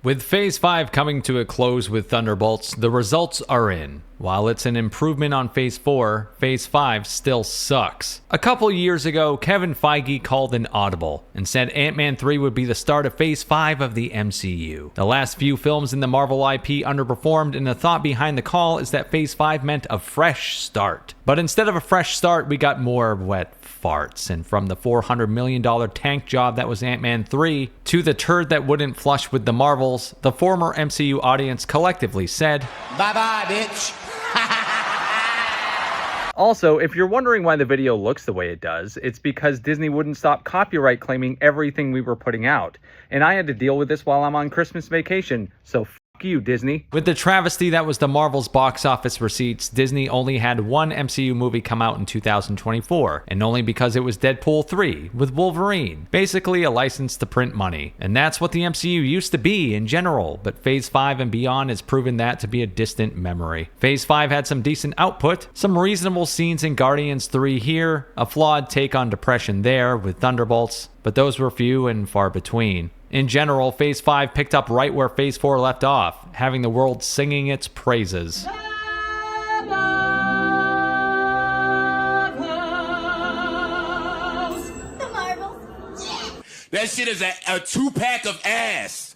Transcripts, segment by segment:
With Phase 5 coming to a close with Thunderbolts, the results are in. While it's an improvement on Phase 4, Phase 5 still sucks. A couple years ago, Kevin Feige called an audible and said Ant-Man 3 would be the start of Phase 5 of the MCU. The last few films in the Marvel IP underperformed, and the thought behind the call is that Phase 5 meant a fresh start. But instead of a fresh start, we got more wet farts, and from the $400 million tank job that was Ant-Man 3 to the turd that wouldn't flush with the Marvels, the former MCU audience collectively said, "Bye-bye, bitch." Also, if you're wondering why the video looks the way it does, it's because Disney wouldn't stop copyright claiming everything we were putting out. And I had to deal with this while I'm on Christmas vacation, so f*** you, Disney. With the travesty that was the Marvel's box office receipts, Disney only had one MCU movie come out in 2024, and only because it was Deadpool 3 with Wolverine. Basically a license to print money. And that's what the MCU used to be in general, but Phase 5 and beyond has proven that to be a distant memory. Phase 5 had some decent output, some reasonable scenes in Guardians 3 here, a flawed take on depression there with Thunderbolts, but those were few and far between. In general, Phase 5 picked up right where Phase 4 left off, having the world singing its praises. That shit is a 2-pack of ass.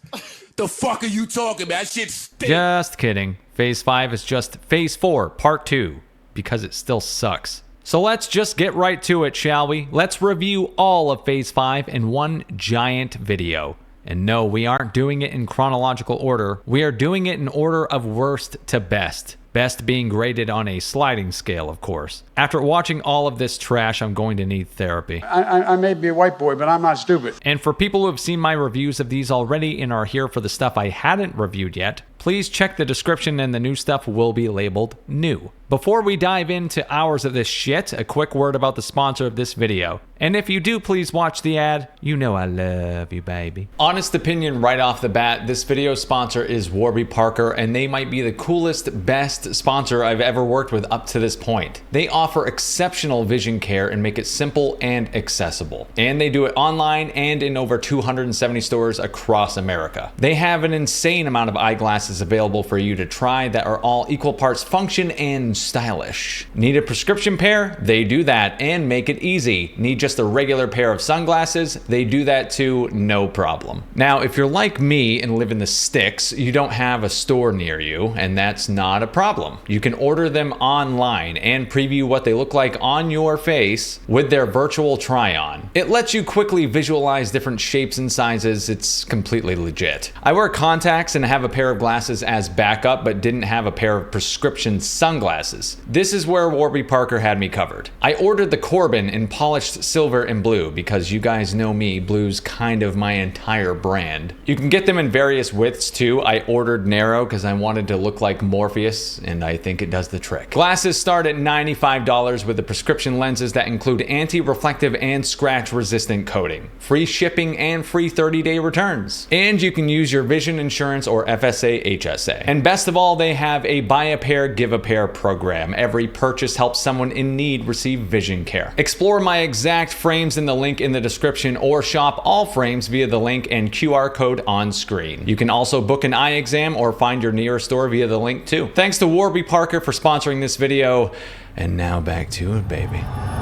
The fuck are you talking about? That shit stinks. Just kidding. Phase 5 is just Phase 4 Part 2, because it still sucks. So let's just get right to it, shall we? Let's review all of Phase 5 in one giant video. And no, we aren't doing it in chronological order. We are doing it in order of worst to best. Best being graded on a sliding scale, of course. After watching all of this trash, I'm going to need therapy. I may be a white boy, but I'm not stupid. And for people who have seen my reviews of these already and are here for the stuff I hadn't reviewed yet, please check the description and the new stuff will be labeled new. Before we dive into hours of this shit, a quick word about the sponsor of this video. And if you do, please watch the ad. You know I love you, baby. Honest opinion right off the bat, this video's sponsor is Warby Parker, and they might be the coolest, best sponsor I've ever worked with up to this point. They offer exceptional vision care and make it simple and accessible. And they do it online and in over 270 stores across America. They have an insane amount of eyeglasses available for you to try that are all equal parts function and stylish. Need a prescription pair? They do that and make it easy. Need just a regular pair of sunglasses? They do that too, no problem. Now, if you're like me and live in the sticks, you don't have a store near you, and that's not a problem. You can order them online and preview what they look like on your face with their virtual try-on. It lets you quickly visualize different shapes and sizes. It's completely legit. I wear contacts and have a pair of glasses as backup, but didn't have a pair of prescription sunglasses. This is where Warby Parker had me covered. I ordered the Corbin in polished silver and blue because you guys know me, blue's kind of my entire brand. You can get them in various widths too. I ordered narrow because I wanted to look like Morpheus, and I think it does the trick. Glasses start at $95 with the prescription lenses that include anti-reflective and scratch-resistant coating, free shipping, and free 30-day returns. And you can use your vision insurance or FSA HSA. And best of all, they have a buy a pair, give a pair program. Every purchase helps someone in need receive vision care. Explore my exact frames in the link in the description or shop all frames via the link and QR code on screen. You can also book an eye exam or find your nearest store via the link too. Thanks to Warby Parker for sponsoring this video. And now back to it, baby.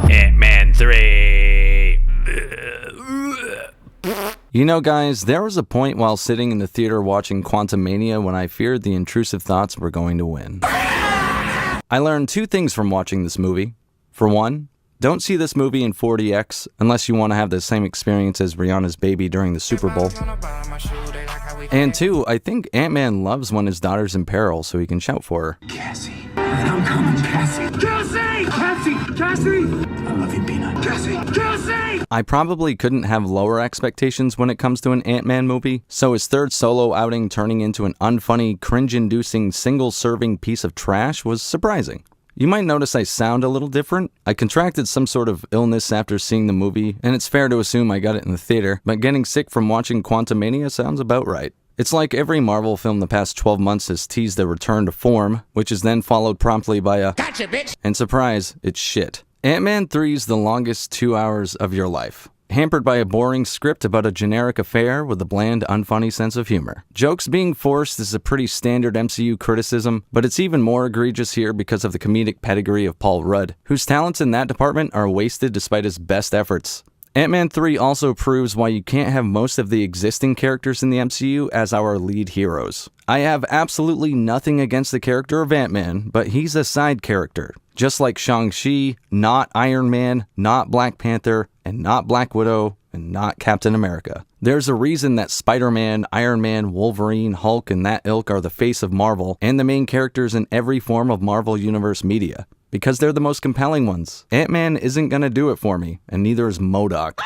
Ant-Man 3. You know, guys, there was a point while sitting in the theater watching Quantumania when I feared the intrusive thoughts were going to win. I learned two things from watching this movie. For one, don't see this movie in 4DX unless you want to have the same experience as Rihanna's baby during the Super Bowl. And two, I think Ant-Man loves when his daughter's in peril so he can shout for her. Cassie. I'm coming, Cassie. Cassie! Cassie! Cassie! I love you, Peanut. Cassie! Cassie! I probably couldn't have lower expectations when it comes to an Ant-Man movie, so his third solo outing turning into an unfunny, cringe-inducing, single-serving piece of trash was surprising. You might notice I sound a little different. I contracted some sort of illness after seeing the movie, and it's fair to assume I got it in the theater, but getting sick from watching Quantumania sounds about right. It's like every Marvel film the past 12 months has teased a return to form, which is then followed promptly by a "Gotcha, bitch!" And surprise, it's shit. Ant-Man 3's the longest 2 hours of your life. hampered by a boring script about a generic affair with a bland, unfunny sense of humor. Jokes being forced is a pretty standard MCU criticism, but it's even more egregious here because of the comedic pedigree of Paul Rudd, whose talents in that department are wasted despite his best efforts. Ant-Man 3 also proves why you can't have most of the existing characters in the MCU as our lead heroes. I have absolutely nothing against the character of Ant-Man, but he's a side character. Just like Shang-Chi, not Iron Man, not Black Panther, and not Black Widow, and not Captain America. There's a reason that Spider-Man, Iron Man, Wolverine, Hulk, and that ilk are the face of Marvel, and the main characters in every form of Marvel Universe media. Because they're the most compelling ones. Ant-Man isn't gonna do it for me, and neither is MODOK.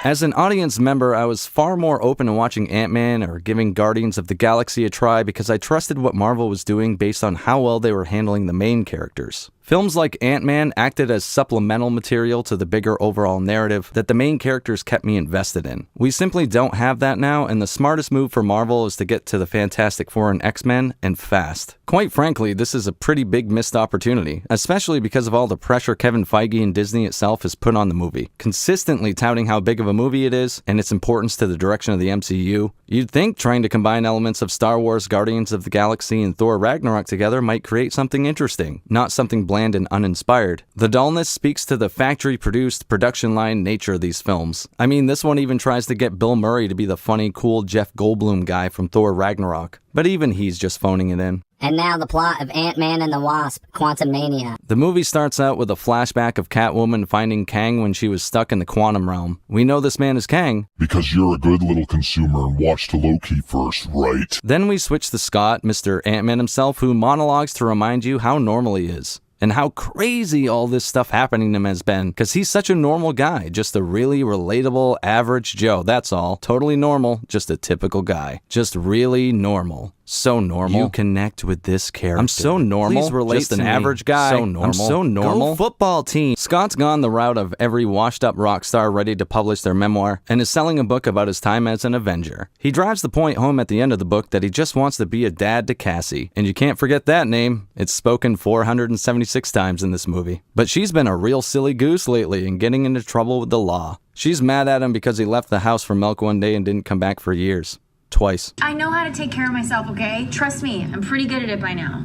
As an audience member, I was far more open to watching Ant-Man or giving Guardians of the Galaxy a try because I trusted what Marvel was doing based on how well they were handling the main characters. Films like Ant-Man acted as supplemental material to the bigger overall narrative that the main characters kept me invested in. We simply don't have that now, and the smartest move for Marvel is to get to the Fantastic Four and X-Men, and fast. Quite frankly, this is a pretty big missed opportunity, especially because of all the pressure Kevin Feige and Disney itself has put on the movie, consistently touting how big of a movie it is and its importance to the direction of the MCU. You'd think trying to combine elements of Star Wars, Guardians of the Galaxy, and Thor Ragnarok together might create something interesting, not something bland and uninspired. The dullness speaks to the factory-produced, production line nature of these films. I mean, this one even tries to get Bill Murray to be the funny, cool Jeff Goldblum guy from Thor Ragnarok, but even he's just phoning it in. And now the plot of Ant-Man and the Wasp, Quantumania. The movie starts out with a flashback of Catwoman finding Kang when she was stuck in the quantum realm. We know this man is Kang because you're a good little consumer and watched Loki first, right? Then we switch to Scott, Mr. Ant-Man himself, who monologues to remind you how normal he is. And how crazy all this stuff happening to him has been, because he's such a normal guy, just a really relatable, average Joe, that's all. Totally normal, just a typical guy. Just really normal. So normal. You connect with this character. I'm so normal. Please relate just an average guy. So normal. I'm so normal. Go football team. Scott's gone the route of every washed-up rock star ready to publish their memoir, and is selling a book about his time as an Avenger. He drives the point home at the end of the book that he just wants to be a dad to Cassie. And you can't forget that name. It's spoken 476 times in this movie. But she's been a real silly goose lately and getting into trouble with the law. She's mad at him because he left the house for milk one day and didn't come back for years. Twice. I know how to take care of myself, okay? Trust me, I'm pretty good at it by now.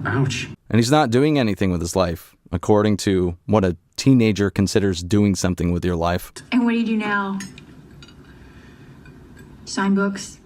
Ouch. And he's not doing anything with his life, according to what a teenager considers doing something with your life. And what do you do now? Sign books?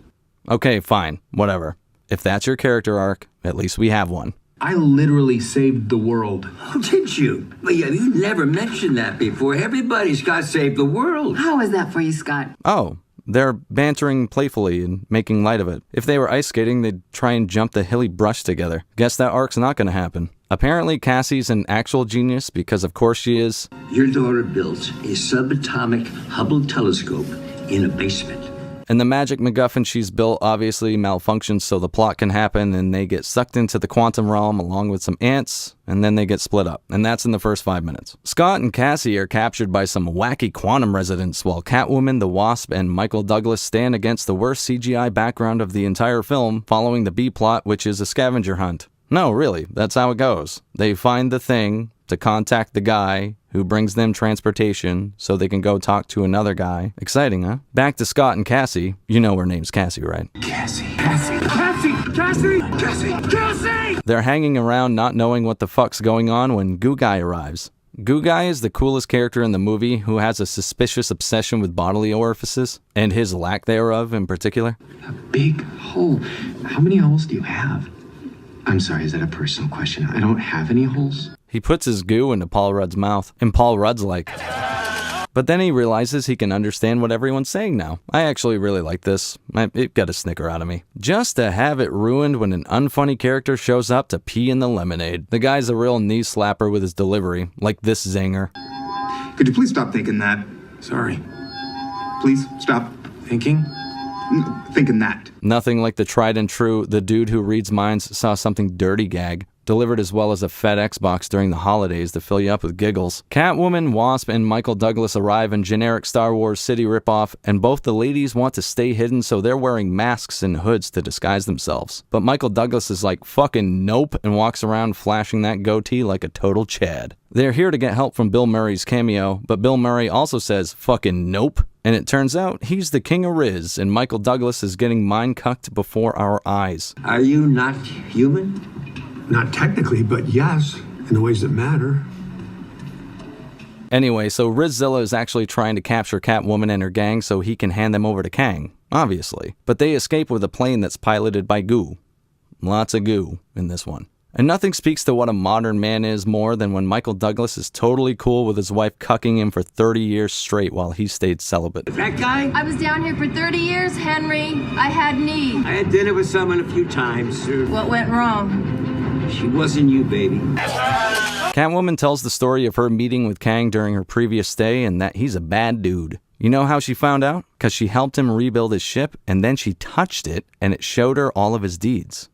Okay, fine, whatever. If that's your character arc, at least we have one. I literally saved the world. Oh, did you? Well, yeah, you never mentioned that before. Everybody's got Save the World. How was that for you, Scott? Oh. They're bantering playfully and making light of it. If they were ice skating, they'd try and jump the hilly brush together. Guess that arc's not going to happen. Apparently, Cassie's an actual genius because of course she is. Your daughter built a subatomic Hubble telescope in a basement. And the magic MacGuffin she's built obviously malfunctions so the plot can happen and they get sucked into the quantum realm along with some ants, and then they get split up. And that's in the first 5 minutes. Scott and Cassie are captured by some wacky quantum residents while Catwoman, the Wasp, and Michael Douglas stand against the worst CGI background of the entire film, following the B-plot, which is a scavenger hunt. No, really, that's how it goes. They find the thing to contact the guy who brings them transportation so they can go talk to another guy. Exciting, huh? Back to Scott and Cassie. You know her name's Cassie, right? Cassie. They're hanging around not knowing what the fuck's going on when Goo Guy arrives. Goo Guy is the coolest character in the movie who has a suspicious obsession with bodily orifices, and his lack thereof in particular. A big hole. How many holes do you have? I'm sorry, is that a personal question? I don't have any holes. He puts his goo into Paul Rudd's mouth, and Paul Rudd's like... But then he realizes he can understand what everyone's saying now. I actually really like this. It got a snicker out of me. Just to have it ruined when an unfunny character shows up to pee in the lemonade. The guy's a real knee slapper with his delivery, like this zinger. Could you please stop thinking that? Sorry. Please stop Thinking? thinking that. Nothing like the tried and true, the dude who reads minds saw something dirty gag. delivered as well as a FedEx box during the holidays to fill you up with giggles. Catwoman, Wasp, and Michael Douglas arrive in generic Star Wars city ripoff, and both the ladies want to stay hidden, so they're wearing masks and hoods to disguise themselves. But Michael Douglas is like, fucking nope, and walks around flashing that goatee like a total Chad. They're here to get help from Bill Murray's cameo, but Bill Murray also says, fucking nope. And it turns out he's the king of Riz, and Michael Douglas is getting mind-cucked before our eyes. Are you not human? Not technically, but yes, in the ways that matter. Anyway, so Rizzilla is actually trying to capture Catwoman and her gang so he can hand them over to Kang, obviously. But they escape with a plane that's piloted by goo. Lots of goo in this one. And nothing speaks to what a modern man is more than when Michael Douglas is totally cool with his wife cucking him for 30 years straight while he stayed celibate. That guy? I was down here for 30 years, Henry. I had need. I had dinner with someone a few times. What went wrong? She wasn't you, baby. Catwoman tells the story of her meeting with Kang during her previous stay and that he's a bad dude. You know how she found out? Because she helped him rebuild his ship and then she touched it and it showed her all of his deeds.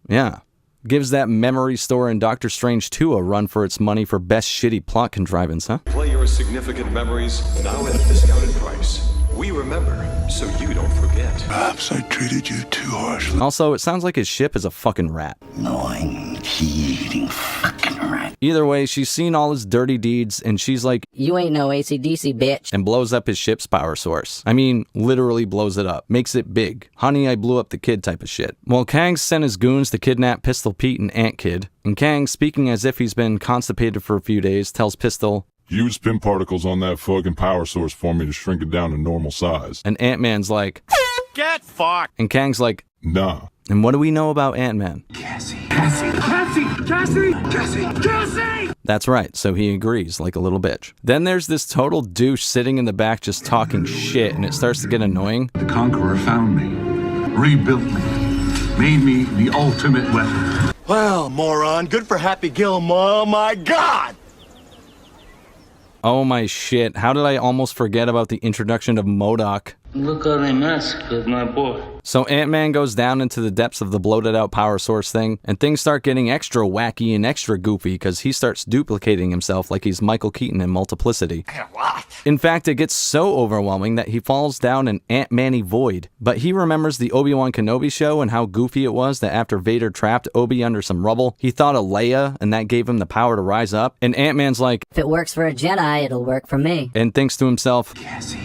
Yeah. Gives that memory store in Doctor Strange 2 a run for its money for best shitty plot contrivance, huh? Play your significant memories now at a discounted price. We remember, so you don't forget. Perhaps I treated you too harshly. Also, it sounds like his ship is a fucking rat. Gnawing, key-eating fucking rat. Either way, she's seen all his dirty deeds, and she's like, You ain't no AC/DC, bitch. and blows up his ship's power source. I mean, literally blows it up. Makes it big. Honey, I blew up the kid type of shit. Well, Kang sent his goons to kidnap Pistol Pete and Ant Kid, and Kang, speaking as if he's been constipated for a few days, tells Pistol, Use spin particles on that fucking power source for me to shrink it down to normal size. and Ant-Man's like, Get fucked. and Kang's like, Nah. and what do we know about Ant-Man? Cassie. That's right, so he agrees, like a little bitch. Then there's this total douche sitting in the back just talking shit, and it starts to get annoying. The Conqueror found me, rebuilt me, made me the ultimate weapon. Well, moron, good for Happy Gilmore. Oh my God! Oh my shit, how did I almost forget about the introduction of MODOK? Look how they massacred my boy. So Ant-Man goes down into the depths of the bloated out power source thing, and things start getting extra wacky and extra goofy because he starts duplicating himself like he's Michael Keaton in Multiplicity. In fact, it gets so overwhelming that he falls down an Ant-Man-y void. But he remembers the Obi-Wan Kenobi show and how goofy it was that after Vader trapped Obi under some rubble, he thought of Leia and that gave him the power to rise up. And Ant-Man's like, If it works for a Jedi, it'll work for me. and thinks to himself, Cassie.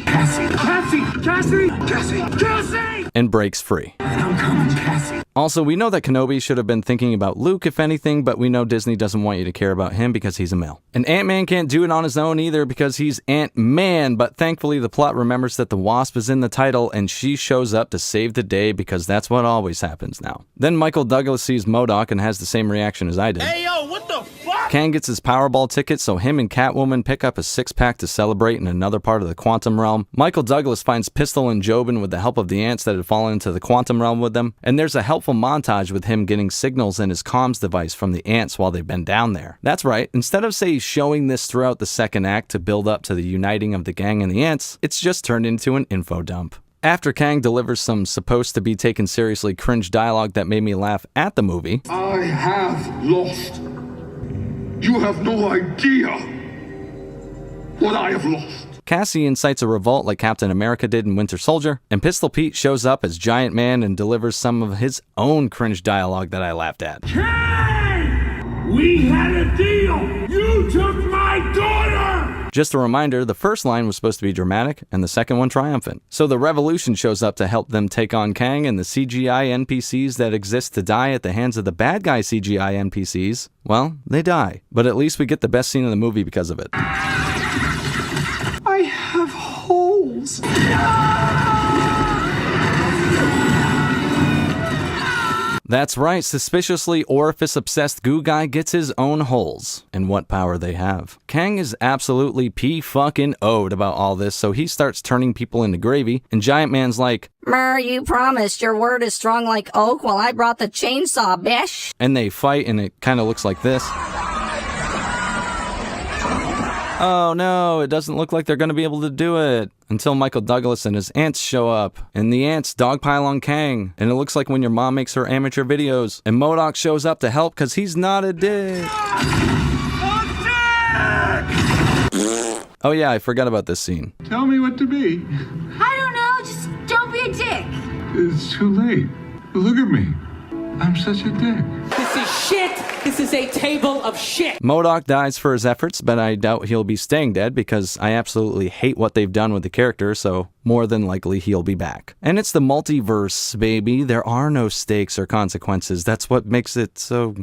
and breaks free. I'm coming, Cassie. Also, we know that Kenobi should have been thinking about Luke, if anything, but we know Disney doesn't want you to care about him because he's a male. And Ant-Man can't do it on his own either because he's Ant-Man, but thankfully the plot remembers that the Wasp is in the title and she shows up to save the day because that's what always happens now. Then Michael Douglas sees MODOK and has the same reaction as I did. Hey, yo, what the fuck? Kang gets his Powerball ticket, so him and Catwoman pick up a six-pack to celebrate in another part of the quantum realm. Michael Douglas finds Pistol and Jobin with the help of the ants that had fallen into the quantum realm with them, and there's a helpful montage with him getting signals in his comms device from the ants while they've been down there. That's right, instead of, say, showing this throughout the second act to build up to the uniting of the gang and the ants, it's just turned into an info dump. After Kang delivers some supposed to be taken seriously cringe dialogue that made me laugh at the movie, I have lost. You have no idea what I have lost. Cassie incites a revolt like Captain America did in Winter Soldier, and Pistol Pete shows up as Giant Man and delivers some of his own cringe dialogue that I laughed at. Kang! We had a deal! You took my daughter! Just a reminder, the first line was supposed to be dramatic, and the second one triumphant. So the Revolution shows up to help them take on Kang, and the CGI NPCs that exist to die at the hands of the bad guy CGI NPCs, well, they die. But at least we get the best scene in the movie because of it. I have holes. That's right, suspiciously orifice-obsessed goo guy gets his own holes, and what power they have. Kang is absolutely P-fucking-O'd about all this, so he starts turning people into gravy, and Giant Man's like, Mer, you promised your word is strong like oak while I brought the chainsaw, bish. and they fight, and it kind of looks like this. Oh no, it doesn't look like they're gonna be able to do it. Until Michael Douglas and his ants show up, and the ants dogpile on Kang, and it looks like when your mom makes her amateur videos, and MODOK shows up to help because he's not a dick. Oh yeah, I forgot about this scene. Tell me what to be. I don't know, just don't be a dick. It's too late. Look at me. I'm such a dick. This is shit! This is a table of shit! MODOK dies for his efforts, but I doubt he'll be staying dead because I absolutely hate what they've done with the character, so more than likely he'll be back. And it's the multiverse, baby. There are no stakes or consequences. That's what makes it so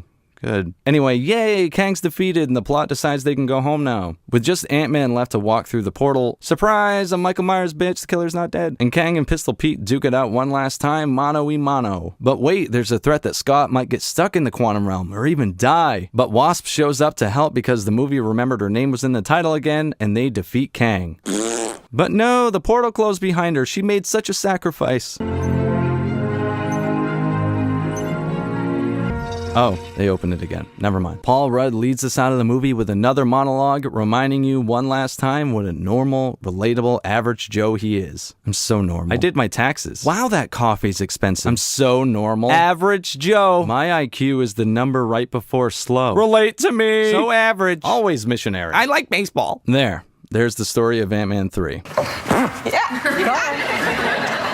good. Anyway, yay! Kang's defeated and the plot decides they can go home now. With just Ant-Man left to walk through the portal, surprise! I'm Michael Myers, bitch, the killer's not dead. And Kang and Pistol Pete duke it out one last time, mano-y-mano. But wait, there's a threat that Scott might get stuck in the quantum realm or even die. But Wasp shows up to help because the movie remembered her name was in the title again and they defeat Kang. But no, the portal closed behind her. She made such a sacrifice. Oh, they opened it again. Never mind. Paul Rudd leads us out of the movie with another monologue, reminding you one last time what a normal, relatable, average Joe he is. I'm so normal. I did my taxes. Wow, that coffee's expensive. I'm so normal. Average Joe. My IQ is the number right before slow. Relate to me. So average. Always missionary. I like baseball. There's the story of Ant-Man 3.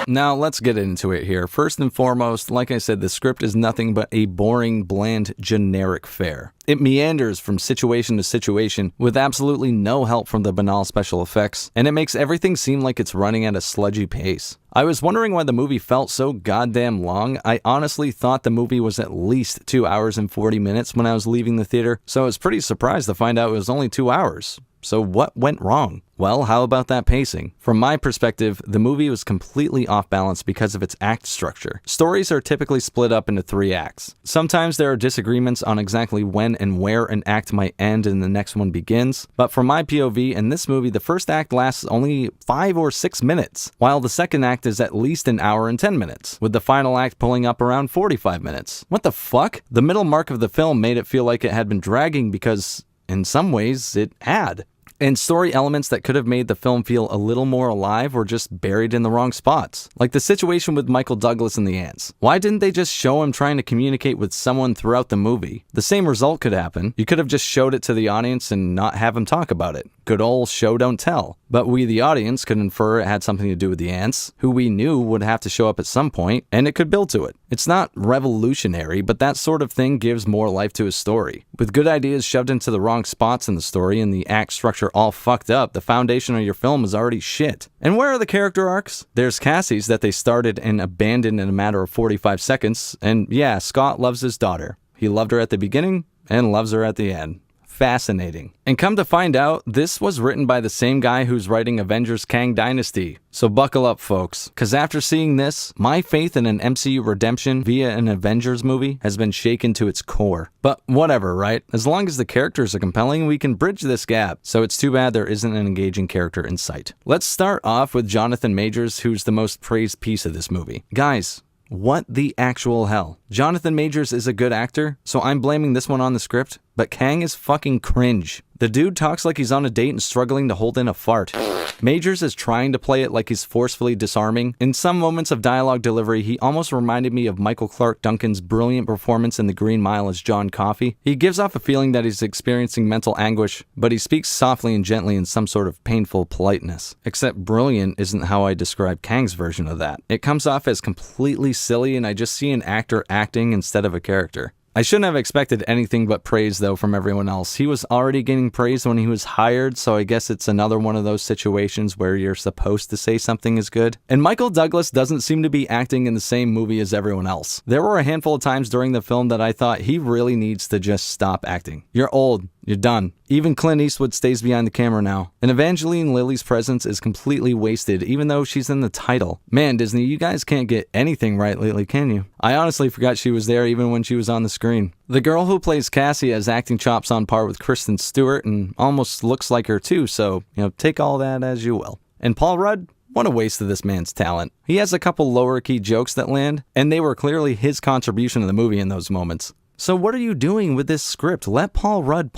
Now, let's get into it here. First and foremost, like I said, the script is nothing but a boring, bland, generic fare. It meanders from situation to situation with absolutely no help from the banal special effects, and it makes everything seem like it's running at a sludgy pace. I was wondering why the movie felt so goddamn long. I honestly thought the movie was at least 2 hours and 40 minutes when I was leaving the theater, so I was pretty surprised to find out it was only 2 hours. So what went wrong? Well, how about that pacing? From my perspective, the movie was completely off balance because of its act structure. Stories are typically split up into 3 acts. Sometimes there are disagreements on exactly when and where an act might end and the next one begins, but from my POV, in this movie, the first act lasts only 5 or 6 minutes, while the second act is at least an hour and 10 minutes, with the final act pulling up around 45 minutes. What the fuck? The middle mark of the film made it feel like it had been dragging because, in some ways, it had. And story elements that could have made the film feel a little more alive were just buried in the wrong spots. Like the situation with Michael Douglas and the ants. Why didn't they just show him trying to communicate with someone throughout the movie? The same result could happen. You could have just showed it to the audience and not have him talk about it. Good old show don't tell. But we, the audience, could infer it had something to do with the ants, who we knew would have to show up at some point, and it could build to it. It's not revolutionary, but that sort of thing gives more life to a story. With good ideas shoved into the wrong spots in the story and the act structure all fucked up, the foundation of your film is already shit. And where are the character arcs? There's Cassie's that they started and abandoned in a matter of 45 seconds, and yeah, Scott loves his daughter. He loved her at the beginning and loves her at the end. Fascinating. And come to find out, this was written by the same guy who's writing Avengers Kang Dynasty. So buckle up, folks, because after seeing this, my faith in an MCU redemption via an Avengers movie has been shaken to its core. But whatever, right? As long as the characters are compelling, we can bridge this gap. So it's too bad there isn't an engaging character in sight. Let's start off with Jonathan Majors, who's the most praised piece of this movie. Guys, what the actual hell? Jonathan Majors is a good actor, so I'm blaming this one on the script, but Kang is fucking cringe. The dude talks like he's on a date and struggling to hold in a fart. Majors is trying to play it like he's forcefully disarming. In some moments of dialogue delivery, he almost reminded me of Michael Clark Duncan's brilliant performance in The Green Mile as John Coffey. He gives off a feeling that he's experiencing mental anguish, but he speaks softly and gently in some sort of painful politeness. Except brilliant isn't how I describe Kang's version of that. It comes off as completely silly, and I just see an actor acting instead of a character. I shouldn't have expected anything but praise, though, from everyone else. He was already getting praise when he was hired, so I guess it's another one of those situations where you're supposed to say something is good. And Michael Douglas doesn't seem to be acting in the same movie as everyone else. There were a handful of times during the film that I thought he really needs to just stop acting. You're old. You're done. Even Clint Eastwood stays behind the camera now. And Evangeline Lilly's presence is completely wasted, even though she's in the title. Man, Disney, you guys can't get anything right lately, can you? I honestly forgot she was there even when she was on the screen. The girl who plays Cassie has acting chops on par with Kristen Stewart and almost looks like her too, so, take all that as you will. And Paul Rudd? What a waste of this man's talent. He has a couple lower key jokes that land, and they were clearly his contribution to the movie in those moments. So what are you doing with this script? Let Paul Rudd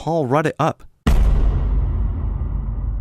it up.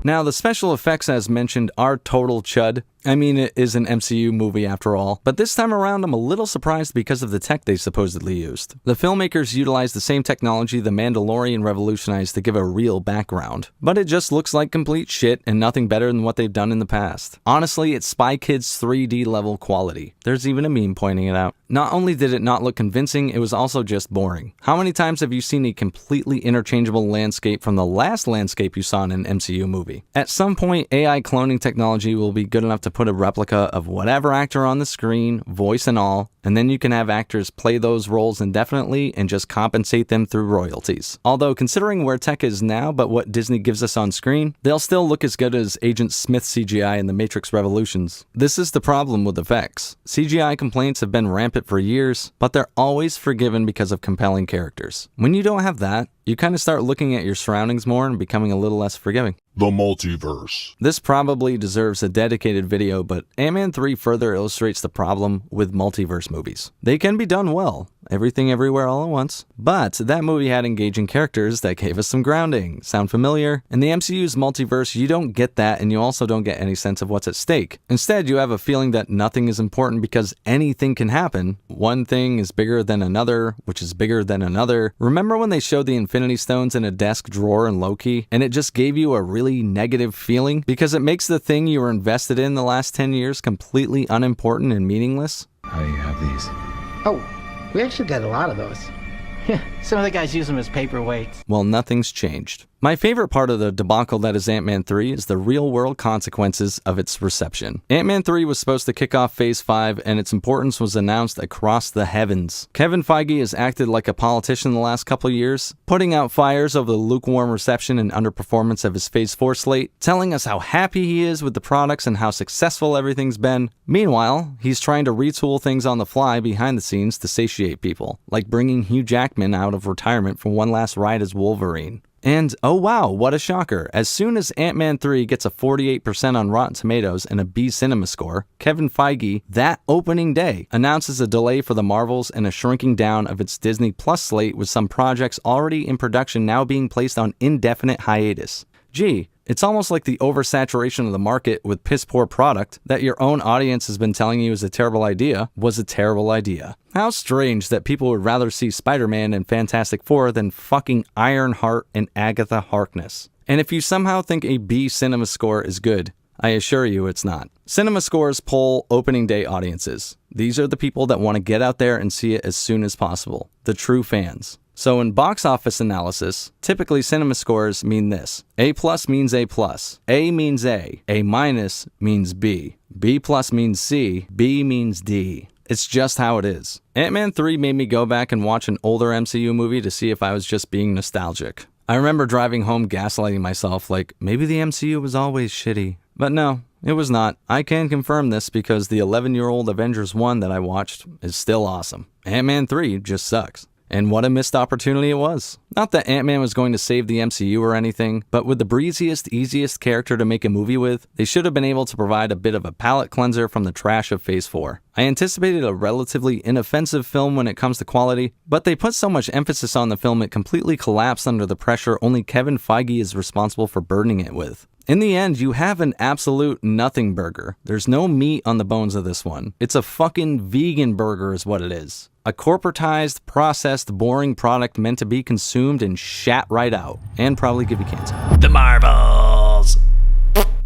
Now, the special effects, as mentioned, are total chud. I mean, it is an MCU movie after all, but this time around I'm a little surprised because of the tech they supposedly used. The filmmakers utilized the same technology The Mandalorian revolutionized to give a real background, but it just looks like complete shit and nothing better than what they've done in the past. Honestly, it's Spy Kids 3D level quality. There's even a meme pointing it out. Not only did it not look convincing, it was also just boring. How many times have you seen a completely interchangeable landscape from the last landscape you saw in an MCU movie? At some point, AI cloning technology will be good enough to put a replica of whatever actor on the screen, voice and all, and then you can have actors play those roles indefinitely and just compensate them through royalties. Although, considering where tech is now but what Disney gives us on screen, they'll still look as good as Agent Smith CGI in The Matrix Revolutions. This is the problem with effects. CGI complaints have been rampant for years, but they're always forgiven because of compelling characters. When you don't have that, you kind of start looking at your surroundings more and becoming a little less forgiving. The multiverse. This probably deserves a dedicated video, but Ant-Man 3 further illustrates the problem with multiverse movies. They can be done well, everything everywhere all at once, but that movie had engaging characters that gave us some grounding. Sound familiar? In the MCU's multiverse, you don't get that, and you also don't get any sense of what's at stake. Instead, you have a feeling that nothing is important because anything can happen. One thing is bigger than another, which is bigger than another. Remember when they showed the Infinity Stones in a desk drawer in Loki, and it just gave you a really negative feeling because it makes the thing you were invested in the last 10 years completely unimportant and meaningless? How do you have these? Oh, we actually got a lot of those. Yeah, some of the guys use them as paperweights. Well, nothing's changed. My favorite part of the debacle that is Ant-Man 3 is the real-world consequences of its reception. Ant-Man 3 was supposed to kick off Phase 5, and its importance was announced across the heavens. Kevin Feige has acted like a politician the last couple years, putting out fires over the lukewarm reception and underperformance of his Phase 4 slate, telling us how happy he is with the products and how successful everything's been. Meanwhile, he's trying to retool things on the fly behind the scenes to satiate people, like bringing Hugh Jackman out of retirement for one last ride as Wolverine. And, oh wow, what a shocker. As soon as Ant-Man 3 gets a 48% on Rotten Tomatoes and a B Cinema score, Kevin Feige, that opening day, announces a delay for the Marvels and a shrinking down of its Disney Plus slate with some projects already in production now being placed on indefinite hiatus. Gee, it's almost like the oversaturation of the market with piss-poor product that your own audience has been telling you is a terrible idea was a terrible idea. How strange that people would rather see Spider-Man and Fantastic Four than fucking Ironheart and Agatha Harkness. And if you somehow think a B Cinema score is good, I assure you it's not. Cinema scores poll opening day audiences. These are the people that want to get out there and see it as soon as possible. The true fans. So in box office analysis, typically cinema scores mean this. A plus means A plus. A means A. A minus means B. B plus means C. B means D. It's just how it is. Ant-Man 3 made me go back and watch an older MCU movie to see if I was just being nostalgic. I remember driving home gaslighting myself like, maybe the MCU was always shitty. But no, it was not. I can confirm this because the 11-year-old Avengers 1 that I watched is still awesome. Ant-Man 3 just sucks. And what a missed opportunity it was. Not that Ant-Man was going to save the MCU or anything, but with the breeziest, easiest character to make a movie with, they should have been able to provide a bit of a palate cleanser from the trash of Phase 4. I anticipated a relatively inoffensive film when it comes to quality, but they put so much emphasis on the film it completely collapsed under the pressure only Kevin Feige is responsible for burdening it with. In the end, you have an absolute nothing burger. There's no meat on the bones of this one. It's a fucking vegan burger is what it is. A corporatized, processed, boring product meant to be consumed and shat right out. And probably give you cancer. The Marvels!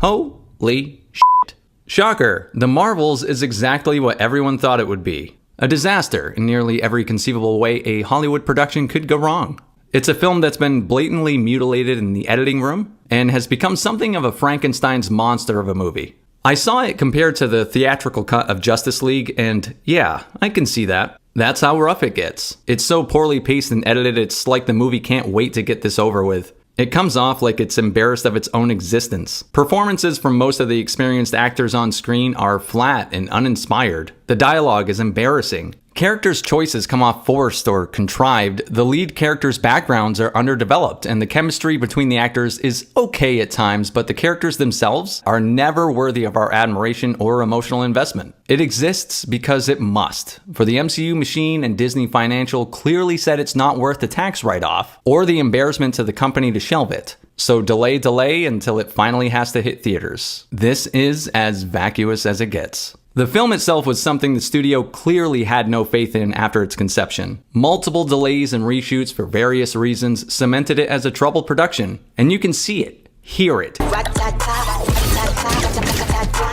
Holy shit. Shocker, The Marvels is exactly what everyone thought it would be. A disaster in nearly every conceivable way a Hollywood production could go wrong. It's a film that's been blatantly mutilated in the editing room and has become something of a Frankenstein's monster of a movie. I saw it compared to the theatrical cut of Justice League, and yeah, I can see that. That's how rough it gets. It's so poorly paced and edited, it's like the movie can't wait to get this over with. It comes off like it's embarrassed of its own existence. Performances from most of the experienced actors on screen are flat and uninspired. The dialogue is embarrassing. Characters' choices come off forced or contrived, the lead characters' backgrounds are underdeveloped, and the chemistry between the actors is okay at times, but the characters themselves are never worthy of our admiration or emotional investment. It exists because it must, for the MCU machine and Disney Financial clearly said it's not worth the tax write-off, or the embarrassment to the company to shelve it. So delay until it finally has to hit theaters. This is as vacuous as it gets. The film itself was something the studio clearly had no faith in after its conception. Multiple delays and reshoots for various reasons cemented it as a troubled production, and you can see it, hear it.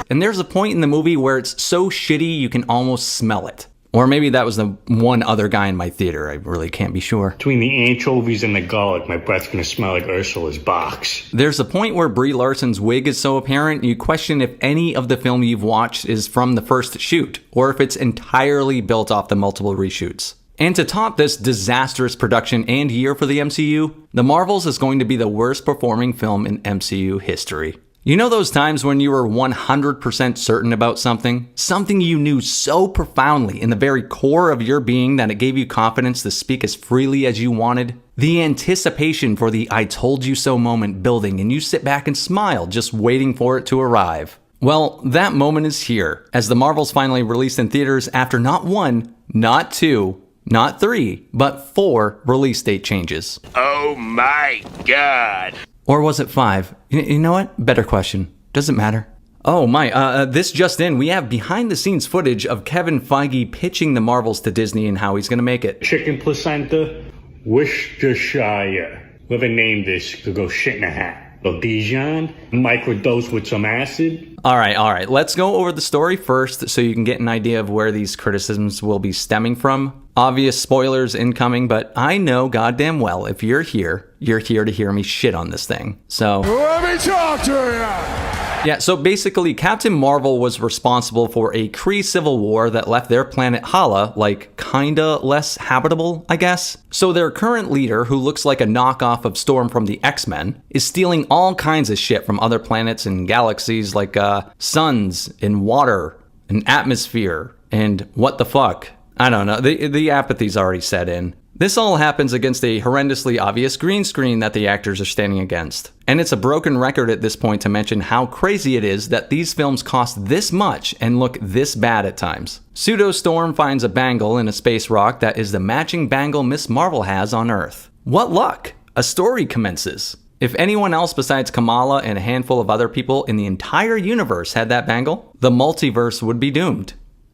And there's a point in the movie where it's so shitty you can almost smell it. Or maybe that was the one other guy in my theater, I really can't be sure. Between the anchovies and the garlic, my breath's gonna smell like Ursula's box. There's a point where Brie Larson's wig is so apparent, you question if any of the film you've watched is from the first shoot, or if it's entirely built off the multiple reshoots. And to top this disastrous production and year for the MCU, The Marvels is going to be the worst performing film in MCU history. You know those times when you were 100% certain about something? Something you knew so profoundly in the very core of your being that it gave you confidence to speak as freely as you wanted? The anticipation for the I told you so moment building, and you sit back and smile just waiting for it to arrive. Well, that moment is here, as The Marvels finally released in theaters after not 1, not 2, not 3, but 4 release date changes. Oh my God. Or was it 5? You know what? Better question. Doesn't matter. Oh my, this just in, we have behind the scenes footage of Kevin Feige pitching the Marvels to Disney and how he's gonna make it. Chicken placenta, Worcestershire. Whoever named this could go shit in a hat. Dijon, microdose with some acid. All right, let's go over the story first so you can get an idea of where these criticisms will be stemming from. Obvious spoilers incoming, but I know goddamn well if you're here to hear me shit on this thing. So let me talk to you. Yeah, so basically Captain Marvel was responsible for a Kree civil war that left their planet Hala like kinda less habitable, I guess. So their current leader, who looks like a knockoff of Storm from the X-Men, is stealing all kinds of shit from other planets and galaxies like suns and water and atmosphere and what the fuck. I don't know, the apathy's already set in. This all happens against a horrendously obvious green screen that the actors are standing against. And it's a broken record at this point to mention how crazy it is that these films cost this much and look this bad at times. Pseudo-Storm finds a bangle in a space rock that is the matching bangle Miss Marvel has on Earth. What luck! A story commences. If anyone else besides Kamala and a handful of other people in the entire universe had that bangle, the multiverse would be doomed.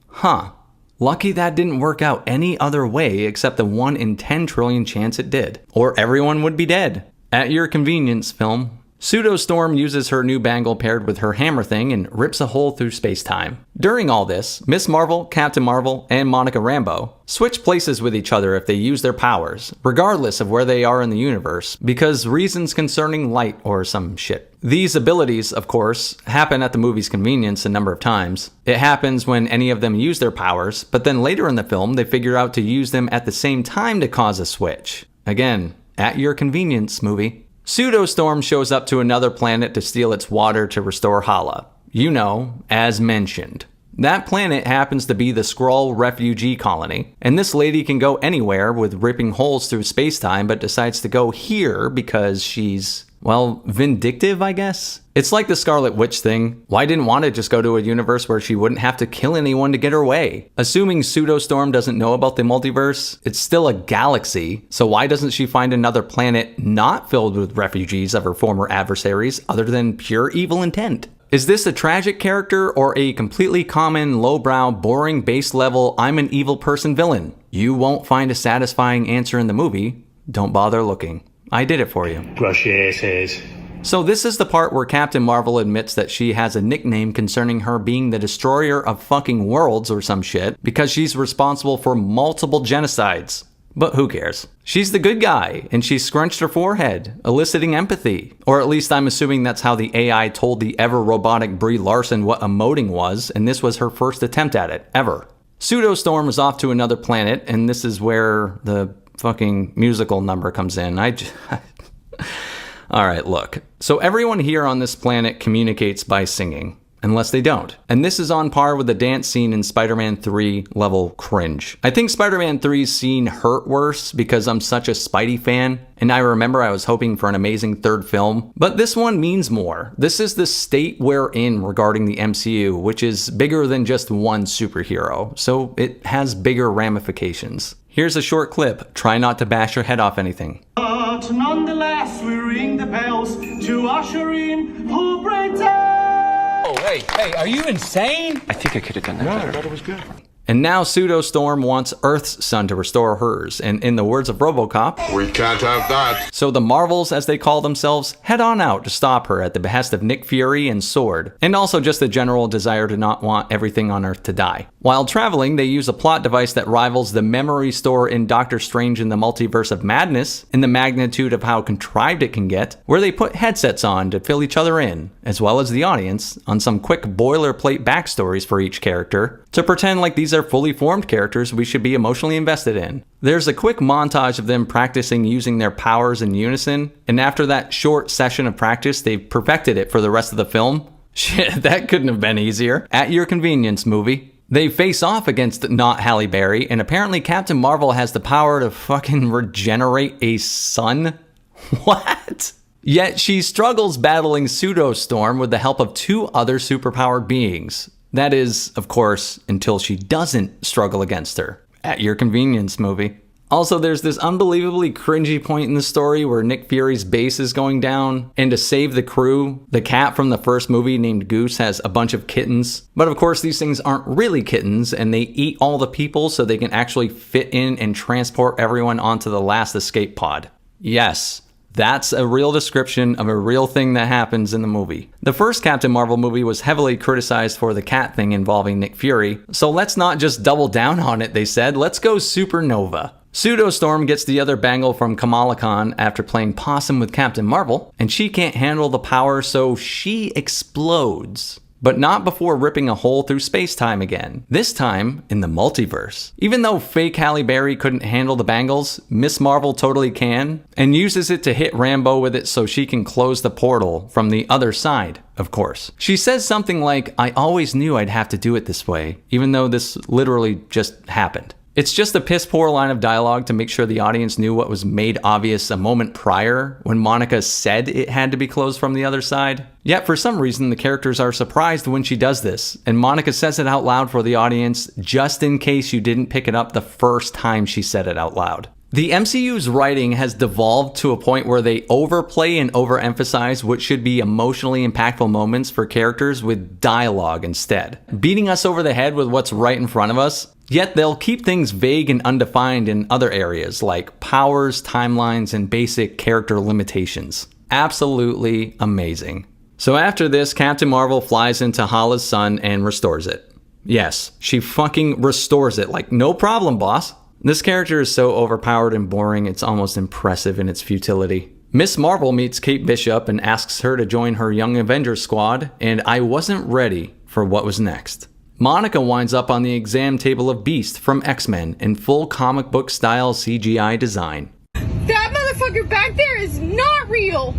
Huh. Lucky that didn't work out any other way except the 1 in 10 trillion chance it did. Or everyone would be dead. At your convenience, film. Pseudo-Storm uses her new bangle paired with her hammer thing and rips a hole through space-time. During all this, Miss Marvel, Captain Marvel, and Monica Rambeau switch places with each other if they use their powers, regardless of where they are in the universe, because reasons concerning light or some shit. These abilities, of course, happen at the movie's convenience a number of times. It happens when any of them use their powers, but then later in the film they figure out to use them at the same time to cause a switch. Again, at your convenience, movie. Pseudo-Storm shows up to another planet to steal its water to restore Hala. You know, as mentioned. That planet happens to be the Skrull refugee colony, and this lady can go anywhere with ripping holes through space-time, but decides to go here because she's, well, vindictive, I guess? It's like the Scarlet Witch thing. Why didn't Wanda just go to a universe where she wouldn't have to kill anyone to get her way? Assuming Pseudo-Storm doesn't know about the multiverse, it's still a galaxy, so why doesn't she find another planet not filled with refugees of her former adversaries other than pure evil intent? Is this a tragic character or a completely common, lowbrow, boring, base level, I'm an evil person villain? You won't find a satisfying answer in the movie. Don't bother looking. I did it for you. Brush your ass hairs. So this is the part where Captain Marvel admits that she has a nickname concerning her being the destroyer of fucking worlds or some shit because she's responsible for multiple genocides. But who cares? She's the good guy, and she scrunched her forehead, eliciting empathy. Or at least I'm assuming that's how the AI told the ever-robotic Brie Larson what emoting was, and this was her first attempt at it, ever. Pseudo-Storm is off to another planet, and this is where the fucking musical number comes in. Alright, look. So everyone here on this planet communicates by singing. Unless they don't. And this is on par with the dance scene in Spider-Man 3 level cringe. I think Spider-Man 3's scene hurt worse because I'm such a Spidey fan, and I remember I was hoping for an amazing third film, but this one means more. This is the state we're in regarding the MCU, which is bigger than just one superhero, so it has bigger ramifications. Here's a short clip. Try not to bash your head off anything. But But nonetheless, we ring the bells to usher in who brings us. Oh, hey, are you insane? I think I could have done that better. I thought it was good. And now Pseudostorm wants Earth's sun to restore hers, and in the words of RoboCop, We can't have that. so the Marvels, as they call themselves, head on out to stop her at the behest of Nick Fury and Sword, and also just the general desire to not want everything on Earth to die. While traveling, they use a plot device that rivals the memory store in Doctor Strange in the Multiverse of Madness in the magnitude of how contrived it can get, where they put headsets on to fill each other in, as well as the audience, on some quick boilerplate backstories for each character, to pretend like these are fully formed characters we should be emotionally invested in. There's a quick montage of them practicing using their powers in unison, and after that short session of practice, they've perfected it for the rest of the film. Shit, that couldn't have been easier. At your convenience, movie. They face off against not Halle Berry, and apparently Captain Marvel has the power to fucking regenerate a sun? What? Yet she struggles battling Pseudostorm with the help of two other superpowered beings. That is, of course, until she doesn't struggle against her. At your convenience, movie. Also, there's this unbelievably cringy point in the story where Nick Fury's base is going down, and to save the crew, the cat from the first movie named Goose has a bunch of kittens. But of course, these things aren't really kittens, and they eat all the people so they can actually fit in and transport everyone onto the last escape pod. Yes. That's a real description of a real thing that happens in the movie. The first Captain Marvel movie was heavily criticized for the cat thing involving Nick Fury, so let's not just double down on it, they said. Let's go supernova. Pseudostorm gets the other bangle from Kamala Khan after playing possum with Captain Marvel, and she can't handle the power, so she explodes. But not before ripping a hole through space-time again. This time, in the multiverse. Even though fake Halle Berry couldn't handle the bangles, Miss Marvel totally can, and uses it to hit Rambo with it so she can close the portal from the other side, of course. She says something like, "I always knew I'd have to do it this way," even though this literally just happened. It's just a piss-poor line of dialogue to make sure the audience knew what was made obvious a moment prior when Monica said it had to be closed from the other side. Yet for some reason the characters are surprised when she does this, and Monica says it out loud for the audience just in case you didn't pick it up the first time she said it out loud. The MCU's writing has devolved to a point where they overplay and overemphasize what should be emotionally impactful moments for characters with dialogue instead, beating us over the head with what's right in front of us. Yet they'll keep things vague and undefined in other areas like powers, timelines, and basic character limitations. Absolutely amazing. So after this, Captain Marvel flies into Hala's sun and restores it. Yes, she fucking restores it, like no problem, boss. This character is so overpowered and boring, it's almost impressive in its futility. Miss Marvel meets Kate Bishop and asks her to join her Young Avengers squad, and I wasn't ready for what was next. Monica winds up on the exam table of Beast from X-Men in full comic book style CGI design. That motherfucker back there is not real!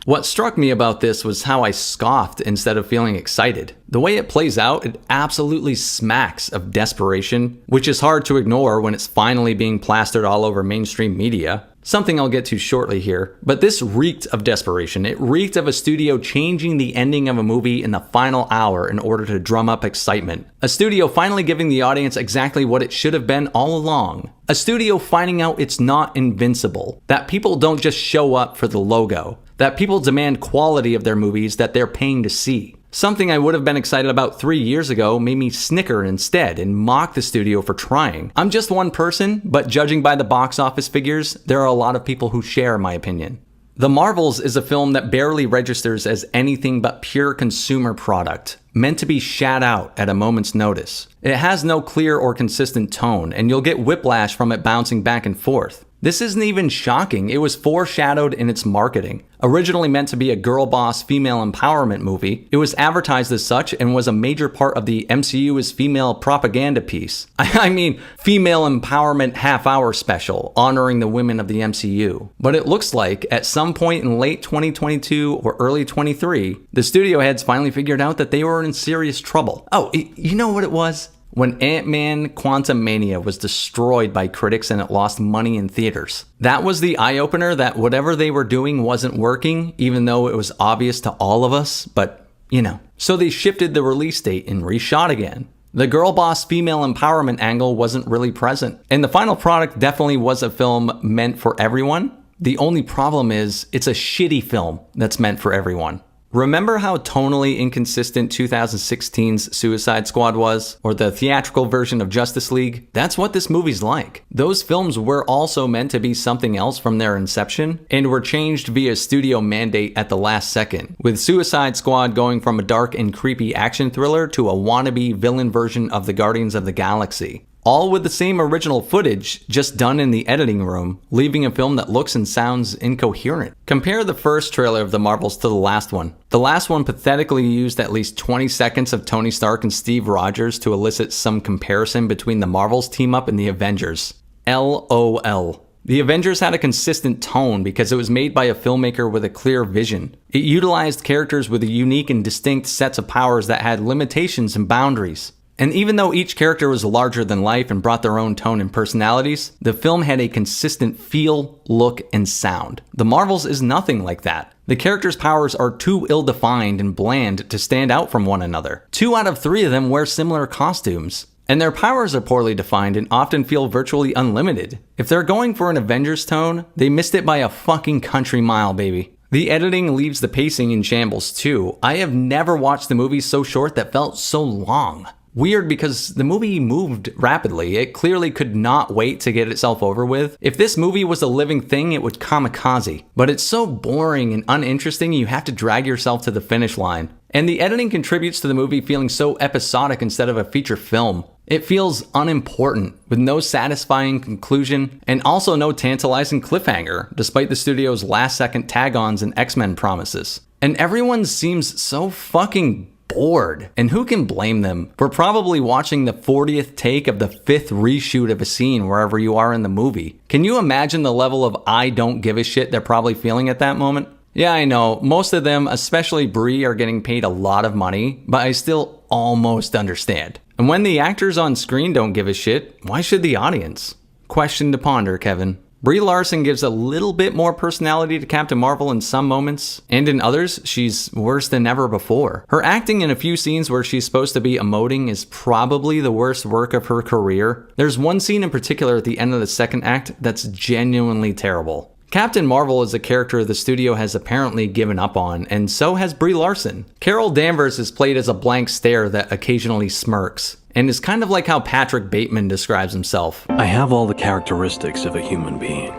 What struck me about this was how I scoffed instead of feeling excited. The way it plays out, it absolutely smacks of desperation, which is hard to ignore when it's finally being plastered all over mainstream media. Something I'll get to shortly here, but this reeked of desperation. It reeked of a studio changing the ending of a movie in the final hour in order to drum up excitement. A studio finally giving the audience exactly what it should have been all along. A studio finding out it's not invincible, that people don't just show up for the logo, that people demand quality of their movies that they're paying to see. Something I would have been excited about 3 years ago made me snicker instead and mock the studio for trying. I'm just one person, but judging by the box office figures, there are a lot of people who share my opinion. The Marvels is a film that barely registers as anything but pure consumer product, meant to be shat out at a moment's notice. It has no clear or consistent tone, and you'll get whiplash from it bouncing back and forth. This isn't even shocking, it was foreshadowed in its marketing. Originally meant to be a girl boss female empowerment movie, it was advertised as such and was a major part of the MCU's female propaganda piece. I mean, female empowerment half-hour special, honoring the women of the MCU. But it looks like, at some point in late 2022 or early 23, the studio heads finally figured out that they were in serious trouble. Oh, you know what it was? When Ant-Man Quantumania was destroyed by critics and it lost money in theaters. That was the eye-opener that whatever they were doing wasn't working, even though it was obvious to all of us, but, you know. So they shifted the release date and reshot again. The girl boss female empowerment angle wasn't really present. And the final product definitely was a film meant for everyone. The only problem is it's a shitty film that's meant for everyone. Remember how tonally inconsistent 2016's Suicide Squad was? Or the theatrical version of Justice League? That's what this movie's like. Those films were also meant to be something else from their inception, and were changed via studio mandate at the last second, with Suicide Squad going from a dark and creepy action thriller to a wannabe villain version of the Guardians of the Galaxy. All with the same original footage, just done in the editing room, leaving a film that looks and sounds incoherent. Compare the first trailer of the Marvels to the last one. The last one pathetically used at least 20 seconds of Tony Stark and Steve Rogers to elicit some comparison between the Marvels team up and the Avengers. LOL. The Avengers had a consistent tone because it was made by a filmmaker with a clear vision. It utilized characters with unique and distinct sets of powers that had limitations and boundaries. And even though each character was larger than life and brought their own tone and personalities, the film had a consistent feel, look, and sound. The Marvels is nothing like that. The characters' powers are too ill-defined and bland to stand out from one another. 2 out of 3 of them wear similar costumes. And their powers are poorly defined and often feel virtually unlimited. If they're going for an Avengers tone, they missed it by a fucking country mile, baby. The editing leaves the pacing in shambles too. I have never watched the movie so short that felt so long. Weird because the movie moved rapidly. It clearly could not wait to get itself over with. If this movie was a living thing, it would kamikaze. But it's so boring and uninteresting you have to drag yourself to the finish line. And the editing contributes to the movie feeling so episodic instead of a feature film. It feels unimportant, with no satisfying conclusion, and also no tantalizing cliffhanger, despite the studio's last-second tag-ons and X-Men promises. And everyone seems so fucking bored. And who can blame them? We're probably watching the 40th take of the 5th reshoot of a scene wherever you are in the movie. Can you imagine the level of I don't give a shit they're probably feeling at that moment? Yeah, I know, most of them, especially Brie, are getting paid a lot of money, but I still almost understand. And when the actors on screen don't give a shit, why should the audience? Question to ponder, Kevin. Brie Larson gives a little bit more personality to Captain Marvel in some moments, and in others, she's worse than ever before. Her acting in a few scenes where she's supposed to be emoting is probably the worst work of her career. There's one scene in particular at the end of the second act that's genuinely terrible. Captain Marvel is a character the studio has apparently given up on, and so has Brie Larson. Carol Danvers is played as a blank stare that occasionally smirks, and is kind of like how Patrick Bateman describes himself. I have all the characteristics of a human being.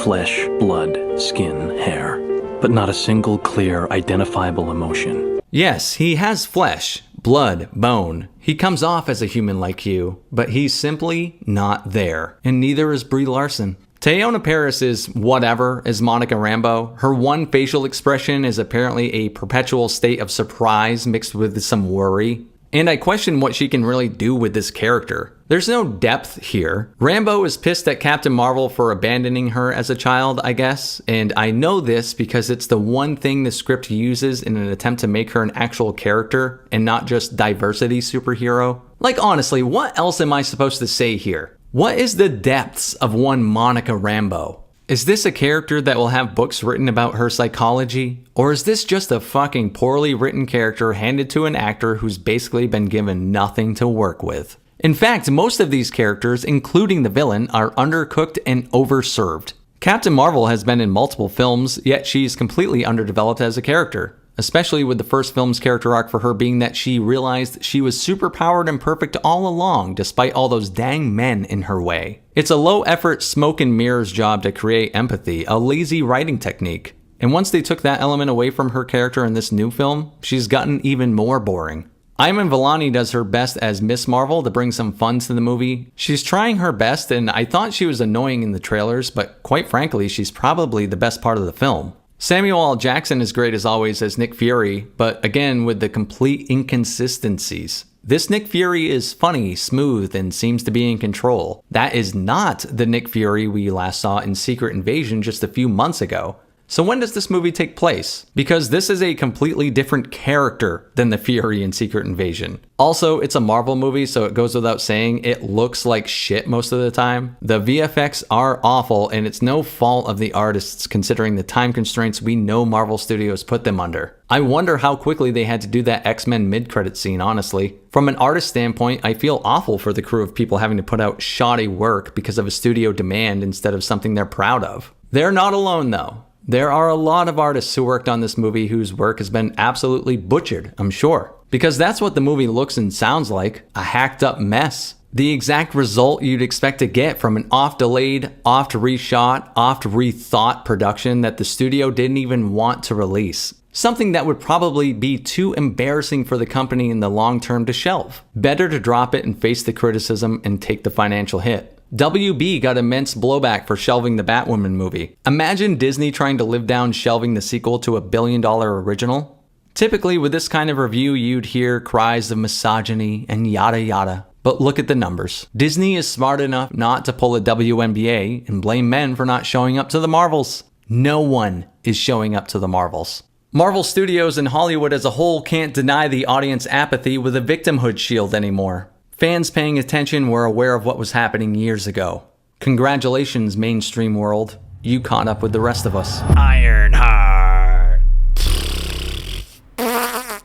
Flesh, blood, skin, hair, but not a single clear, identifiable emotion. Yes, he has flesh, blood, bone. He comes off as a human like you, but he's simply not there, and neither is Brie Larson. Teyonah Parris is whatever as Monica Rambeau. Her one facial expression is apparently a perpetual state of surprise mixed with some worry. And I question what she can really do with this character. There's no depth here. Rambeau is pissed at Captain Marvel for abandoning her as a child, I guess. And I know this because it's the one thing the script uses in an attempt to make her an actual character and not just diversity superhero. Like honestly, what else am I supposed to say here? What is the depths of one Monica Rambeau? Is this a character that will have books written about her psychology? Or is this just a fucking poorly written character handed to an actor who's basically been given nothing to work with? In fact, most of these characters, including the villain, are undercooked and overserved. Captain Marvel has been in multiple films, yet she's completely underdeveloped as a character. Especially with the first film's character arc for her being that she realized she was superpowered and perfect all along despite all those dang men in her way. It's a low-effort smoke and mirrors job to create empathy, a lazy writing technique. And once they took that element away from her character in this new film, she's gotten even more boring. Iman Vellani does her best as Miss Marvel to bring some fun to the movie. She's trying her best, and I thought she was annoying in the trailers, but quite frankly, she's probably the best part of the film. Samuel L. Jackson is great as always as Nick Fury, but again with the complete inconsistencies. This Nick Fury is funny, smooth, and seems to be in control. That is not the Nick Fury we last saw in Secret Invasion just a few months ago. So when does this movie take place? Because this is a completely different character than the Fury in Secret Invasion. Also, it's a Marvel movie, so it goes without saying it looks like shit most of the time. The VFX are awful, and it's no fault of the artists considering the time constraints we know Marvel Studios put them under. I wonder how quickly they had to do that X-Men mid-credit scene, honestly. From an artist standpoint, I feel awful for the crew of people having to put out shoddy work because of a studio demand instead of something they're proud of. They're not alone, though. There are a lot of artists who worked on this movie whose work has been absolutely butchered, I'm sure. Because that's what the movie looks and sounds like, a hacked up mess. The exact result you'd expect to get from an oft-delayed, oft-reshot, oft-rethought production that the studio didn't even want to release. Something that would probably be too embarrassing for the company in the long term to shelve. Better to drop it and face the criticism and take the financial hit. WB got immense blowback for shelving the Batwoman movie. Imagine Disney trying to live down shelving the sequel to a billion-dollar original. Typically, with this kind of review, you'd hear cries of misogyny and yada yada. But look at the numbers. Disney is smart enough not to pull a WNBA and blame men for not showing up to the Marvels. No one is showing up to the Marvels. Marvel Studios and Hollywood as a whole can't deny the audience apathy with a victimhood shield anymore. Fans paying attention were aware of what was happening years ago. Congratulations, mainstream world. You caught up with the rest of us. Ironheart.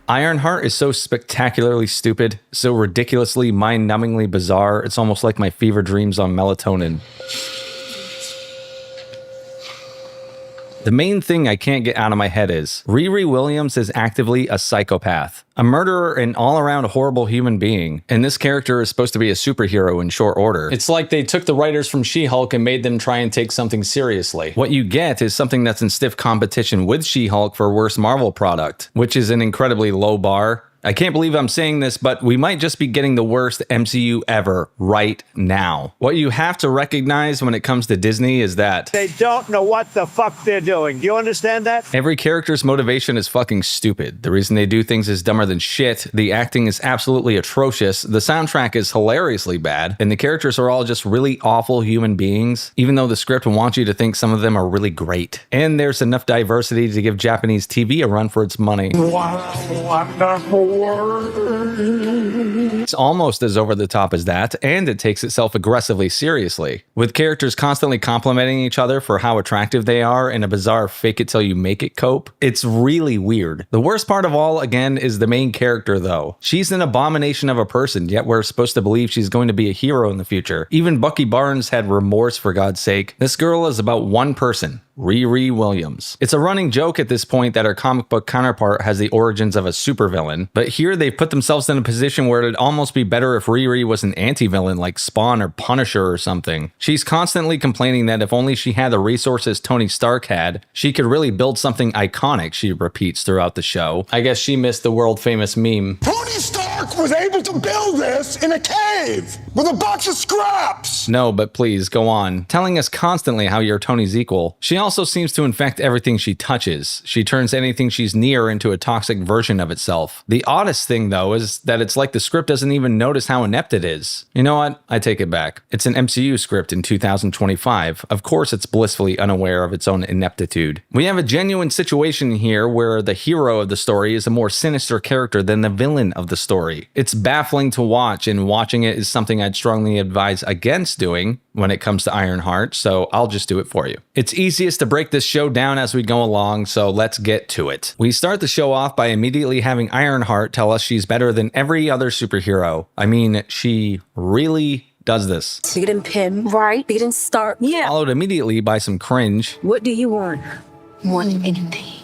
Ironheart is so spectacularly stupid, so ridiculously mind-numbingly bizarre, it's almost like my fever dreams on melatonin. The main thing I can't get out of my head is, Riri Williams is actively a psychopath, a murderer and all-around horrible human being, and this character is supposed to be a superhero in short order. It's like they took the writers from She-Hulk and made them try and take something seriously. What you get is something that's in stiff competition with She-Hulk for worst Marvel product, which is an incredibly low bar. I can't believe I'm saying this, but we might just be getting the worst MCU ever right now. What you have to recognize when it comes to Disney is that they don't know what the fuck they're doing. Do you understand that? Every character's motivation is fucking stupid. The reason they do things is dumber than shit. The acting is absolutely atrocious. The soundtrack is hilariously bad. And the characters are all just really awful human beings, even though the script wants you to think some of them are really great. And there's enough diversity to give Japanese TV a run for its money. Wonderful. It's almost as over the top as that, and it takes itself aggressively seriously, with characters constantly complimenting each other for how attractive they are in a bizarre fake-it-till-you-make-it cope. It's really weird. The worst part of all, again, is the main character, though. She's an abomination of a person, yet we're supposed to believe she's going to be a hero in the future. Even Bucky Barnes had remorse, for God's sake. This girl is about one person. Riri Williams. It's a running joke at this point that her comic book counterpart has the origins of a supervillain, but here they've put themselves in a position where it'd almost be better if Riri was an anti-villain like Spawn or Punisher or something. She's constantly complaining that if only she had the resources Tony Stark had, she could really build something iconic, she repeats throughout the show. I guess she missed the world-famous meme. Tony Stark was able to build this in a cave with a box of scraps! No, but please, go on. Telling us constantly how you're Tony's equal. She also seems to infect everything she touches. She turns anything she's near into a toxic version of itself. The oddest thing, though, is that it's like the script doesn't even notice how inept it is. You know what? I take it back. It's an MCU script in 2025. Of course it's blissfully unaware of its own ineptitude. We have a genuine situation here where the hero of the story is a more sinister character than the villain of the story. It's baffling to watch, and watching it is something I'd strongly advise against doing when it comes to Ironheart, so I'll just do it for you. It's easiest to break this show down as we go along, so let's get to it. We start the show off by immediately having Ironheart tell us she's better than every other superhero. I mean, she really does this. Beat and pin, right? Beat and start. Yeah. Followed immediately by some cringe. What do you want? Want anything.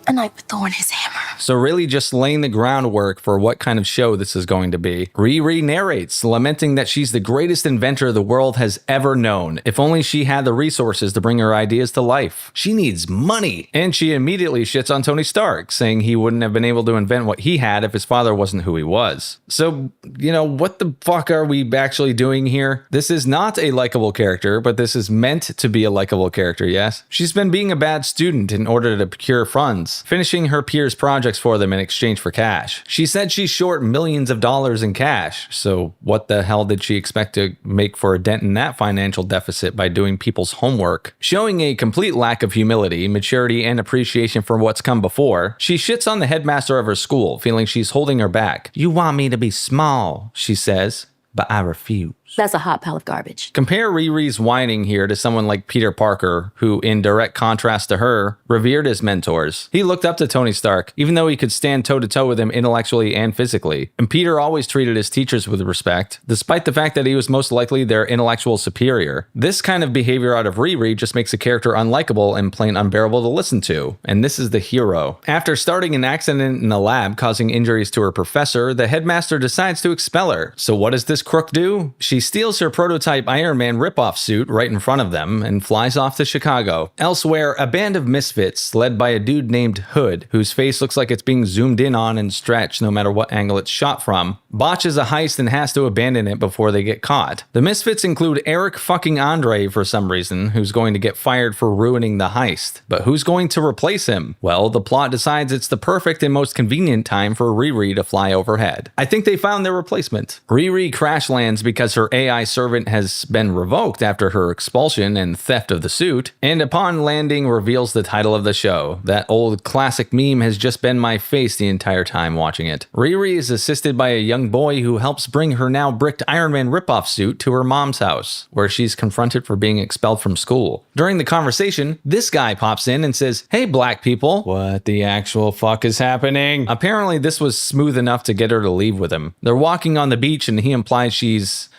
A knife with thorn his hammer. So really just laying the groundwork for what kind of show this is going to be. Riri narrates, lamenting that she's the greatest inventor the world has ever known. If only she had the resources to bring her ideas to life. She needs money. And she immediately shits on Tony Stark, saying he wouldn't have been able to invent what he had if his father wasn't who he was. So, you know, what the fuck are we actually doing here? This is not a likable character, but this is meant to be a likable character, yes? She's been being a bad student in order to procure funds, finishing her peers' project projects for them in exchange for cash. She said she's short millions of dollars in cash, so what the hell did she expect to make for a dent in that financial deficit by doing people's homework? Showing a complete lack of humility, maturity, and appreciation for what's come before, she shits on the headmaster of her school, feeling she's holding her back. "You want me to be small," she says, "but I refuse." That's a hot pile of garbage. Compare Riri's whining here to someone like Peter Parker, who, in direct contrast to her, revered his mentors. He looked up to Tony Stark, even though he could stand toe-to-toe with him intellectually and physically. And Peter always treated his teachers with respect, despite the fact that he was most likely their intellectual superior. This kind of behavior out of Riri just makes a character unlikable and plain unbearable to listen to. And this is the hero. After starting an accident in a lab causing injuries to her professor, the headmaster decides to expel her. So what does this crook do? She steals her prototype Iron Man ripoff suit right in front of them and flies off to Chicago. Elsewhere, a band of misfits led by a dude named Hood, whose face looks like it's being zoomed in on and stretched no matter what angle it's shot from, botches a heist and has to abandon it before they get caught. The misfits include Eric fucking Andre for some reason, who's going to get fired for ruining the heist. But who's going to replace him? Well, the plot decides it's the perfect and most convenient time for Riri to fly overhead. I think they found their replacement. Riri crash lands because her AI servant has been revoked after her expulsion and theft of the suit, and upon landing reveals the title of the show. That old classic meme has just been my face the entire time watching it. Riri is assisted by a young boy who helps bring her now bricked Iron Man ripoff suit to her mom's house, where she's confronted for being expelled from school. During the conversation, this guy pops in and says, "Hey black people, what the actual fuck is happening?" Apparently this was smooth enough to get her to leave with him. They're walking on the beach and he implies she's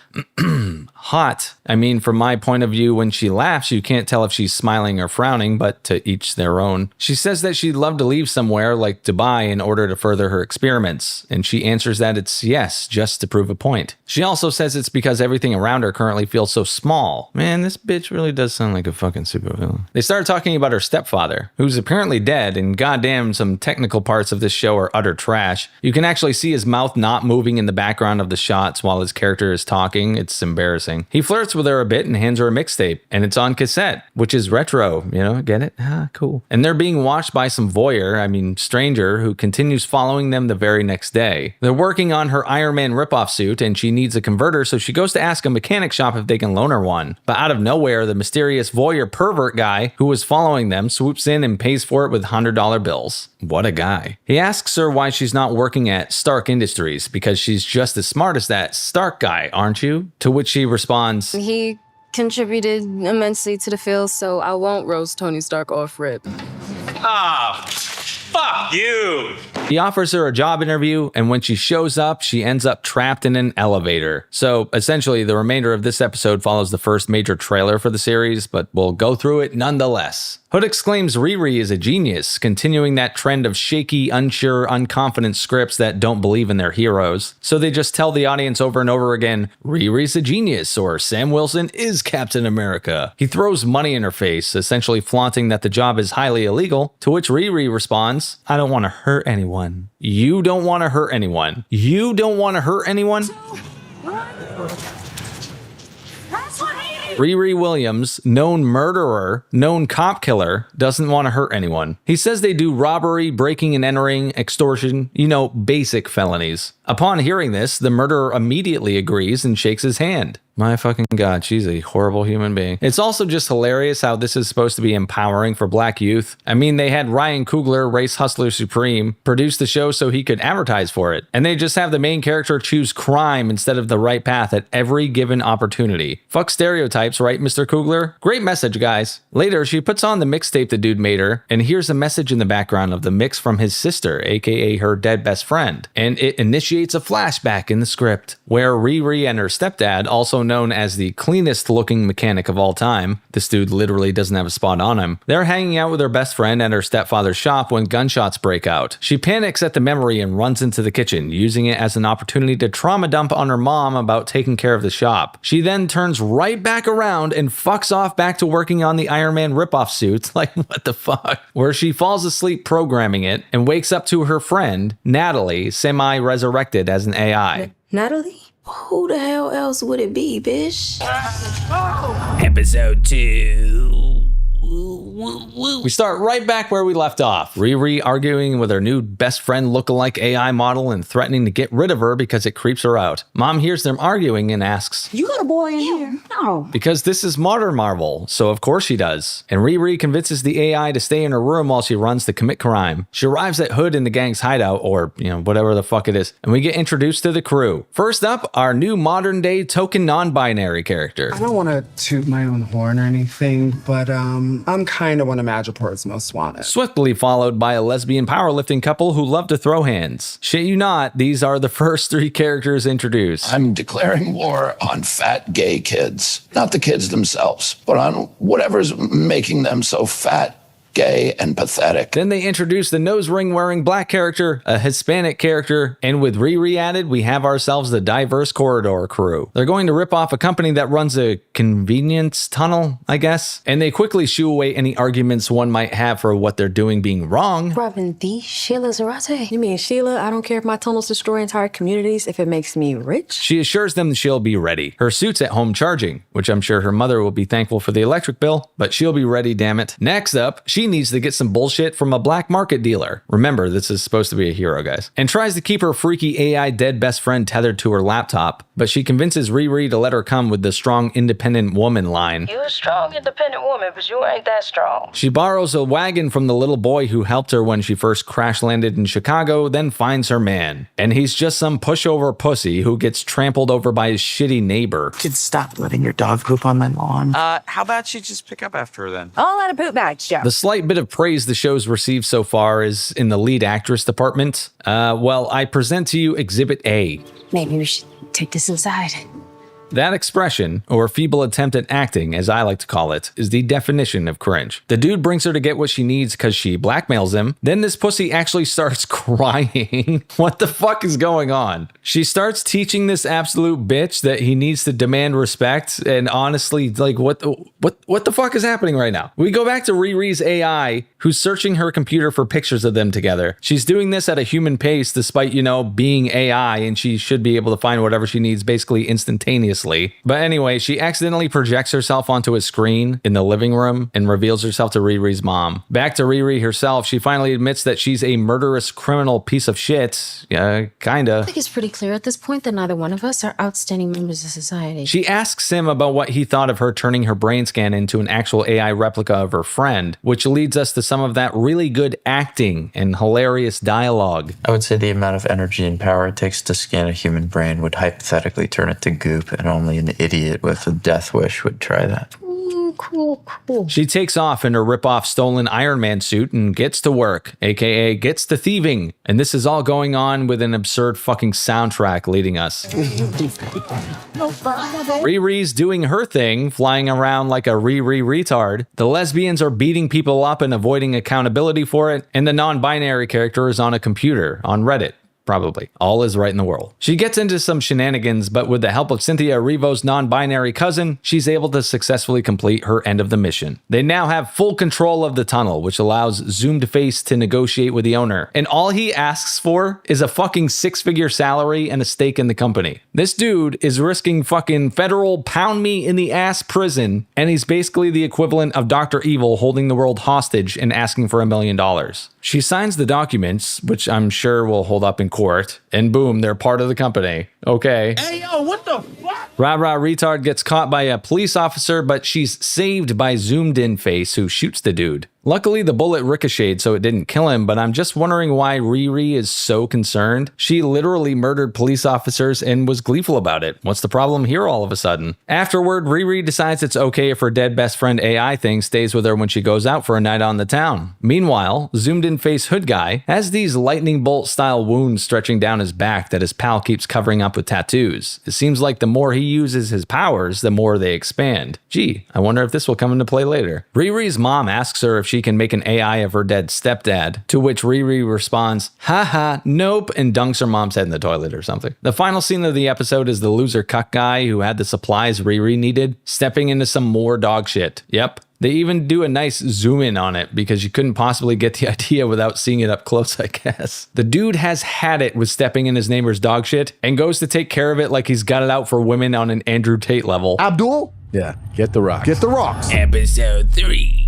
hot. I mean, from my point of view, when she laughs, you can't tell if she's smiling or frowning, but to each their own. She says that she'd love to leave somewhere like Dubai in order to further her experiments, and she answers that it's yes, just to prove a point. She also says it's because everything around her currently feels so small. Man, this bitch really does sound like a fucking supervillain. They start talking about her stepfather, who's apparently dead, and goddamn, some technical parts of this show are utter trash. You can actually see his mouth not moving in the background of the shots while his character is talking. It's embarrassing. He flirts with her a bit and hands her a mixtape, and it's on cassette, which is retro, you know, get it? Ah, cool. And they're being watched by some stranger, who continues following them the very next day. They're working on her Iron Man ripoff suit, and she needs a converter, so she goes to ask a mechanic shop if they can loan her one. But out of nowhere, the mysterious voyeur pervert guy who was following them swoops in and pays for it with $100 bills. What a guy. He asks her why she's not working at Stark Industries, because she's just as smart as that Stark guy, aren't you? To which she responds, "He contributed immensely to the field, so I won't roast Tony Stark off rip." Ah, fuck you! He offers her a job interview, and when she shows up, she ends up trapped in an elevator. So essentially, the remainder of this episode follows the first major trailer for the series, but we'll go through it nonetheless. Hood exclaims Riri is a genius, continuing that trend of shaky, unsure, unconfident scripts that don't believe in their heroes. So they just tell the audience over and over again, Riri's a genius, or Sam Wilson is Captain America. He throws money in her face, essentially flaunting that the job is highly illegal, to which Riri responds, "I don't want to hurt anyone." You don't want to hurt anyone. You don't want to hurt anyone? Riri Williams, known murderer, known cop killer, doesn't want to hurt anyone. He says they do robbery, breaking and entering, extortion, basic felonies. Upon hearing this, the murderer immediately agrees and shakes his hand. My fucking God, she's a horrible human being. It's also just hilarious how this is supposed to be empowering for black youth. I mean, they had Ryan Coogler, Race Hustler Supreme, produce the show so he could advertise for it. And they just have the main character choose crime instead of the right path at every given opportunity. Fuck stereotypes, right, Mr. Coogler? Great message, guys. Later, she puts on the mixtape the dude made her and hears a message in the background of the mix from his sister, aka her dead best friend. And it initiates a flashback in the script, where Riri and her stepdad, also known as the cleanest looking mechanic of all time, this dude literally doesn't have a spot on him, they're hanging out with her best friend at her stepfather's shop when gunshots break out. She panics at the memory and runs into the kitchen, using it as an opportunity to trauma dump on her mom about taking care of the shop. She then turns right back around and fucks off back to working on the Iron Man ripoff suits, like what the fuck, where she falls asleep programming it and wakes up to her friend, Natalie, semi-resurrected as an AI. Natalie? Who the hell else would it be, bitch? Episode 2. We start right back where we left off. Riri arguing with her new best friend lookalike AI model and threatening to get rid of her because it creeps her out. Mom hears them arguing and asks, "You got a boy in here?" "No." Because this is modern Marvel, so of course she does. And Riri convinces the AI to stay in her room while she runs to commit crime. She arrives at Hood in the gang's hideout, or, whatever the fuck it is, and we get introduced to the crew. First up, our new modern-day token non-binary character. I don't want to toot my own horn or anything, but I'm kind of one of Madripoor's most wanted. Swiftly followed by a lesbian powerlifting couple who love to throw hands. Shit you not, these are the first 3 characters introduced. I'm declaring war on fat gay kids. Not the kids themselves, but on whatever's making them so fat, gay, and pathetic. Then they introduce the nose ring wearing black character, a Hispanic character, and with Riri added, we have ourselves the diverse corridor crew. They're going to rip off a company that runs a convenience tunnel, I guess, and they quickly shoo away any arguments one might have for what they're doing being wrong. Robbing the Sheila Zarate. You mean Sheila, I don't care if my tunnels destroy entire communities if it makes me rich? She assures them she'll be ready. Her suit's at home charging, which I'm sure her mother will be thankful for the electric bill, but she'll be ready, damn it. Next up, she needs to get some bullshit from a black market dealer. Remember, this is supposed to be a hero, guys. And tries to keep her freaky AI dead best friend tethered to her laptop, but she convinces Riri to let her come with the strong independent woman line. "You a strong, independent woman, but you ain't that strong." She borrows a wagon from the little boy who helped her when she first crash landed in Chicago, then finds her man. And he's just some pushover pussy who gets trampled over by his shitty neighbor. Kids, stop letting your dog poop on my lawn. How about you just pick up after her then? All out of poop bags, Joe. The slight bit of praise the show's received so far is in the lead actress department. Well, I present to you Exhibit A. Maybe we should take this inside. That expression, or feeble attempt at acting, as I like to call it, is the definition of cringe. The dude brings her to get what she needs because she blackmails him. Then this pussy actually starts crying. What the fuck is going on? She starts teaching this absolute bitch that he needs to demand respect, and honestly, like, what the fuck is happening right now? We go back to Riri's AI, who's searching her computer for pictures of them together. She's doing this at a human pace despite, being AI, and she should be able to find whatever she needs basically instantaneously. But anyway, she accidentally projects herself onto a screen in the living room and reveals herself to Riri's mom. Back to Riri herself, she finally admits that she's a murderous criminal piece of shit. Kinda. I think it's pretty clear at this point that neither one of us are outstanding members of society. She asks him about what he thought of her turning her brain scan into an actual AI replica of her friend, which leads us to some of that really good acting and hilarious dialogue. I would say the amount of energy and power it takes to scan a human brain would hypothetically turn it to goop, and only an idiot with a death wish would try that. Cool. She takes off in her rip-off stolen Iron Man suit and gets to work, aka gets to thieving. And this is all going on with an absurd fucking soundtrack leading us. Riri's doing her thing, flying around like a Riri retard. The lesbians are beating people up and avoiding accountability for it. And the non-binary character is on a computer, on Reddit. Probably. All is right in the world. She gets into some shenanigans, but with the help of Cynthia Erivo's non-binary cousin, she's able to successfully complete her end of the mission. They now have full control of the tunnel, which allows Zoomed Face to negotiate with the owner. And all he asks for is a fucking 6-figure salary and a stake in the company. This dude is risking fucking federal pound me in the ass prison, and he's basically the equivalent of Dr. Evil holding the world hostage and asking for $1 million. She signs the documents, which I'm sure will hold up in court, and boom, they're part of the company. Okay. Hey, yo, what the fuck? Rah-rah retard gets caught by a police officer, but she's saved by Zoomed In Face, who shoots the dude. Luckily, the bullet ricocheted, so it didn't kill him, but I'm just wondering why Riri is so concerned. She literally murdered police officers and was gleeful about it. What's the problem here all of a sudden? Afterward, Riri decides it's okay if her dead best friend AI thing stays with her when she goes out for a night on the town. Meanwhile, Zoomed In Face Hood Guy has these lightning bolt style wounds stretching down his back that his pal keeps covering up with tattoos. It seems like the more he uses his powers, the more they expand. Gee, I wonder if this will come into play later. Riri's mom asks her if she can make an AI of her dead stepdad, to which Riri responds, haha, nope, and dunks her mom's head in the toilet or something. The final scene of the episode is the loser cuck guy who had the supplies Riri needed, stepping into some more dog shit. Yep. They even do a nice zoom in on it because you couldn't possibly get the idea without seeing it up close, I guess. The dude has had it with stepping in his neighbor's dog shit and goes to take care of it like he's got it out for women on an Andrew Tate level. Abdul? Yeah, get the rocks. Get the rocks. Episode 3.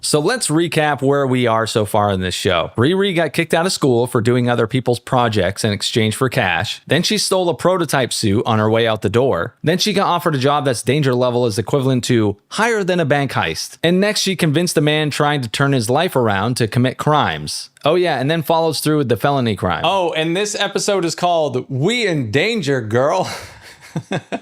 So let's recap where we are so far in this show. Riri got kicked out of school for doing other people's projects in exchange for cash. Then she stole a prototype suit on her way out the door. Then she got offered a job that's danger level is equivalent to higher than a bank heist. And next she convinced a man trying to turn his life around to commit crimes. Oh yeah, and then follows through with the felony crime. Oh, and this episode is called We in Danger, Girl.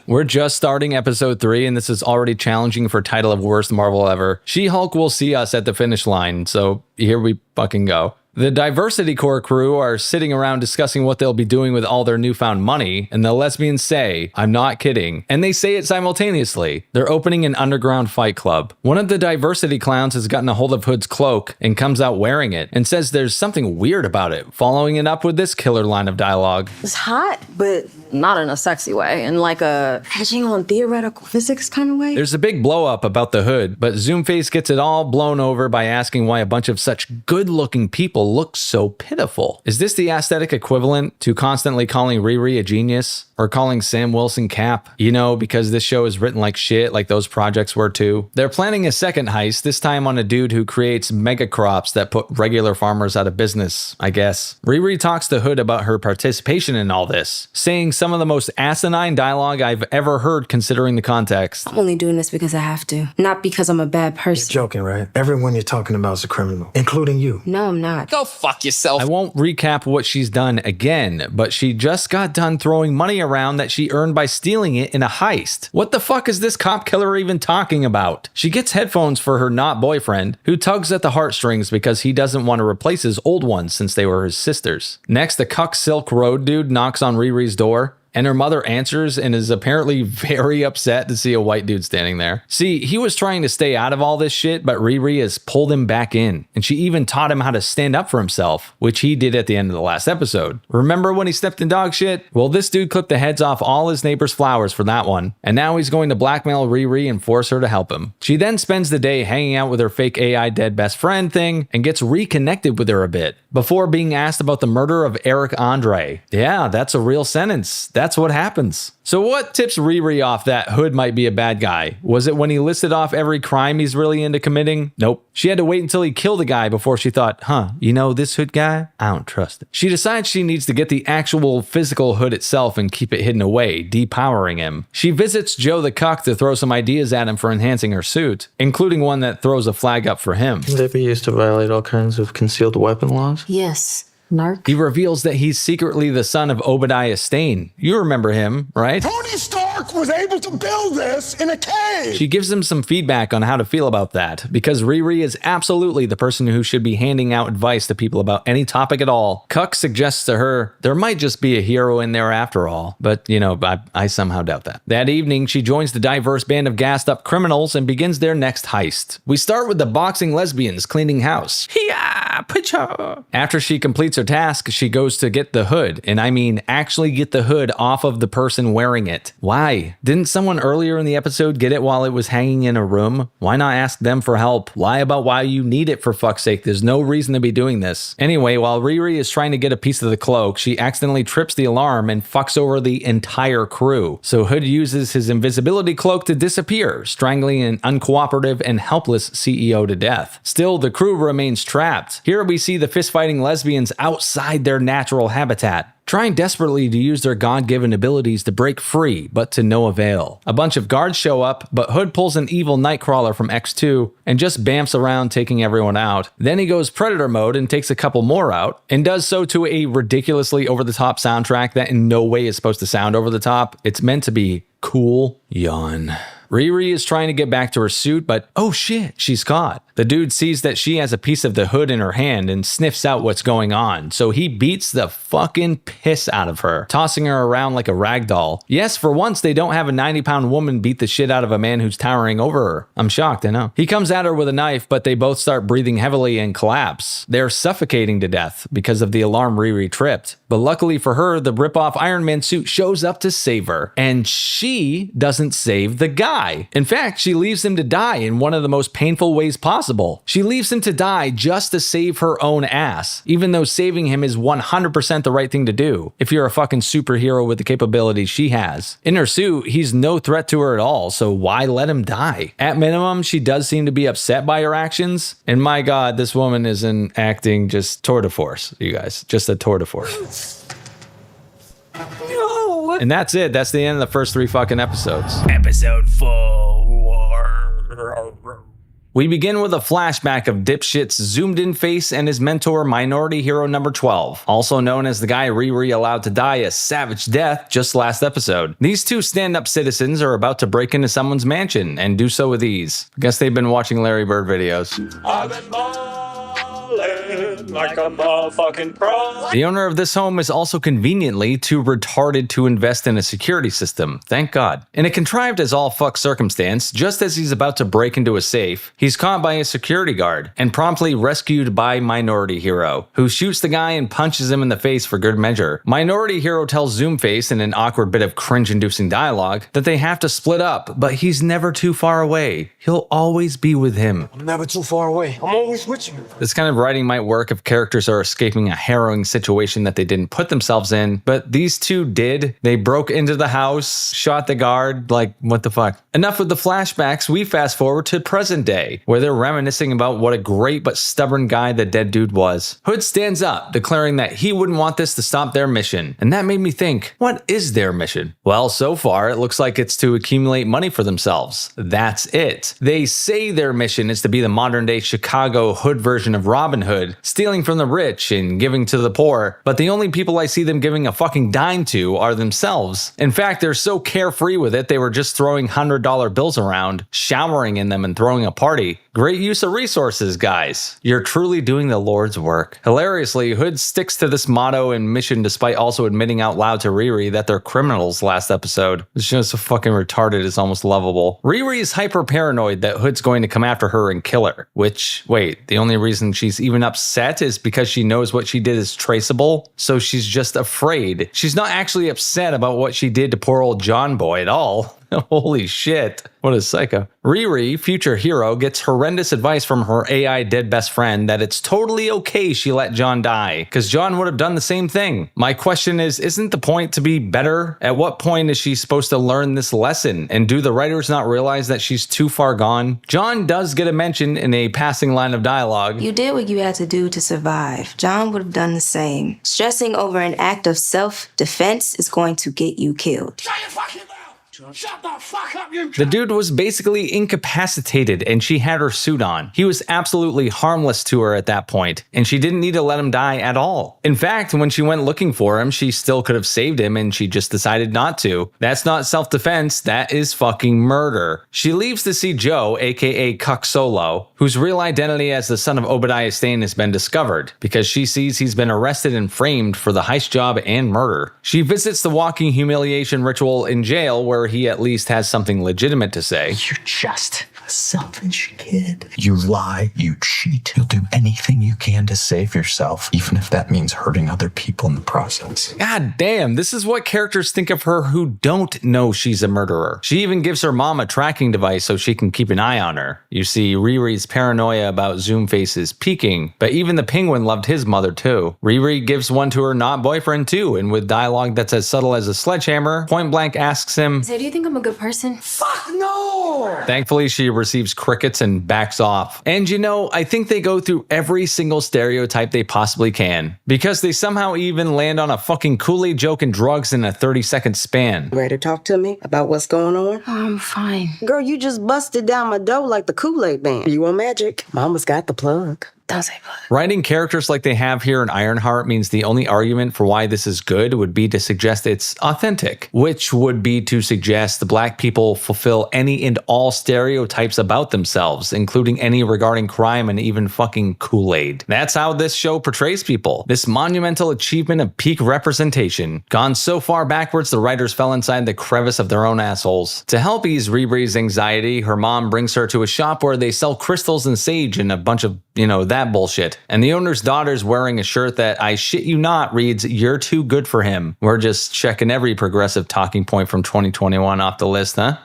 We're just starting episode 3, and this is already challenging for title of worst Marvel ever. She-Hulk will see us at the finish line, so here we fucking go. The Diversity Corps crew are sitting around discussing what they'll be doing with all their newfound money, and the lesbians say, I'm not kidding, and they say it simultaneously. They're opening an underground fight club. One of the Diversity clowns has gotten a hold of Hood's cloak and comes out wearing it, and says there's something weird about it, following it up with this killer line of dialogue. It's hot, but not in a sexy way, in like a hedging on theoretical physics kind of way. There's a big blow up about the Hood, but Zoomface gets it all blown over by asking why a bunch of such good-looking people look so pitiful. Is this the aesthetic equivalent to constantly calling Riri a genius? Or calling Sam Wilson Cap? You know, because this show is written like shit, like those projects were too. They're planning a second heist, this time on a dude who creates mega crops that put regular farmers out of business, I guess. Riri talks to Hood about her participation in all this, saying some of the most asinine dialogue I've ever heard considering the context. I'm only doing this because I have to, not because I'm a bad person. You're joking, right? Everyone you're talking about is a criminal, including you. No, I'm not. Go fuck yourself. I won't recap what she's done again, but she just got done throwing money around that she earned by stealing it in a heist. What the fuck is this cop killer even talking about? She gets headphones for her not boyfriend, who tugs at the heartstrings because he doesn't want to replace his old ones since they were his sisters. Next, the cuck Silk Road dude knocks on Riri's door, and her mother answers and is apparently very upset to see a white dude standing there. See, he was trying to stay out of all this shit, but Riri has pulled him back in, and she even taught him how to stand up for himself, which he did at the end of the last episode. Remember when he stepped in dog shit? Well, this dude clipped the heads off all his neighbors' flowers for that one, and now he's going to blackmail Riri and force her to help him. She then spends the day hanging out with her fake AI dead best friend thing, and gets reconnected with her a bit, before being asked about the murder of Eric Andre. Yeah, that's a real sentence. That's what happens. So what tips Riri off that Hood might be a bad guy? Was it when he listed off every crime he's really into committing? Nope. She had to wait until he killed a guy before she thought, you know this Hood guy? I don't trust it. She decides she needs to get the actual physical Hood itself and keep it hidden away, depowering him. She visits Joe the Cuck to throw some ideas at him for enhancing her suit, including one that throws a flag up for him. Can they be used to violate all kinds of concealed weapon laws? Yes. Narc. He reveals that he's secretly the son of Obadiah Stane. You remember him, right? Tony Stark was able to build this in a cave. She gives him some feedback on how to feel about that, because Riri is absolutely the person who should be handing out advice to people about any topic at all. Cuck suggests to her there might just be a hero in there after all, but you know, I somehow doubt that. That evening, she joins the diverse band of gassed up criminals and begins their next heist. We start with the boxing lesbians cleaning house. After she completes her task, she goes to get the Hood, and I mean actually get the Hood off of the person wearing it. Why? Didn't someone earlier in the episode get it while it was hanging in a room? Why not ask them for help? Lie about why you need it, for fuck's sake. There's no reason to be doing this. Anyway, while Riri is trying to get a piece of the cloak, she accidentally trips the alarm and fucks over the entire crew. So Hood uses his invisibility cloak to disappear, strangling an uncooperative and helpless CEO to death. Still, the crew remains trapped. Here we see the fist-fighting lesbians outside their natural habitat, trying desperately to use their God-given abilities to break free, but to no avail. A bunch of guards show up, but Hood pulls an evil Nightcrawler from X2 and just bamps around taking everyone out. Then he goes Predator mode and takes a couple more out, and does so to a ridiculously over-the-top soundtrack that in no way is supposed to sound over the top. It's meant to be cool. Yawn. Riri is trying to get back to her suit, but oh shit, she's caught. The dude sees that she has a piece of the Hood in her hand and sniffs out what's going on, so he beats the fucking piss out of her, tossing her around like a rag doll. Yes, for once they don't have a 90-pound woman beat the shit out of a man who's towering over her. I'm shocked, I know. He comes at her with a knife, but they both start breathing heavily and collapse. They're suffocating to death because of the alarm Riri tripped. But luckily for her, the rip-off Iron Man suit shows up to save her, and she doesn't save the guy. die. In fact, she leaves him to die in one of the most painful ways possible. She leaves him to die just to save her own ass, even though saving him is 100% the right thing to do if you're a fucking superhero with the capabilities she has. In her suit, he's no threat to her at all, so why let him die? At minimum, she does seem to be upset by her actions, and my god, this woman isn't acting just tour de force, you guys. Just a tour de force. No. And that's it. That's the end of the first 3 fucking episodes. Episode 4. We begin with a flashback of Dipshit's zoomed-in face and his mentor, Minority Hero number 12, also known as the guy Riri allowed to die a savage death just last episode. These two stand-up citizens are about to break into someone's mansion, and do so with ease. I guess they've been watching Larry Bird videos. I've been balling like a motherfucking pro. The owner of this home is also conveniently too retarded to invest in a security system, thank God. In a contrived as all fuck circumstance, just as he's about to break into a safe, he's caught by a security guard and promptly rescued by Minority Hero, who shoots the guy and punches him in the face for good measure. Minority Hero tells Zoomface in an awkward bit of cringe-inducing dialogue that they have to split up, but he's never too far away. He'll always be with him. I'm never too far away. I'm always with you. This kind of writing might work if characters are escaping a harrowing situation that they didn't put themselves in, but these two did. They broke into the house, shot the guard, like, what the fuck? Enough with the flashbacks, we fast forward to present day, where they're reminiscing about what a great but stubborn guy the dead dude was. Hood stands up, declaring that he wouldn't want this to stop their mission, and that made me think, what is their mission? Well, so far, it looks like it's to accumulate money for themselves. That's it. They say their mission is to be the modern-day Chicago Hood version of Robin Hood, stealing from the rich and giving to the poor, but the only people I see them giving a fucking dime to are themselves. In fact, they're so carefree with it, they were just throwing $100 bills around, showering in them and throwing a party. Great use of resources, guys. You're truly doing the Lord's work. Hilariously, Hood sticks to this motto and mission despite also admitting out loud to Riri that they're criminals last episode. It's just so fucking retarded, it's almost lovable. Riri is hyper paranoid that Hood's going to come after her and kill her, which, wait, the only reason she's even upset is because she knows what she did is traceable, so she's just afraid. She's not actually upset about what she did to poor old John Boy at all. Holy shit. What a psycho. Riri, future hero, gets horrendous advice from her AI dead best friend that it's totally okay she let John die, because John would have done the same thing. My question is, isn't the point to be better? At what point is she supposed to learn this lesson? And do the writers not realize that she's too far gone? John does get a mention in a passing line of dialogue. You did what you had to do to survive. John would have done the same. Stressing over an act of self-defense is going to get you killed. Shut the fuck up, you. The dude was basically incapacitated and she had her suit on. He was absolutely harmless to her at that point, and she didn't need to let him die at all. In fact, when she went looking for him, she still could have saved him and she just decided not to. That's not self-defense, that is fucking murder. She leaves to see Joe, aka Cuck Solo, whose real identity as the son of Obadiah Stane has been discovered, because she sees he's been arrested and framed for the heist job and murder. She visits the walking humiliation ritual in jail, where he at least has something legitimate to say. You're just a selfish kid. You lie, you cheat. You'll do anything you can to save yourself, even if that means hurting other people in the process. God damn, this is what characters think of her who don't know she's a murderer. She even gives her mom a tracking device so she can keep an eye on her. You see, Riri's paranoia about Zoomface is peaking, but even the penguin loved his mother too. Riri gives one to her not boyfriend too, and with dialogue that's as subtle as a sledgehammer, point blank asks him, So do you think I'm a good person? Fuck no! Thankfully, she receives crickets and backs off. And you know, I think they go through every single stereotype they possibly can, because they somehow even land on a fucking Kool-Aid joke and drugs in a 30-second span. Ready to talk to me about what's going on? Oh, I'm fine. Girl, you just busted down my door like the Kool-Aid man. You want magic? Mama's got the plug. Don't say blood. Writing characters like they have here in Ironheart means the only argument for why this is good would be to suggest it's authentic, which would be to suggest the black people fulfill any and all stereotypes about themselves, including any regarding crime and even fucking Kool-Aid. That's how this show portrays people. This monumental achievement of peak representation. Gone so far backwards, the writers fell inside the crevice of their own assholes. To help ease Riri's anxiety, her mom brings her to a shop where they sell crystals and sage and a bunch of, that bullshit. And the owner's daughter's wearing a shirt that, I shit you not, reads, "You're too good for him." We're just checking every progressive talking point from 2021 off the list, huh?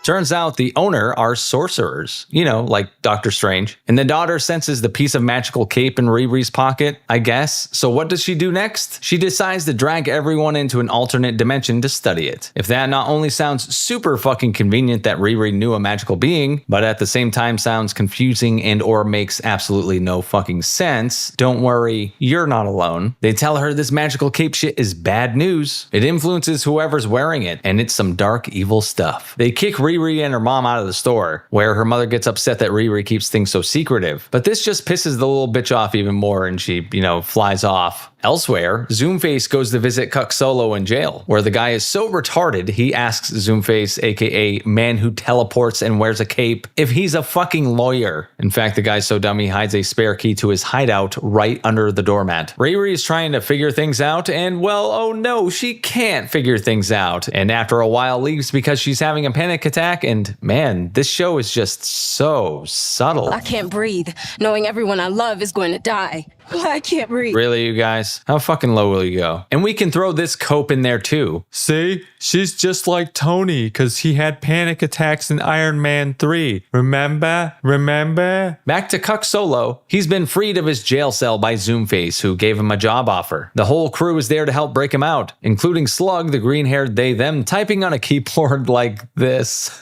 Turns out the owner are sorcerers, you know, like Doctor Strange. And the daughter senses the piece of magical cape in Riri's pocket, I guess. So what does she do next? She decides to drag everyone into an alternate dimension to study it. If that not only sounds super fucking convenient that Riri knew a magical being, but at the same time sounds confusing and or makes absolutely no fucking sense, don't worry, you're not alone. They tell her this magical cape shit is bad news. It influences whoever's wearing it, and it's some dark, evil stuff. They kick Riri and her mom out of the store, where her mother gets upset that Riri keeps things so secretive. But this just pisses the little bitch off even more, and she, flies off. Elsewhere, Zoomface goes to visit Cuck Solo in jail, where the guy is so retarded he asks Zoomface, aka Man Who Teleports and Wears a Cape, if he's a fucking lawyer. In fact, the guy's so dumb he hides a spare key to his hideout right under the doormat. Riri is trying to figure things out, and well, oh no, she can't figure things out, and after a while leaves because she's having a panic attack, and man, this show is just so subtle. I can't breathe, knowing everyone I love is going to die. I can't breathe. Really, you guys? How fucking low will you go? And we can throw this cope in there too. See? She's just like Tony, because he had panic attacks in Iron Man 3. Remember? Back to Cuck Solo. He's been freed of his jail cell by Zoomface, who gave him a job offer. The whole crew is there to help break him out, including Slug, the green-haired they-them, typing on a keyboard like this.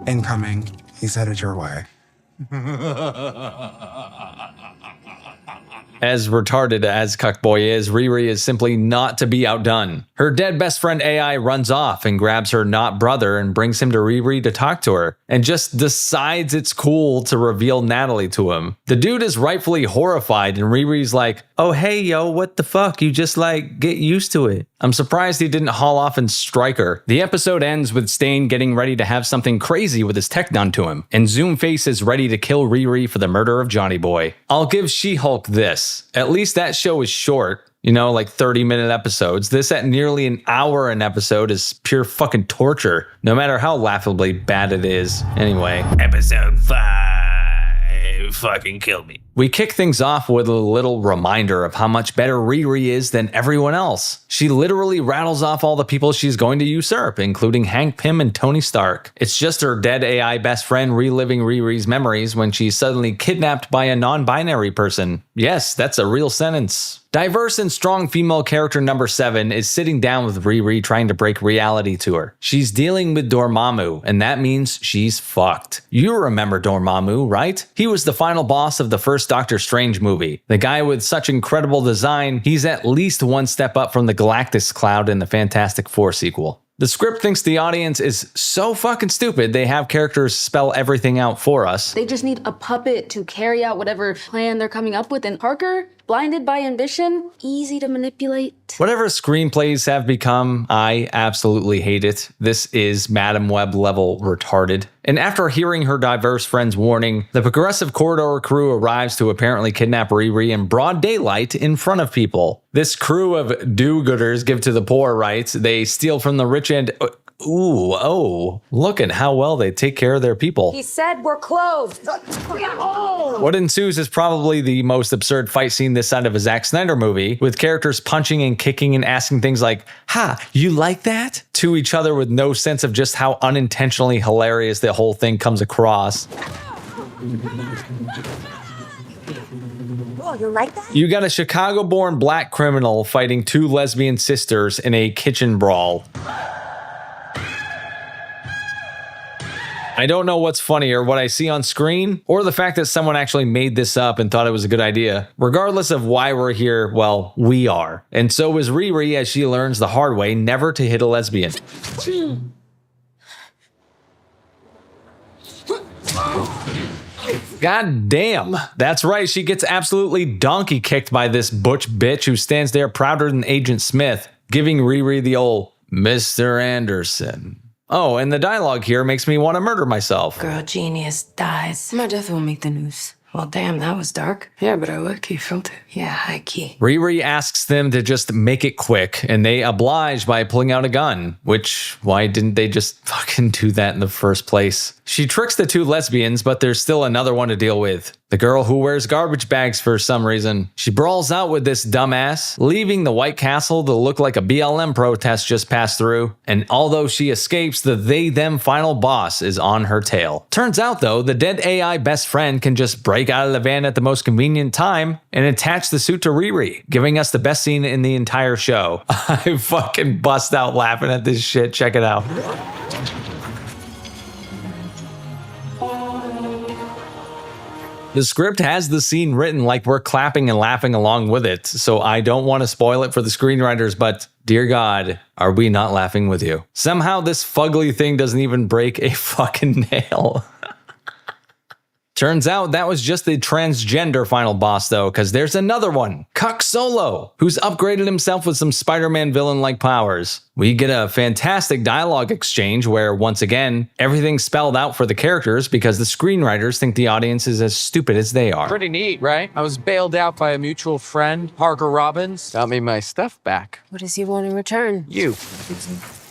Incoming. He's headed your way. As retarded as Cuckboy is, Riri is simply not to be outdone. Her dead best friend AI runs off and grabs her not brother and brings him to Riri to talk to her, and just decides it's cool to reveal Natalie to him. The dude is rightfully horrified, and Riri's like, oh hey yo, what the fuck, you just get used to it. I'm surprised he didn't haul off and strike her. The episode ends with Stain getting ready to have something crazy with his tech done to him, and Zoomface is ready to kill Riri for the murder of Johnny Boy. I'll give She-Hulk this. At least that show is short. 30-minute episodes. This at nearly an hour an episode is pure fucking torture, no matter how laughably bad it is. Anyway, Episode 5. Fucking kill me. we kick things off with a little reminder of how much better Riri is than everyone else. She literally rattles off all the people she's going to usurp, including Hank Pym and Tony Stark. It's just her dead AI best friend reliving Riri's memories when she's suddenly kidnapped by a non-binary person. Yes, that's a real sentence. Diverse and strong female character number 7 is sitting down with Riri trying to break reality to her. She's dealing with Dormammu, and that means she's fucked. You remember Dormammu, right? He was the final boss of the first Doctor Strange movie. The guy with such incredible design, he's at least one step up from the Galactus Cloud in the Fantastic Four sequel. The script thinks the audience is so fucking stupid they have characters spell everything out for us. They just need a puppet to carry out whatever plan they're coming up with, and Parker, blinded by ambition, easy to manipulate. Whatever screenplays have become, I absolutely hate it. This is Madam Web level retarded. And after hearing her diverse friend's warning, the Progressive Corridor crew arrives to apparently kidnap Riri in broad daylight in front of people. This crew of do-gooders give to the poor, right? They steal from the rich and... Ooh, oh, look at how well they take care of their people. He said we're closed. What ensues is probably the most absurd fight scene this side of a Zack Snyder movie, with characters punching and kicking and asking things like, "Ha, you like that?" to each other with no sense of just how unintentionally hilarious the whole thing comes across. Oh, you like that? You got a Chicago-born black criminal fighting two lesbian sisters in a kitchen brawl. I don't know what's funnier, what I see on screen, or the fact that someone actually made this up and thought it was a good idea. Regardless of why we're here, well, we are. And so is Riri as she learns the hard way never to hit a lesbian. God damn. That's right, she gets absolutely donkey kicked by this butch bitch who stands there prouder than Agent Smith, giving Riri the old Mr. Anderson. Oh, and the dialogue here makes me want to murder myself. Girl genius dies. My death won't make the news. Well, damn, that was dark. Yeah, but I low-key felt it. Yeah, high-key. Riri asks them to just make it quick, and they oblige by pulling out a gun, which, why didn't they just fucking do that in the first place? She tricks the two lesbians, but there's still another one to deal with. the girl who wears garbage bags for some reason. She brawls out with this dumbass, leaving the White Castle to look like a BLM protest just passed through, and although she escapes, the they-them final boss is on her tail. Turns out though, the dead AI best friend can just break out of the van at the most convenient time and attach the suit to Riri, giving us the best scene in the entire show. I fucking bust out laughing at this shit. Check it out. The script has the scene written like we're clapping and laughing along with it, so I don't want to spoil it for the screenwriters, but dear God, are we not laughing with you? Somehow this fugly thing doesn't even break a fucking nail. Turns out that was just the transgender final boss though, because there's another one, Cuck Solo, who's upgraded himself with some Spider-Man villain-like powers. We get a fantastic dialogue exchange where, once again, everything's spelled out for the characters because the screenwriters think the audience is as stupid as they are. Pretty neat, right? I was bailed out by a mutual friend, Parker Robbins. Got me my stuff back. What does he want in return? You.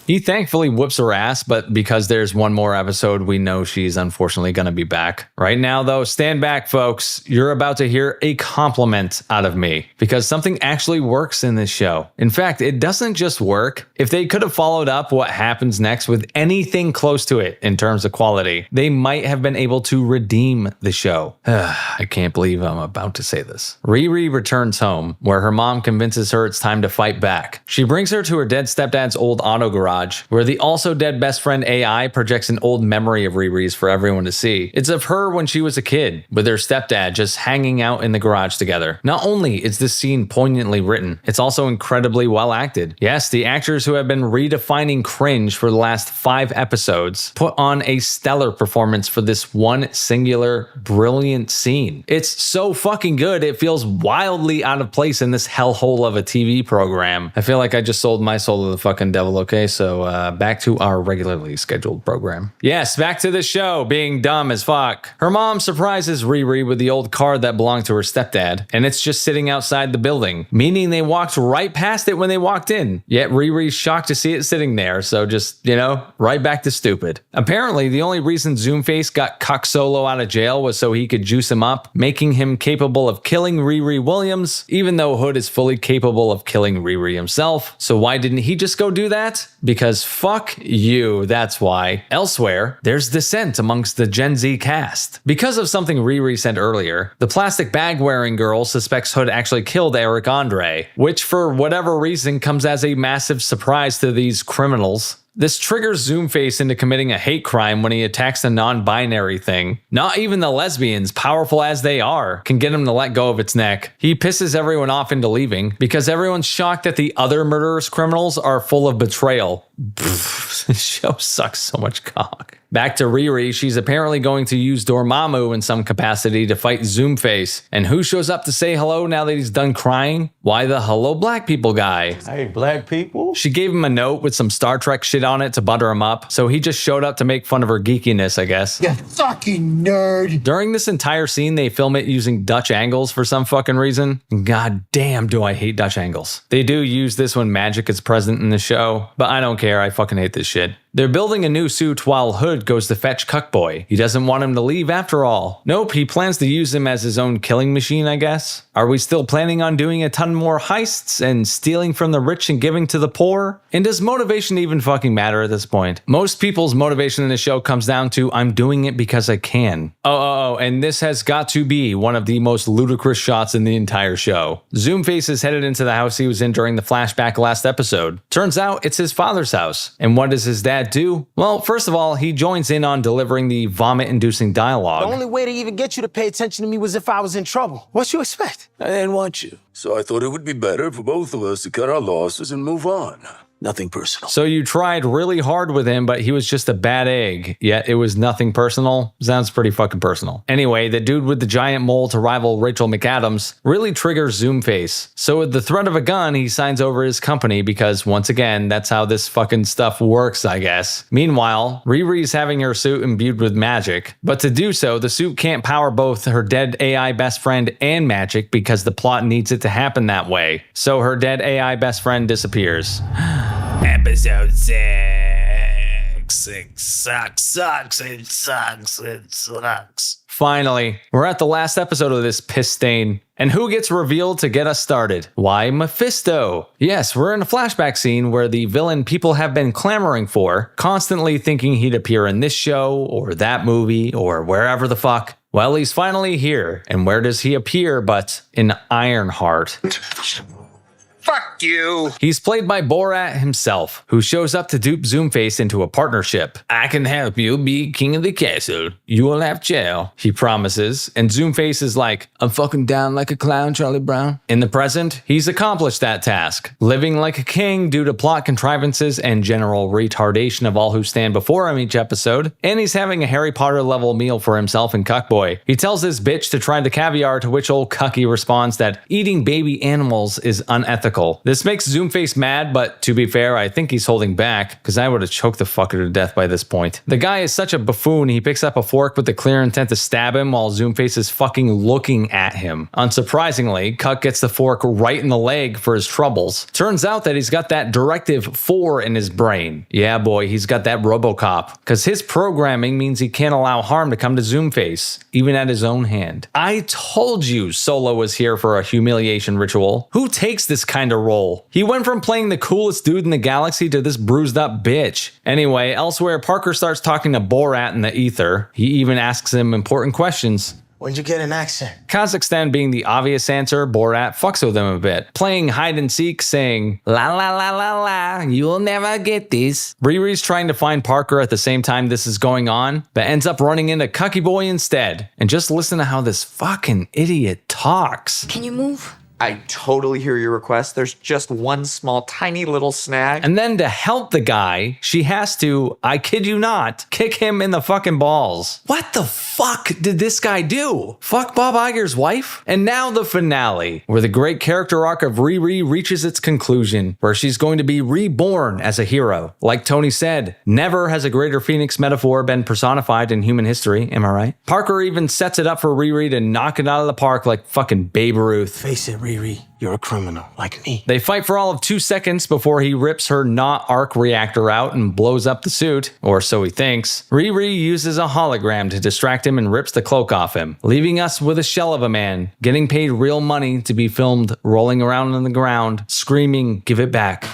He thankfully whoops her ass, but because there's one more episode, we know she's unfortunately going to be back. Right now, though, stand back, folks. You're about to hear a compliment out of me because something actually works in this show. In fact, it doesn't just work. If they could have followed up what happens next with anything close to it in terms of quality, they might have been able to redeem the show. I can't believe I'm about to say this. Riri returns home, where her mom convinces her it's time to fight back. She brings her to her dead stepdad's old auto garage, where the also dead best friend AI projects an old memory of Riri's for everyone to see. It's of her when she was a kid, with her stepdad just hanging out in the garage together. Not only is this scene poignantly written, it's also incredibly well acted. Yes, the actors who have been redefining cringe for the last 5 episodes put on a stellar performance for this one singular, brilliant scene. It's so fucking good, it feels wildly out of place in this hellhole of a TV program. I feel like I just sold my soul to the fucking devil, okay? So back to our regularly scheduled program. Yes, back to the show being dumb as fuck. Her mom surprises Riri with the old car that belonged to her stepdad, and it's just sitting outside the building, meaning they walked right past it when they walked in. Yet Riri's shocked to see it sitting there, so just, you know, right back to stupid. Apparently, the only reason Zoomface got Cuck Solo out of jail was so he could juice him up, making him capable of killing Riri Williams, even though Hood is fully capable of killing Riri himself. So why didn't he just go do that? Because fuck you, that's why. Elsewhere, there's dissent amongst the Gen Z cast. Because of something Riri said earlier, the plastic bag-wearing girl suspects Hood actually killed Eric Andre, which for whatever reason comes as a massive surprise to these criminals. This triggers Zoomface into committing a hate crime when he attacks the non-binary thing. Not even the lesbians, powerful as they are, can get him to let go of its neck. He pisses everyone off into leaving because everyone's shocked that the other murderous criminals are full of betrayal. This show sucks so much cock. Back to Riri, she's apparently going to use Dormammu in some capacity to fight Zoomface. And who shows up to say hello now that he's done crying? Why, the hello black people guy. Hey, black people? She gave him a note with some Star Trek shit on it to butter him up, so he just showed up to make fun of her geekiness, I guess. You fucking nerd. During this entire scene, they film it using Dutch angles for some fucking reason. God damn, do I hate Dutch angles. They do use this when magic is present in the show, but I don't care, I fucking hate this shit. They're building a new suit while Hood goes to fetch Cuckboy. He doesn't want him to leave after all. Nope, he plans to use him as his own killing machine, I guess. Are we still planning on doing a ton more heists and stealing from the rich and giving to the poor? And does motivation even fucking matter at this point? Most people's motivation in the show comes down to, I'm doing it because I can. Oh, and this has got to be one of the most ludicrous shots in the entire show. Zoomface is headed into the house he was in during the flashback last episode. Turns out it's his father's house. And what does his dad do? Well, first of all, he joins in on delivering the vomit-inducing dialogue. The only way to even get you to pay attention to me was if I was in trouble. What you expect? I didn't want you, so I thought it would be better for both of us to cut our losses and move on. Nothing personal. So you tried really hard with him, but he was just a bad egg, yet it was nothing personal? Sounds pretty fucking personal. Anyway, the dude with the giant mole to rival Rachel McAdams really triggers Zoomface. So with the threat of a gun, he signs over his company because, once again, that's how this fucking stuff works, I guess. Meanwhile, Riri's having her suit imbued with magic, but to do so, the suit can't power both her dead AI best friend and magic because the plot needs it to happen that way. So her dead AI best friend disappears. Episode 6. It sucks. finally, we're at the last episode of this piss stain. And who gets revealed to get us started? Why, Mephisto. Yes, we're in a flashback scene where the villain people have been clamoring for, constantly thinking he'd appear in this show, or that movie, or wherever the fuck. Well, he's finally here, and where does he appear but in Ironheart? Fuck you. He's played by Borat himself, who shows up to dupe Zoomface into a partnership. I can help you be king of the castle. You will have jail, he promises, and Zoomface is like, I'm fucking down like a clown, Charlie Brown. In the present, he's accomplished that task, living like a king due to plot contrivances and general retardation of all who stand before him each episode, and he's having a Harry Potter level meal for himself and Cuckboy. He tells his bitch to try the caviar, to which old Cucky responds that eating baby animals is unethical. This makes Zoomface mad, but to be fair, I think he's holding back, because I would have choked the fucker to death by this point. The guy is such a buffoon, he picks up a fork with the clear intent to stab him while Zoomface is fucking looking at him. Unsurprisingly, Cuck gets the fork right in the leg for his troubles. Turns out that he's got that Directive 4 in his brain. Yeah boy, he's got that RoboCop, because his programming means he can't allow harm to come to Zoomface, even at his own hand. I told you Solo was here for a humiliation ritual. Who takes this kind of role? He went from playing the coolest dude in the galaxy to this bruised up bitch. Anyway, elsewhere, Parker starts talking to Borat in the ether. He even asks him important questions. When'd you get an accent? Kazakhstan being the obvious answer, Borat fucks with him a bit, playing hide and seek, saying, la la la la la, you'll never get this. Riri's trying to find Parker at the same time this is going on, but ends up running into Cucky Boy instead. And just listen to how this fucking idiot talks. Can you move? I totally hear your request. There's just one small, tiny little snag. And then to help the guy, she has to, I kid you not, kick him in the fucking balls. What the fuck did this guy do? Fuck Bob Iger's wife? And now the finale, where the great character arc of Riri reaches its conclusion, where she's going to be reborn as a hero. Like Tony said, never has a greater Phoenix metaphor been personified in human history, am I right? Parker even sets it up for Riri to knock it out of the park like fucking Babe Ruth. Face it, Riri, you're a criminal like me. They fight for all of 2 seconds before he rips her not arc reactor out and blows up the suit, or so he thinks. Riri uses a hologram to distract him and rips the cloak off him, leaving us with a shell of a man, getting paid real money to be filmed rolling around on the ground, screaming, give it back.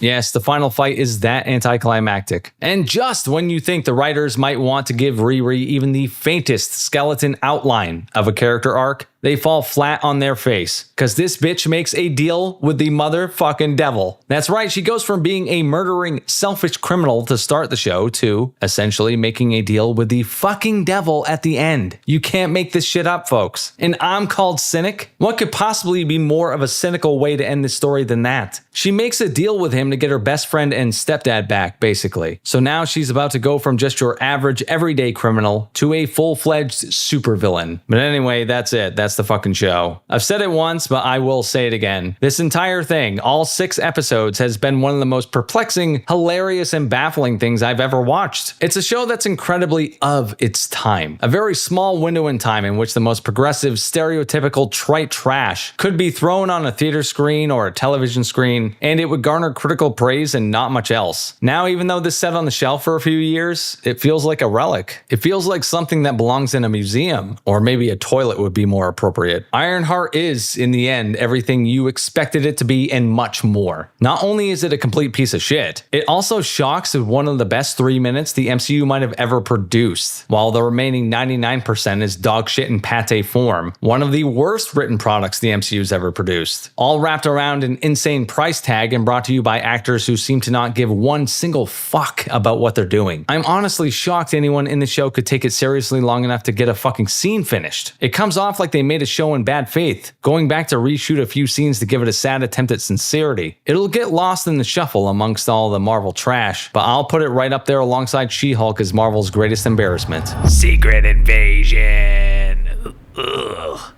Yes, the final fight is that anticlimactic. And just when you think the writers might want to give Riri even the faintest skeleton outline of a character arc, they fall flat on their face, because this bitch makes a deal with the motherfucking devil. That's right, she goes from being a murdering, selfish criminal to start the show to essentially making a deal with the fucking devil at the end. You can't make this shit up, folks. And I'm called Cynic? What could possibly be more of a cynical way to end this story than that? She makes a deal with him to get her best friend and stepdad back, basically. So now she's about to go from just your average, everyday criminal to a full-fledged supervillain. But anyway, that's it. That's the fucking show. I've said it once, but I will say it again. This entire thing, all 6 episodes, has been one of the most perplexing, hilarious, and baffling things I've ever watched. It's a show that's incredibly of its time. A very small window in time in which the most progressive, stereotypical, trite trash could be thrown on a theater screen or a television screen, and it would garner critical praise and not much else. Now, even though this sat on the shelf for a few years, it feels like a relic. It feels like something that belongs in a museum, or maybe a toilet would be more appropriate. Ironheart is, in the end, everything you expected it to be and much more. Not only is it a complete piece of shit, it also shocks with one of the best 3 minutes the MCU might have ever produced, while the remaining 99% is dog shit in pate form. One of the worst written products the MCU's ever produced. All wrapped around an insane price tag and brought to you by actors who seem to not give one single fuck about what they're doing. I'm honestly shocked anyone in the show could take it seriously long enough to get a fucking scene finished. It comes off like they made a show in bad faith, going back to reshoot a few scenes to give it a sad attempt at sincerity. It'll get lost in the shuffle amongst all the Marvel trash, but I'll put it right up there alongside She-Hulk as Marvel's greatest embarrassment. Secret invasion. Ugh.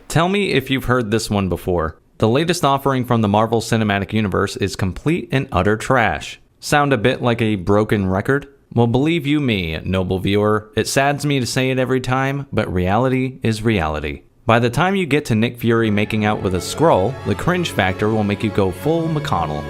Tell me if you've heard this one before. The latest offering from the Marvel Cinematic Universe is complete and utter trash. Sound a bit like a broken record? Well, believe you me, noble viewer, it saddens me to say it every time, but reality is reality. By the time you get to Nick Fury making out with a Skrull, the cringe factor will make you go full McConnell.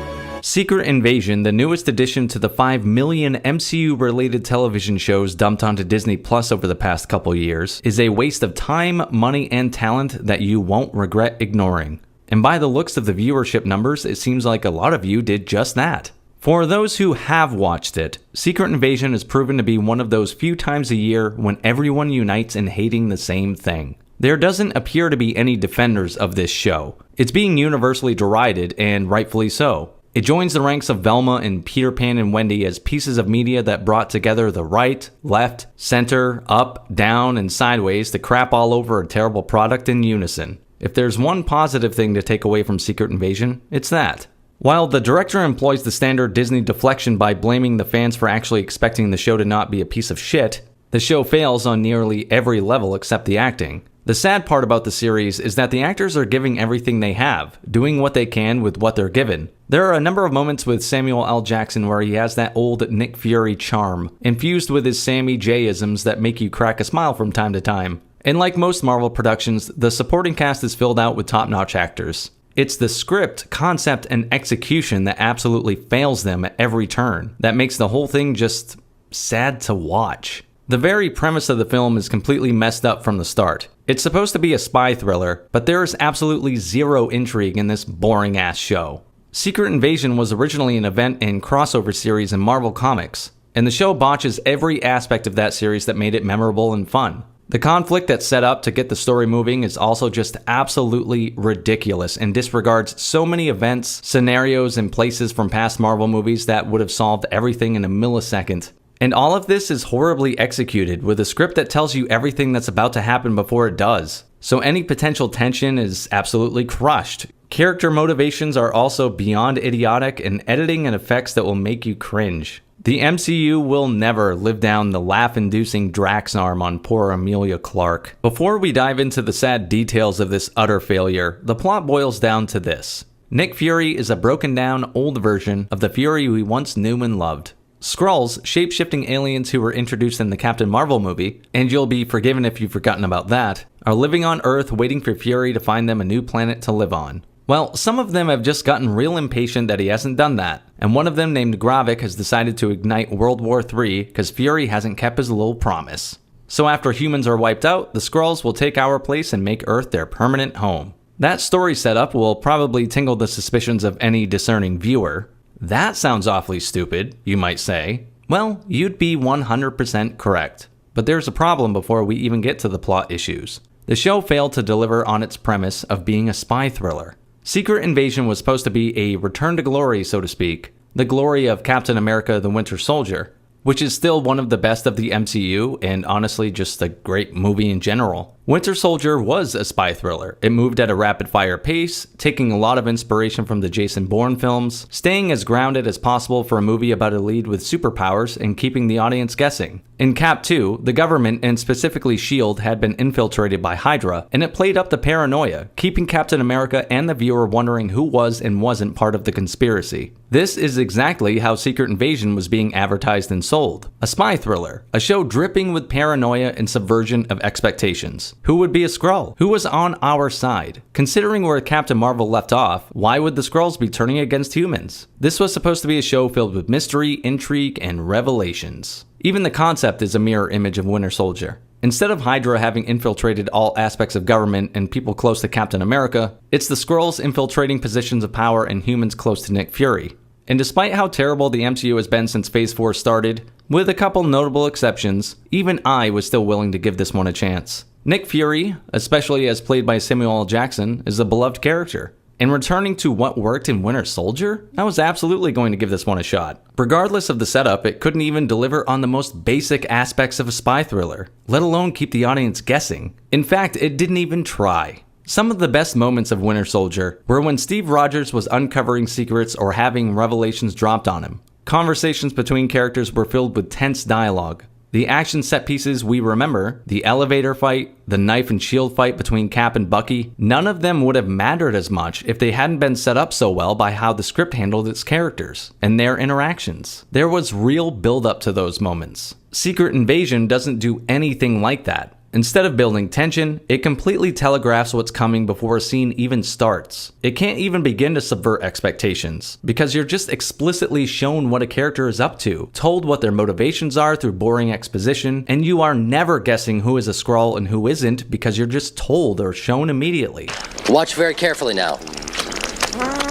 Secret Invasion, the newest addition to the 5 million MCU-related television shows dumped onto Disney Plus over the past couple years, is a waste of time, money, and talent that you won't regret ignoring. And by the looks of the viewership numbers, it seems like a lot of you did just that. For those who have watched it, Secret Invasion has proven to be one of those few times a year when everyone unites in hating the same thing. There doesn't appear to be any defenders of this show. It's being universally derided, and rightfully so. It joins the ranks of Velma and Peter Pan and Wendy as pieces of media that brought together the right, left, center, up, down, and sideways to crap all over a terrible product in unison. If there's one positive thing to take away from Secret Invasion, it's that. While the director employs the standard Disney deflection by blaming the fans for actually expecting the show to not be a piece of shit, the show fails on nearly every level except the acting. The sad part about the series is that the actors are giving everything they have, doing what they can with what they're given. There are a number of moments with Samuel L. Jackson where he has that old Nick Fury charm, infused with his Sammy J-isms that make you crack a smile from time to time. And like most Marvel productions, the supporting cast is filled out with top-notch actors. It's the script, concept, and execution that absolutely fails them at every turn that makes the whole thing just sad to watch. The very premise of the film is completely messed up from the start. It's supposed to be a spy thriller, but there is absolutely zero intrigue in this boring-ass show. Secret Invasion was originally an event and crossover series in Marvel Comics, and the show botches every aspect of that series that made it memorable and fun. The conflict that's set up to get the story moving is also just absolutely ridiculous and disregards so many events, scenarios, and places from past Marvel movies that would have solved everything in a millisecond. And all of this is horribly executed with a script that tells you everything that's about to happen before it does. So any potential tension is absolutely crushed. Character motivations are also beyond idiotic, and editing and effects that will make you cringe. The MCU will never live down the laugh-inducing Drax arm on poor Emilia Clarke. Before we dive into the sad details of this utter failure, the plot boils down to this. Nick Fury is a broken-down, old version of the Fury we once knew and loved. Skrulls, shape-shifting aliens who were introduced in the Captain Marvel movie, and you'll be forgiven if you've forgotten about that, are living on Earth waiting for Fury to find them a new planet to live on. Well, some of them have just gotten real impatient that he hasn't done that, and one of them named Gravik has decided to ignite World War III because Fury hasn't kept his little promise. So after humans are wiped out, the Skrulls will take our place and make Earth their permanent home. That story setup will probably tingle the suspicions of any discerning viewer. That sounds awfully stupid, you might say. Well, you'd be 100% correct. But there's a problem before we even get to the plot issues. The show failed to deliver on its premise of being a spy thriller. Secret Invasion was supposed to be a return to glory, so to speak. The glory of Captain America the Winter Soldier, which is still one of the best of the MCU and honestly just a great movie in general. Winter Soldier was a spy thriller. It moved at a rapid-fire pace, taking a lot of inspiration from the Jason Bourne films, staying as grounded as possible for a movie about a lead with superpowers and keeping the audience guessing. In Cap 2, the government, and specifically S.H.I.E.L.D., had been infiltrated by Hydra, and it played up the paranoia, keeping Captain America and the viewer wondering who was and wasn't part of the conspiracy. This is exactly how Secret Invasion was being advertised and sold. A spy thriller, a show dripping with paranoia and subversion of expectations. Who would be a Skrull? Who was on our side? Considering where Captain Marvel left off, why would the Skrulls be turning against humans? This was supposed to be a show filled with mystery, intrigue, and revelations. Even the concept is a mirror image of Winter Soldier. Instead of Hydra having infiltrated all aspects of government and people close to Captain America, it's the Skrulls infiltrating positions of power and humans close to Nick Fury. And despite how terrible the MCU has been since Phase 4 started, with a couple notable exceptions, even I was still willing to give this one a chance. Nick Fury, especially as played by Samuel L. Jackson, is a beloved character. And returning to what worked in Winter Soldier, I was absolutely going to give this one a shot. Regardless of the setup, it couldn't even deliver on the most basic aspects of a spy thriller, let alone keep the audience guessing. In fact, it didn't even try. Some of the best moments of Winter Soldier were when Steve Rogers was uncovering secrets or having revelations dropped on him. Conversations between characters were filled with tense dialogue. The action set pieces we remember, the elevator fight, the knife and shield fight between Cap and Bucky, none of them would have mattered as much if they hadn't been set up so well by how the script handled its characters and their interactions. There was real build up to those moments. Secret Invasion doesn't do anything like that. Instead of building tension, it completely telegraphs what's coming before a scene even starts. It can't even begin to subvert expectations, because you're just explicitly shown what a character is up to, told what their motivations are through boring exposition, and you are never guessing who is a Skrull and who isn't because you're just told or shown immediately. Watch very carefully now.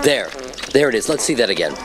There it is. Let's see that again.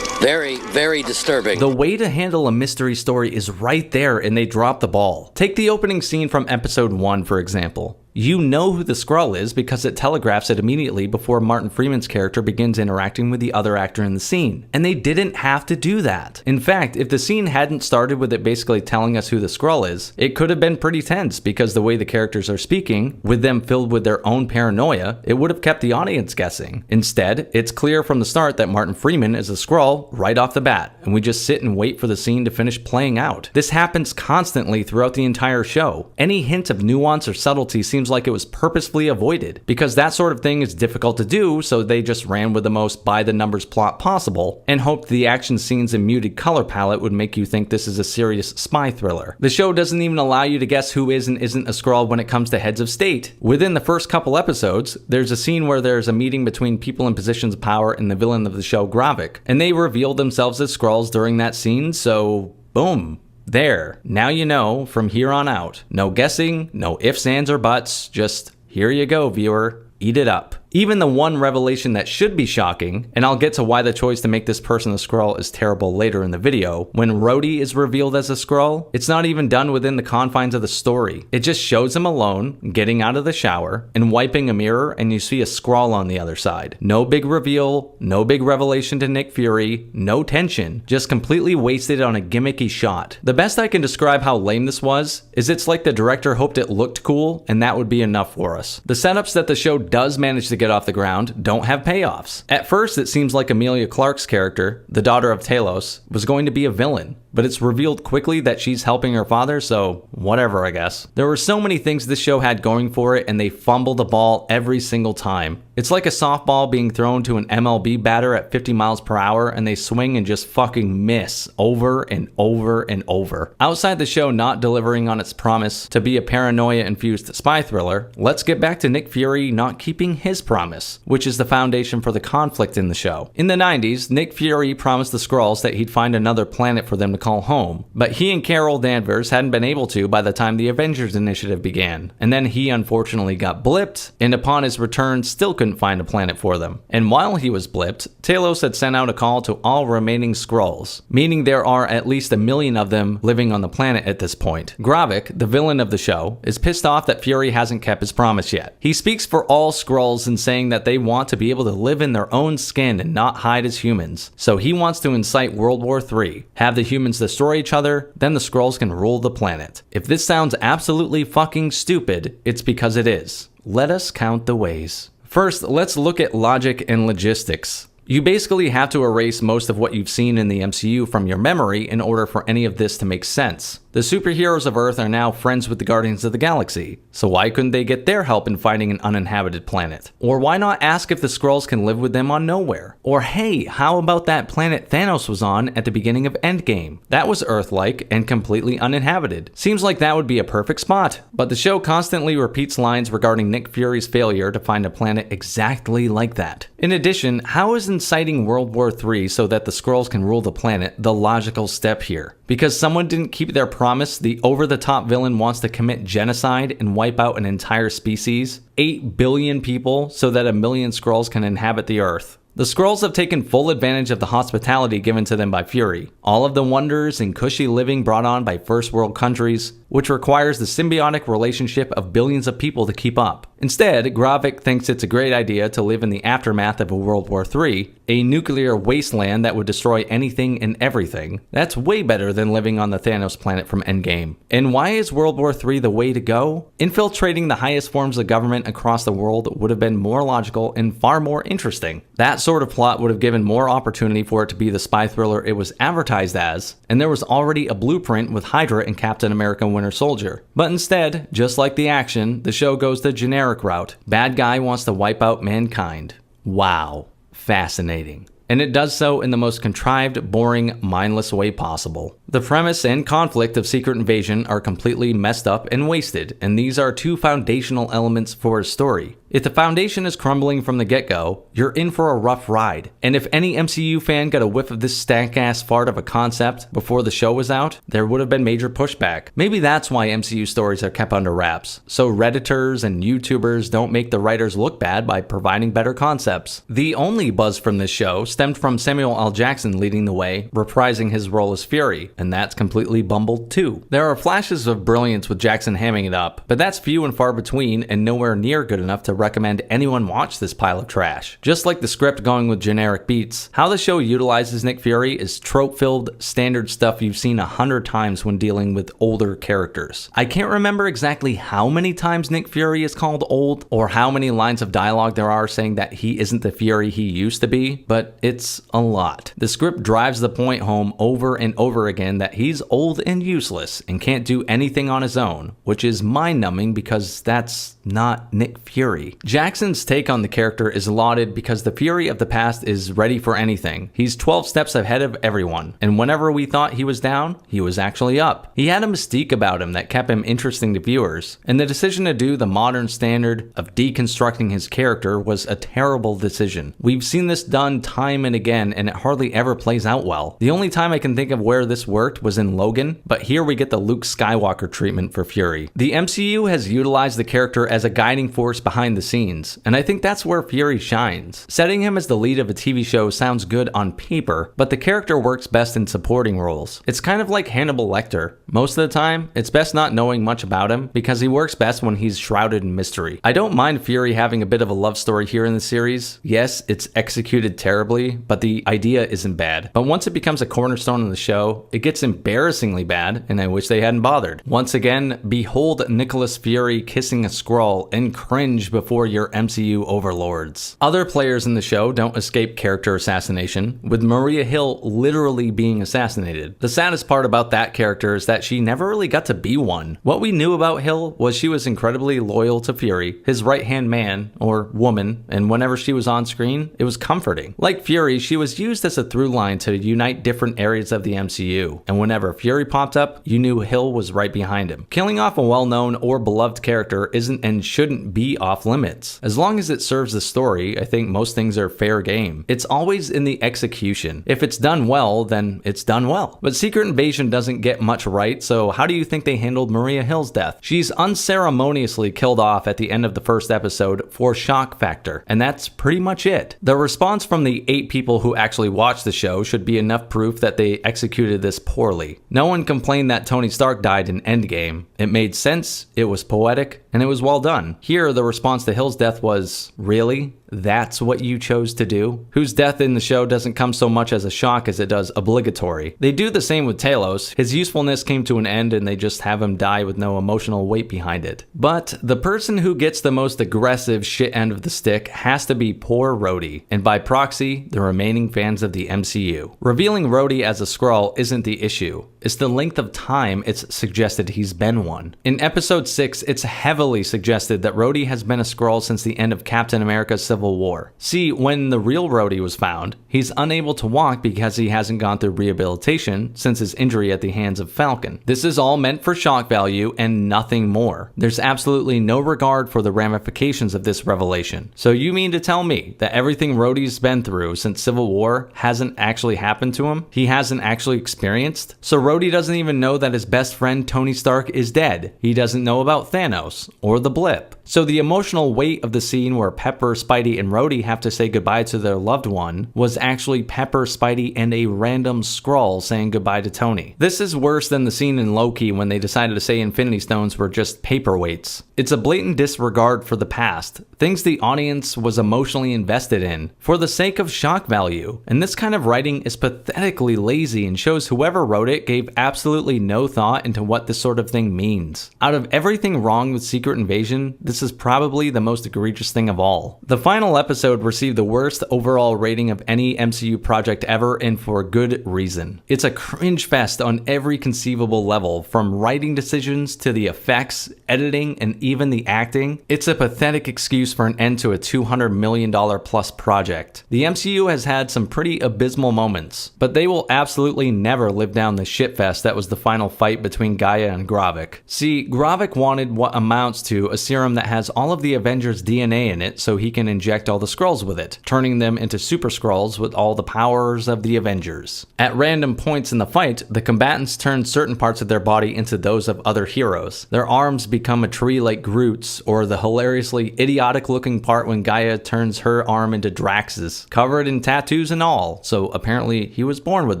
Very, very disturbing. The way to handle a mystery story is right there, and they drop the ball. Take the opening scene from episode 1, for example. You know who the Skrull is because it telegraphs it immediately before Martin Freeman's character begins interacting with the other actor in the scene. And they didn't have to do that. In fact, if the scene hadn't started with it basically telling us who the Skrull is, it could have been pretty tense because the way the characters are speaking, with them filled with their own paranoia, it would have kept the audience guessing. Instead, it's clear from the start that Martin Freeman is a Skrull right off the bat, and we just sit and wait for the scene to finish playing out. This happens constantly throughout the entire show. Any hint of nuance or subtlety seems like it was purposefully avoided, because that sort of thing is difficult to do, so they just ran with the most by-the-numbers plot possible, and hoped the action scenes and muted color palette would make you think this is a serious spy thriller. The show doesn't even allow you to guess who is and isn't a Skrull when it comes to heads of state. Within the first couple episodes, there's a scene where there's a meeting between people in positions of power and the villain of the show, Gravik, and they reveal themselves as Skrulls during that scene, so boom. There, now you know from here on out. No guessing, no ifs, ands, or buts, just here you go, viewer. Eat it up. Even the one revelation that should be shocking, and I'll get to why the choice to make this person a Skrull is terrible later in the video, when Rhodey is revealed as a Skrull, it's not even done within the confines of the story. It just shows him alone, getting out of the shower, and wiping a mirror, and you see a Skrull on the other side. No big reveal, no big revelation to Nick Fury, no tension, just completely wasted on a gimmicky shot. The best I can describe how lame this was is it's like the director hoped it looked cool, and that would be enough for us. The setups that the show does manage to get off the ground don't have payoffs. At first, it seems like Emilia Clarke's character, the daughter of Talos, was going to be a villain, but it's revealed quickly that she's helping her father, so whatever, I guess. There were so many things this show had going for it, and they fumble the ball every single time. It's like a softball being thrown to an MLB batter at 50 miles per hour, and they swing and just fucking miss over and over and over. Outside the show not delivering on its promise to be a paranoia-infused spy thriller, let's get back to Nick Fury not keeping his promise, which is the foundation for the conflict in the show. In the 90s, Nick Fury promised the Skrulls that he'd find another planet for them to call home, but he and Carol Danvers hadn't been able to by the time the Avengers Initiative began, and then he unfortunately got blipped, and upon his return still couldn't find a planet for them. And while he was blipped, Talos had sent out a call to all remaining Skrulls, meaning there are at least 1 million of them living on the planet at this point. Gravik, the villain of the show, is pissed off that Fury hasn't kept his promise yet. He speaks for all Skrulls in saying that they want to be able to live in their own skin and not hide as humans. So he wants to incite World War III, have the humans destroy each other, then the Skrulls can rule the planet. If this sounds absolutely fucking stupid, it's because it is. Let us count the ways. First, let's look at logic and logistics. You basically have to erase most of what you've seen in the MCU from your memory in order for any of this to make sense. The superheroes of Earth are now friends with the Guardians of the Galaxy, so why couldn't they get their help in finding an uninhabited planet? Or why not ask if the Skrulls can live with them on Nowhere? Or hey, how about that planet Thanos was on at the beginning of Endgame? That was Earth-like and completely uninhabited. Seems like that would be a perfect spot, but the show constantly repeats lines regarding Nick Fury's failure to find a planet exactly like that. In addition, how is inciting World War III so that the Skrulls can rule the planet the logical step here? Because someone didn't keep their promise, the over-the-top villain wants to commit genocide and wipe out an entire species, 8 billion people, so that 1 million Skrulls can inhabit the Earth. The Skrulls have taken full advantage of the hospitality given to them by Fury, all of the wonders and cushy living brought on by first world countries, which requires the symbiotic relationship of billions of people to keep up. Instead, Gravik thinks it's a great idea to live in the aftermath of a World War III, a nuclear wasteland that would destroy anything and everything. That's way better than living on the Thanos planet from Endgame. And why is World War III the way to go? Infiltrating the highest forms of government across the world would have been more logical and far more interesting. That sort of plot would have given more opportunity for it to be the spy thriller it was advertised as, and there was already a blueprint with Hydra and Captain America Winter Soldier. But instead, just like the action, the show goes the generic route. Bad guy wants to wipe out mankind. Wow. Fascinating. and it does so in the most contrived, boring, mindless way possible. The premise and conflict of Secret Invasion are completely messed up and wasted, and these are two foundational elements for a story. If the foundation is crumbling from the get-go, you're in for a rough ride. And if any MCU fan got a whiff of this stank-ass fart of a concept before the show was out, there would have been major pushback. Maybe that's why MCU stories are kept under wraps, so Redditors and YouTubers don't make the writers look bad by providing better concepts. The only buzz from this show stemmed from Samuel L. Jackson leading the way, reprising his role as Fury, and that's completely bumbled too. There are flashes of brilliance with Jackson hamming it up, but that's few and far between and nowhere near good enough to recommend anyone watch this pile of trash. Just like the script going with generic beats, how the show utilizes Nick Fury is trope-filled, standard stuff you've seen 100 times when dealing with older characters. I can't remember exactly how many times Nick Fury is called old, or how many lines of dialogue there are saying that he isn't the Fury he used to be, but it's a lot. The script drives the point home over and over again that he's old and useless and can't do anything on his own, which is mind-numbing because that's not Nick Fury. Jackson's take on the character is lauded because the Fury of the past is ready for anything. He's 12 steps ahead of everyone, and whenever we thought he was down, he was actually up. He had a mystique about him that kept him interesting to viewers, and the decision to do the modern standard of deconstructing his character was a terrible decision. We've seen this done time and again, and it hardly ever plays out well. The only time I can think of where this worked was in Logan, but here we get the Luke Skywalker treatment for Fury. The MCU has utilized the character as a guiding force behind the scenes, and I think that's where Fury shines. Setting him as the lead of a TV show sounds good on paper, but the character works best in supporting roles. It's kind of like Hannibal Lecter. Most of the time, it's best not knowing much about him because he works best when he's shrouded in mystery. I don't mind Fury having a bit of a love story here in the series. Yes, it's executed terribly, but the idea isn't bad. But once it becomes a cornerstone of the show, it gets embarrassingly bad, and I wish they hadn't bothered. Once again, behold Nicholas Fury kissing a Skrull and cringe before your MCU overlords. Other players in the show don't escape character assassination, with Maria Hill literally being assassinated. The saddest part about that character is that she never really got to be one. What we knew about Hill was she was incredibly loyal to Fury, his right-hand man, or woman, and whenever she was on screen, it was comforting. Like Fury, she was used as a through line to unite different areas of the MCU, and whenever Fury popped up, you knew Hill was right behind him. Killing off a well-known or beloved character isn't and shouldn't be off limits. As long as it serves the story, I think most things are fair game. It's always in the execution. If it's done well, then it's done well. But Secret Invasion doesn't get much right, so how do you think they handled Maria Hill's death? She's unceremoniously killed off at the end of the first episode for shock factor, and that's pretty much it. The response from the 8 people who actually watched the show should be enough proof that they executed this poorly. No one complained that Tony Stark died in Endgame. It made sense, it was poetic, and it was well done. Here, the response to Hill's death was, really? That's what you chose to do? Whose death in the show doesn't come so much as a shock as it does obligatory. They do the same with Talos. His usefulness came to an end and they just have him die with no emotional weight behind it. But the person who gets the most aggressive shit end of the stick has to be poor Rhodey, and by proxy, the remaining fans of the MCU. Revealing Rhodey as a Skrull isn't the issue. It's the length of time it's suggested he's been one. In episode 6, it's heavily suggested that Rhodey has been a Skrull since the end of Captain America's Civil War. See, when the real Rhodey was found, he's unable to walk because he hasn't gone through rehabilitation since his injury at the hands of Falcon. This is all meant for shock value and nothing more. There's absolutely no regard for the ramifications of this revelation. So you mean to tell me that everything Rhodey's been through since Civil War hasn't actually happened to him? He hasn't actually experienced? So Rhodey doesn't even know that his best friend Tony Stark is dead. He doesn't know about Thanos or the blip. So the emotional weight of the scene where Pepper, Spidey, and Rhodey have to say goodbye to their loved one was actually Pepper, Spidey, and a random Skrull saying goodbye to Tony. This is worse than the scene in Loki when they decided to say Infinity Stones were just paperweights. It's a blatant disregard for the past, things the audience was emotionally invested in, for the sake of shock value. And this kind of writing is pathetically lazy and shows whoever wrote it gave absolutely no thought into what this sort of thing means. Out of everything wrong with Secret Invasion, this this is probably the most egregious thing of all. The final episode received the worst overall rating of any MCU project ever, and for good reason. It's a cringe fest on every conceivable level, from writing decisions to the effects, editing, and even the acting. It's a pathetic excuse for an end to a $200 million plus project. The MCU has had some pretty abysmal moments, but they will absolutely never live down the shitfest that was the final fight between Gaia and Gravik. See, Gravik wanted what amounts to a serum that has all of the Avengers' DNA in it so he can inject all the Skrulls with it, turning them into super Skrulls with all the powers of the Avengers. At random points in the fight, the combatants turn certain parts of their body into those of other heroes. Their arms become a tree like Groot's, or the hilariously idiotic looking part when Gaia turns her arm into Drax's, covered in tattoos and all, so apparently he was born with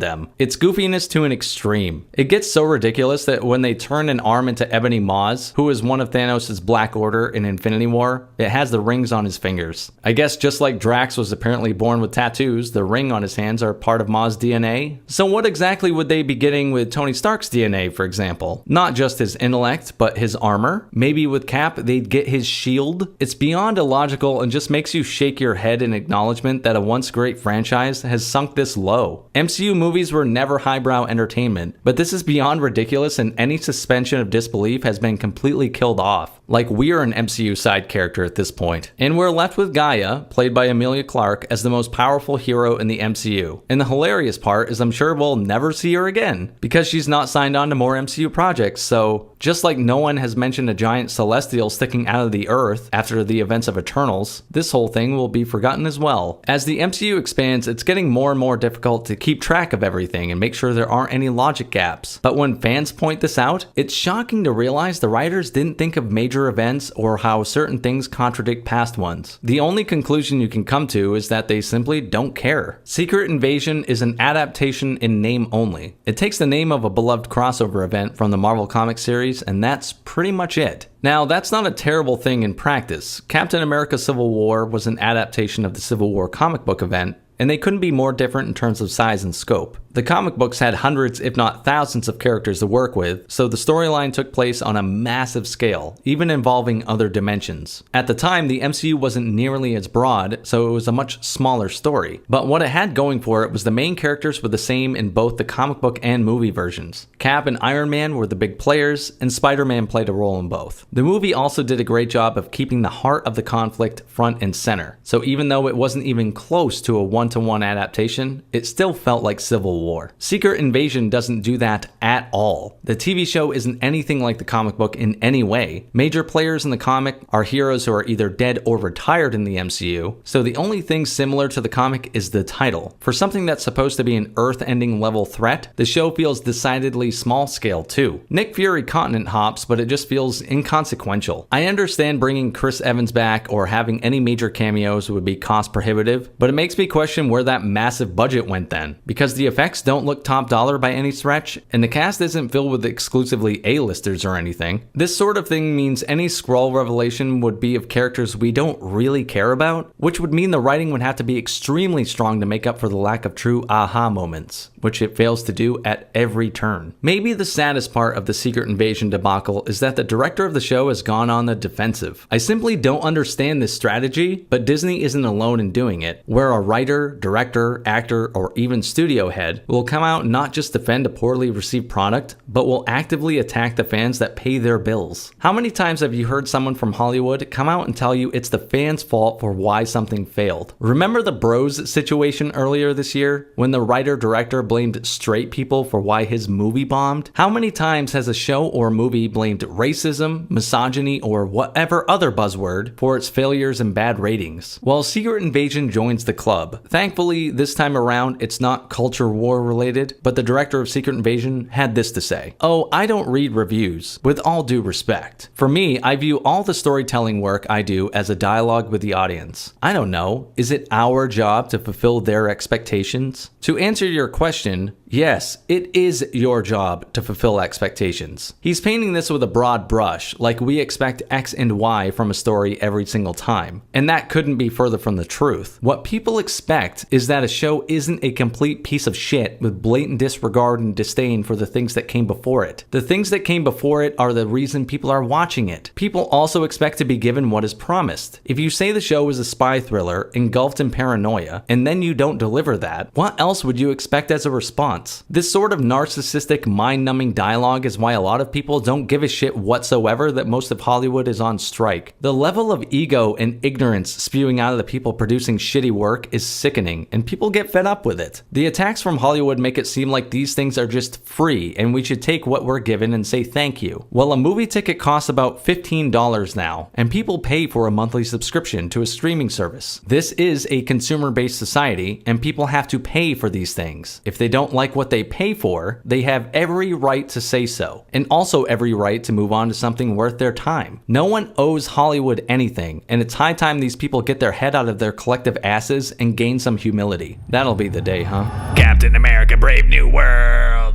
them. It's goofiness to an extreme. It gets so ridiculous that when they turn an arm into Ebony Maws, who is one of Thanos' Black Order in Infinity War, it has the rings on his fingers. I guess just like Drax was apparently born with tattoos, the ring on his hands are part of Ma's DNA. So what exactly would they be getting with Tony Stark's DNA, for example? Not just his intellect, but his armor? Maybe with Cap, they'd get his shield? It's beyond illogical and just makes you shake your head in acknowledgement that a once great franchise has sunk this low. MCU movies were never highbrow entertainment, but this is beyond ridiculous, and any suspension of disbelief has been completely killed off. Like we're an MCU side character at this point. And we're left with Gaia, played by Emilia Clarke, as the most powerful hero in the MCU. And the hilarious part is I'm sure we'll never see her again, because she's not signed on to more MCU projects, so just like no one has mentioned a giant celestial sticking out of the earth after the events of Eternals, this whole thing will be forgotten as well. As the MCU expands, it's getting more and more difficult to keep track of everything and make sure there aren't any logic gaps. But when fans point this out, it's shocking to realize the writers didn't think of major events or how certain things contradict past ones. The only conclusion you can come to is that they simply don't care. Secret Invasion is an adaptation in name only. It takes the name of a beloved crossover event from the Marvel Comics series, and that's pretty much it. Now, that's not a terrible thing in practice. Captain America Civil War was an adaptation of the Civil War comic book event, and they couldn't be more different in terms of size and scope. The comic books had hundreds, if not thousands, of characters to work with, so the storyline took place on a massive scale, even involving other dimensions. At the time, the MCU wasn't nearly as broad, so it was a much smaller story. But what it had going for it was the main characters were the same in both the comic book and movie versions. Cap and Iron Man were the big players, and Spider-Man played a role in both. The movie also did a great job of keeping the heart of the conflict front and center, so even though it wasn't even close to a one-to-one adaptation, it still felt like Civil War. Secret Invasion doesn't do that at all. The TV show isn't anything like the comic book in any way. Major players in the comic are heroes who are either dead or retired in the MCU, so the only thing similar to the comic is the title. For something that's supposed to be an Earth-ending level threat, the show feels decidedly small scale too. Nick Fury continent hops, but it just feels inconsequential. I understand bringing Chris Evans back or having any major cameos would be cost prohibitive, but it makes me question where that massive budget went then, because the effects don't look top dollar by any stretch, and the cast isn't filled with exclusively A-listers or anything. This sort of thing means any Skrull revelation would be of characters we don't really care about, which would mean the writing would have to be extremely strong to make up for the lack of true aha moments, which it fails to do at every turn. Maybe the saddest part of the Secret Invasion debacle is that the director of the show has gone on the defensive. I simply don't understand this strategy, but Disney isn't alone in doing it, where a writer, director, actor, or even studio head will come out and not just defend a poorly received product, but will actively attack the fans that pay their bills. How many times have you heard someone from Hollywood come out and tell you it's the fans' fault for why something failed? Remember the Bros situation earlier this year, when the writer-director blamed straight people for why his movie bombed? How many times has a show or movie blamed racism, misogyny, or whatever other buzzword for its failures and bad ratings? Well, Secret Invasion joins the club. Thankfully, this time around, it's not culture war related, but the director of Secret Invasion had this to say. Oh, I don't read reviews, with all due respect. For me, I view all the storytelling work I do as a dialogue with the audience. I don't know, is it our job to fulfill their expectations? To answer your question, yes, it is your job to fulfill expectations. He's painting this with a broad brush, like we expect X and Y from a story every single time. And that couldn't be further from the truth. What people expect expect is that a show isn't a complete piece of shit with blatant disregard and disdain for the things that came before it. The things that came before it are the reason people are watching it. People also expect to be given what is promised. If you say the show is a spy thriller engulfed in paranoia, and then you don't deliver that, what else would you expect as a response? This sort of narcissistic, mind-numbing dialogue is why a lot of people don't give a shit whatsoever that most of Hollywood is on strike. The level of ego and ignorance spewing out of the people producing shitty work is sickening, and people get fed up with it. The attacks from Hollywood make it seem like these things are just free, and we should take what we're given and say thank you. Well, a movie ticket costs about $15 now, and people pay for a monthly subscription to a streaming service. This is a consumer-based society, and people have to pay for these things. If they don't like what they pay for, they have every right to say so, and also every right to move on to something worth their time. No one owes Hollywood anything, and it's high time these people get their head out of their collective asses and gain some humility. That'll be the day, huh? Captain America Brave New World.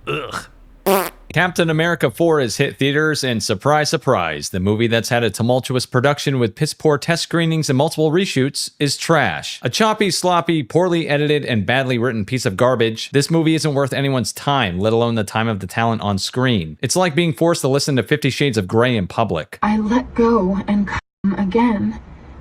Ugh. Captain America 4 has hit theaters, and surprise, surprise, the movie that's had a tumultuous production with piss-poor test screenings and multiple reshoots is trash. A choppy, sloppy, poorly edited, and badly written piece of garbage, this movie isn't worth anyone's time, let alone the time of the talent on screen. It's like being forced to listen to 50 Shades of Grey in public. I let go and come again.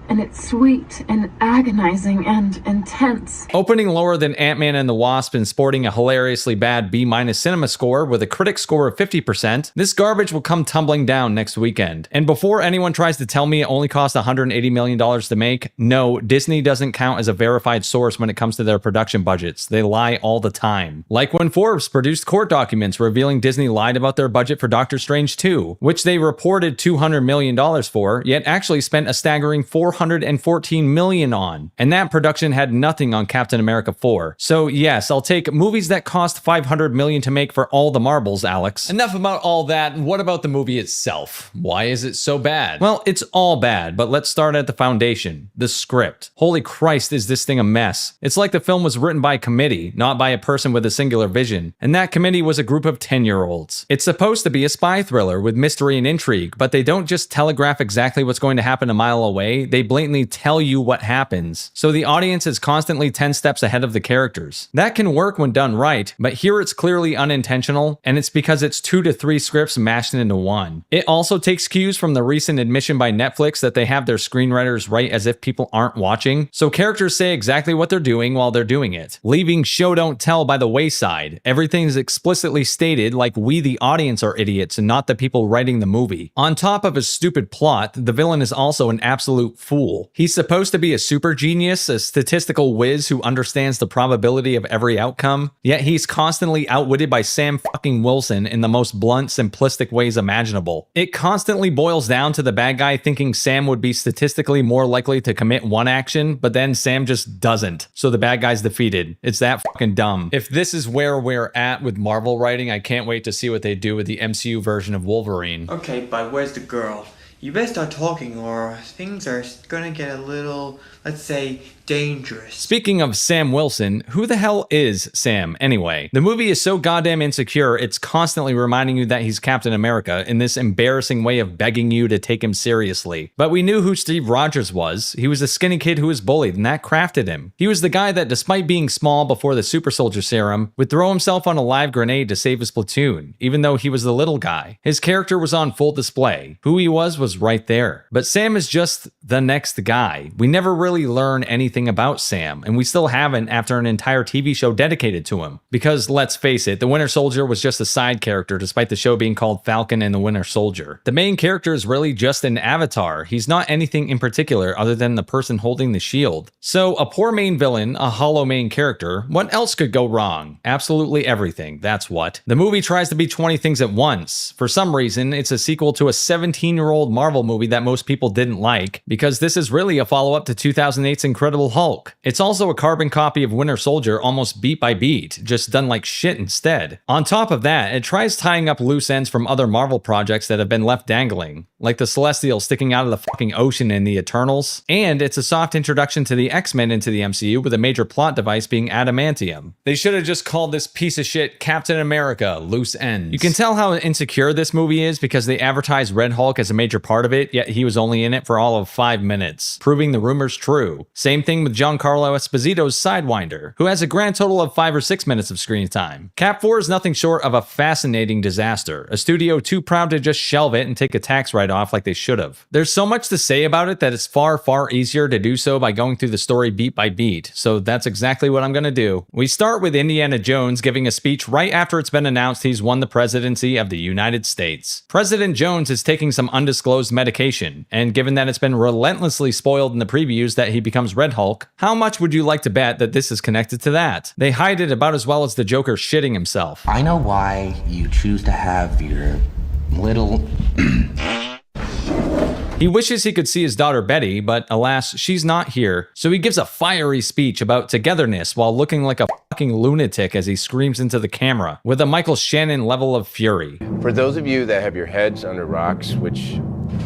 And it's sweet and agonizing and intense. Opening lower than Ant-Man and the Wasp and sporting a hilariously bad B- cinema score with a critic score of 50%, this garbage will come tumbling down next weekend. And before anyone tries to tell me it only cost $180 million to make, no, Disney doesn't count as a verified source when it comes to their production budgets. They lie all the time. Like when Forbes produced court documents revealing Disney lied about their budget for Doctor Strange 2, which they reported $200 million for, yet actually spent a staggering $414 million on, and that production had nothing on Captain America 4. So yes, I'll take movies that cost $500 million to make for all the marbles, Alex. Enough about all that. What about the movie itself? Why is it so bad? Well, it's all bad, but let's start at the foundation, the script. Holy Christ, is this thing a mess. It's like the film was written by a committee, not by a person with a singular vision, and that committee was a group of 10-year-olds. It's supposed to be a spy thriller with mystery and intrigue, but they don't just telegraph exactly what's going to happen a mile away, they blatantly tell you what happens, so the audience is constantly 10 steps ahead of the characters. That can work when done right, but here it's clearly unintentional, and it's because it's 2 to 3 scripts mashed into one. It also takes cues from the recent admission by Netflix that they have their screenwriters write as if people aren't watching, so characters say exactly what they're doing while they're doing it, leaving show don't tell by the wayside. Everything is explicitly stated like we the audience are idiots and not the people writing the movie. On top of a stupid plot, the villain is also an absolute fool. He's supposed to be a super genius, a statistical whiz who understands the probability of every outcome, yet he's constantly outwitted by Sam fucking Wilson in the most blunt, simplistic ways imaginable. It constantly boils down to the bad guy thinking Sam would be statistically more likely to commit one action, but then Sam just doesn't, so the bad guy's defeated. It's that fucking dumb. If this is where we're at with Marvel writing, I can't wait to see what they do with the MCU version of Wolverine. Okay, but where's the girl? You better start talking or things are gonna get a little, let's say, dangerous. Speaking of Sam Wilson, who the hell is Sam anyway? The movie is so goddamn insecure, it's constantly reminding you that he's Captain America in this embarrassing way of begging you to take him seriously. But we knew who Steve Rogers was. He was a skinny kid who was bullied, and that crafted him. He was the guy that, despite being small before the super soldier serum, would throw himself on a live grenade to save his platoon, even though he was the little guy. His character was on full display. Who he was right there. But Sam is just the next guy. We never really learn anything about Sam, and we still haven't after an entire TV show dedicated to him. Because let's face it, the Winter Soldier was just a side character despite the show being called Falcon and the Winter Soldier. The main character is really just an avatar. He's not anything in particular other than the person holding the shield. So a poor main villain, a hollow main character, what else could go wrong? Absolutely everything, that's what. The movie tries to be 20 things at once. For some reason, it's a sequel to a 17-year-old Marvel movie that most people didn't like, because this is really a follow-up to 2008's Incredible Hulk. It's also a carbon copy of Winter Soldier almost beat by beat, just done like shit instead. On top of that, it tries tying up loose ends from other Marvel projects that have been left dangling, like the Celestials sticking out of the fucking ocean in the Eternals, and it's a soft introduction to the X-Men into the MCU with a major plot device being adamantium. They should have just called this piece of shit Captain America Loose Ends. You can tell how insecure this movie is because they advertise Red Hulk as a major part of it, yet he was only in it for all of 5 minutes, proving the rumors true. Same thing beginning with Giancarlo Esposito's Sidewinder, who has a grand total of 5 or 6 minutes of screen time. Cap 4 is nothing short of a fascinating disaster, a studio too proud to just shelve it and take a tax write-off like they should have. There's so much to say about it that it's far, far easier to do so by going through the story beat by beat, so that's exactly what I'm gonna do. We start with Indiana Jones giving a speech right after it's been announced he's won the presidency of the United States. President Jones is taking some undisclosed medication, and given that it's been relentlessly spoiled in the previews that he becomes Red Hulk, how much would you like to bet that this is connected to that? They hide it about as well as the Joker shitting himself. I know why you choose to have your little... He wishes he could see his daughter Betty, but alas, she's not here. So he gives a fiery speech about togetherness while looking like a fucking lunatic as he screams into the camera with a Michael Shannon level of fury. For those of you that have your heads under rocks, which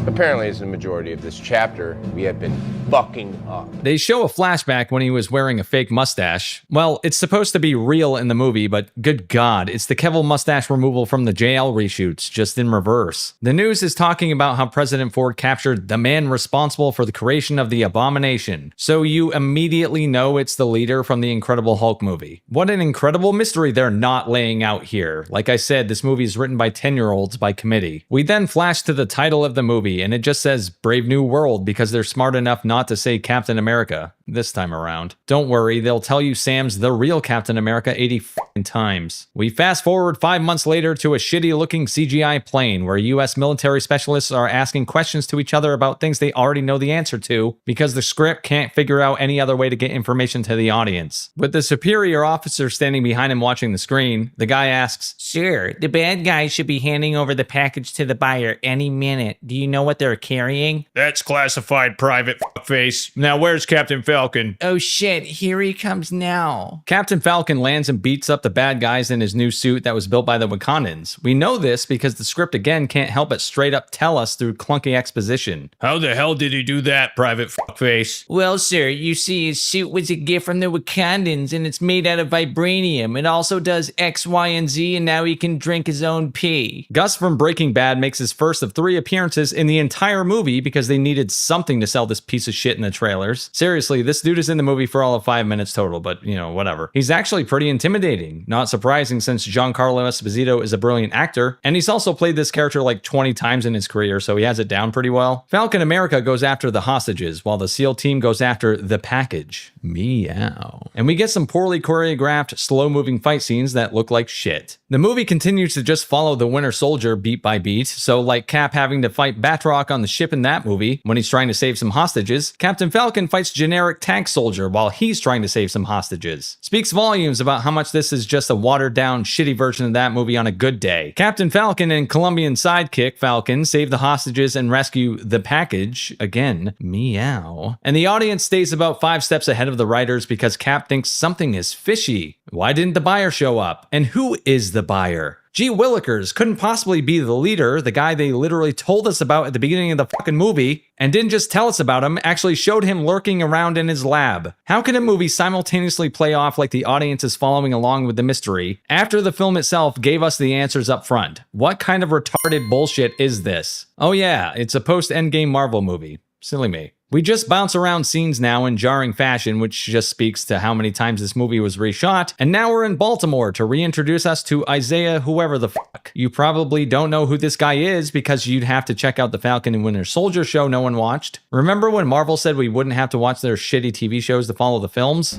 apparently is the majority of this chapter, we have been fucking up. They show a flashback when he was wearing a fake mustache. Well, it's supposed to be real in the movie, but good God, it's the Kevil mustache removal from the JL reshoots, just in reverse. The news is talking about how President Ford captured the man responsible for the creation of the Abomination, so you immediately know it's the leader from the Incredible Hulk movie. What an incredible mystery they're not laying out here. Like I said, this movie is written by 10-year-olds by committee. We then flash to the title of the movie, and it just says Brave New World because they're smart enough not to say Captain America this time around. Don't worry, they'll tell you Sam's the real Captain America 80 times. We fast forward 5 months later to a shitty looking CGI plane where US military specialists are asking questions to each other about things they already know the answer to because the script can't figure out any other way to get information to the audience. With the superior officer standing behind him watching the screen, the guy asks, "Sir, the bad guys should be handing over the package to the buyer any minute. Do you know what they're carrying?" That's classified, private face. Now where's Captain Falcon? Oh shit, here he comes now. Captain Falcon lands and beats up the bad guys in his new suit that was built by the Wakandans. We know this because the script again can't help but straight up tell us through clunky exposition. How the hell did he do that, private face? Well, sir, you see his suit was a gift from the Wakandans and it's made out of vibranium. It also does X, Y, and Z and now he can drink his own pee. Gus from Breaking Bad makes his first of 3 appearances in the entire movie because they needed something to sell this piece of shit in the trailers. Seriously, this dude is in the movie for all of 5 minutes total, but you know, whatever. He's actually pretty intimidating. Not surprising since Giancarlo Esposito is a brilliant actor, and he's also played this character like 20 times in his career, so he has it down pretty well. Falcon America goes after the hostages, while the SEAL team goes after the package. Meow. And we get some poorly choreographed, slow-moving fight scenes that look like shit. The movie continues to just follow the Winter Soldier beat by beat, so like Cap having to fight Batroc on the ship in that movie when he's trying to save some hostages, Captain Falcon fights generic tank soldier while he's trying to save some hostages. Speaks volumes about how much this is just a watered-down, shitty version of that movie on a good day. Captain Falcon and Colombian sidekick Falcon save the hostages and rescue the package. Again, meow. And the audience stays about 5 steps ahead of the writers because Cap thinks something is fishy. Why didn't the buyer show up? And who is the buyer? Gee Willikers couldn't possibly be the leader, the guy they literally told us about at the beginning of the fucking movie, and didn't just tell us about him, actually showed him lurking around in his lab. How can a movie simultaneously play off like the audience is following along with the mystery after the film itself gave us the answers up front? What kind of retarded bullshit is this? Oh yeah, it's a post-Endgame Marvel movie. Silly me. We just bounce around scenes now in jarring fashion, which just speaks to how many times this movie was reshot, and now we're in Baltimore to reintroduce us to Isaiah whoever the fuck. You probably don't know who this guy is because you'd have to check out the Falcon and Winter Soldier show no one watched. Remember when Marvel said we wouldn't have to watch their shitty TV shows to follow the films?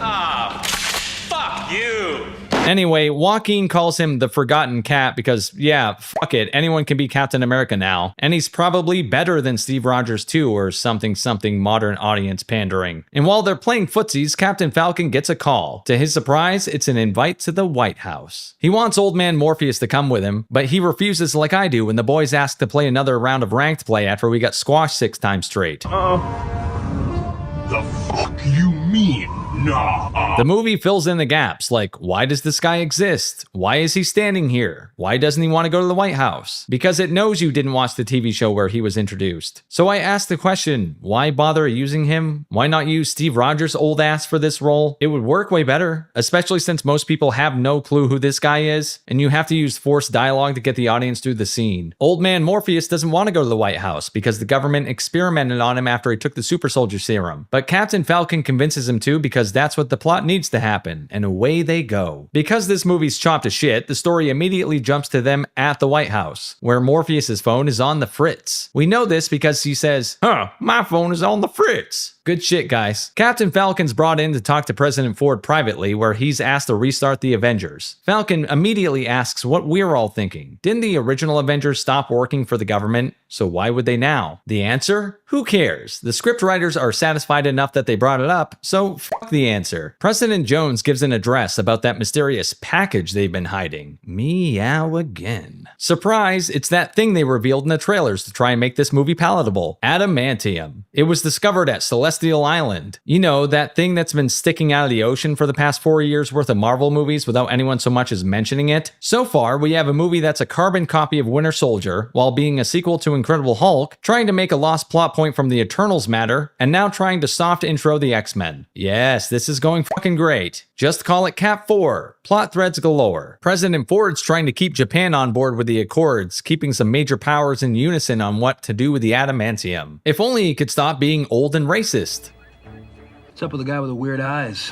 Ah, fuck you! Anyway, Joaquin calls him the Forgotten Cat because, yeah, fuck it, anyone can be Captain America now. And he's probably better than Steve Rogers too, or something modern audience pandering. And while they're playing footsies, Captain Falcon gets a call. To his surprise, it's an invite to the White House. He wants old man Morpheus to come with him, but he refuses like I do when the boys ask to play another round of ranked play after we got squashed 6 times straight. The fuck you mean, Nah. The movie fills in the gaps, like, why does this guy exist? Why is he standing here? Why doesn't he want to go to the White House? Because it knows you didn't watch the TV show where he was introduced. So I asked the question, why bother using him? Why not use Steve Rogers' old ass for this role? It would work way better, especially since most people have no clue who this guy is, and you have to use forced dialogue to get the audience through the scene. Old man Morpheus doesn't want to go to the White House because the government experimented on him after he took the super soldier serum. But Captain Falcon convinces him to because that's what the plot needs to happen, and away they go. Because this movie's chopped to shit, the story immediately jumps to them at the White House, where Morpheus's phone is on the fritz. We know this because he says, my phone is on the fritz. Good shit, guys. Captain Falcon's brought in to talk to President Ford privately, where he's asked to restart the Avengers. Falcon immediately asks what we're all thinking. Didn't the original Avengers stop working for the government? So why would they now? The answer? Who cares? The scriptwriters are satisfied enough that they brought it up, so fuck the answer. President Jones gives an address about that mysterious package they've been hiding. Meow again. Surprise, it's that thing they revealed in the trailers to try and make this movie palatable. Adamantium. It was discovered at Celestial Island. You know, that thing that's been sticking out of the ocean for the past 4 years worth of Marvel movies without anyone so much as mentioning it. So far, we have a movie that's a carbon copy of Winter Soldier, while being a sequel to Incredible Hulk, trying to make a lost plot point from the Eternals matter, and now trying to soft intro the X-Men. Yes, this is going fucking great. Just call it Cap 4. Plot threads galore. President Ford's trying to keep Japan on board with the Accords, keeping some major powers in unison on what to do with the adamantium. If only he could stop being old and racist. What's up with the guy with the weird eyes?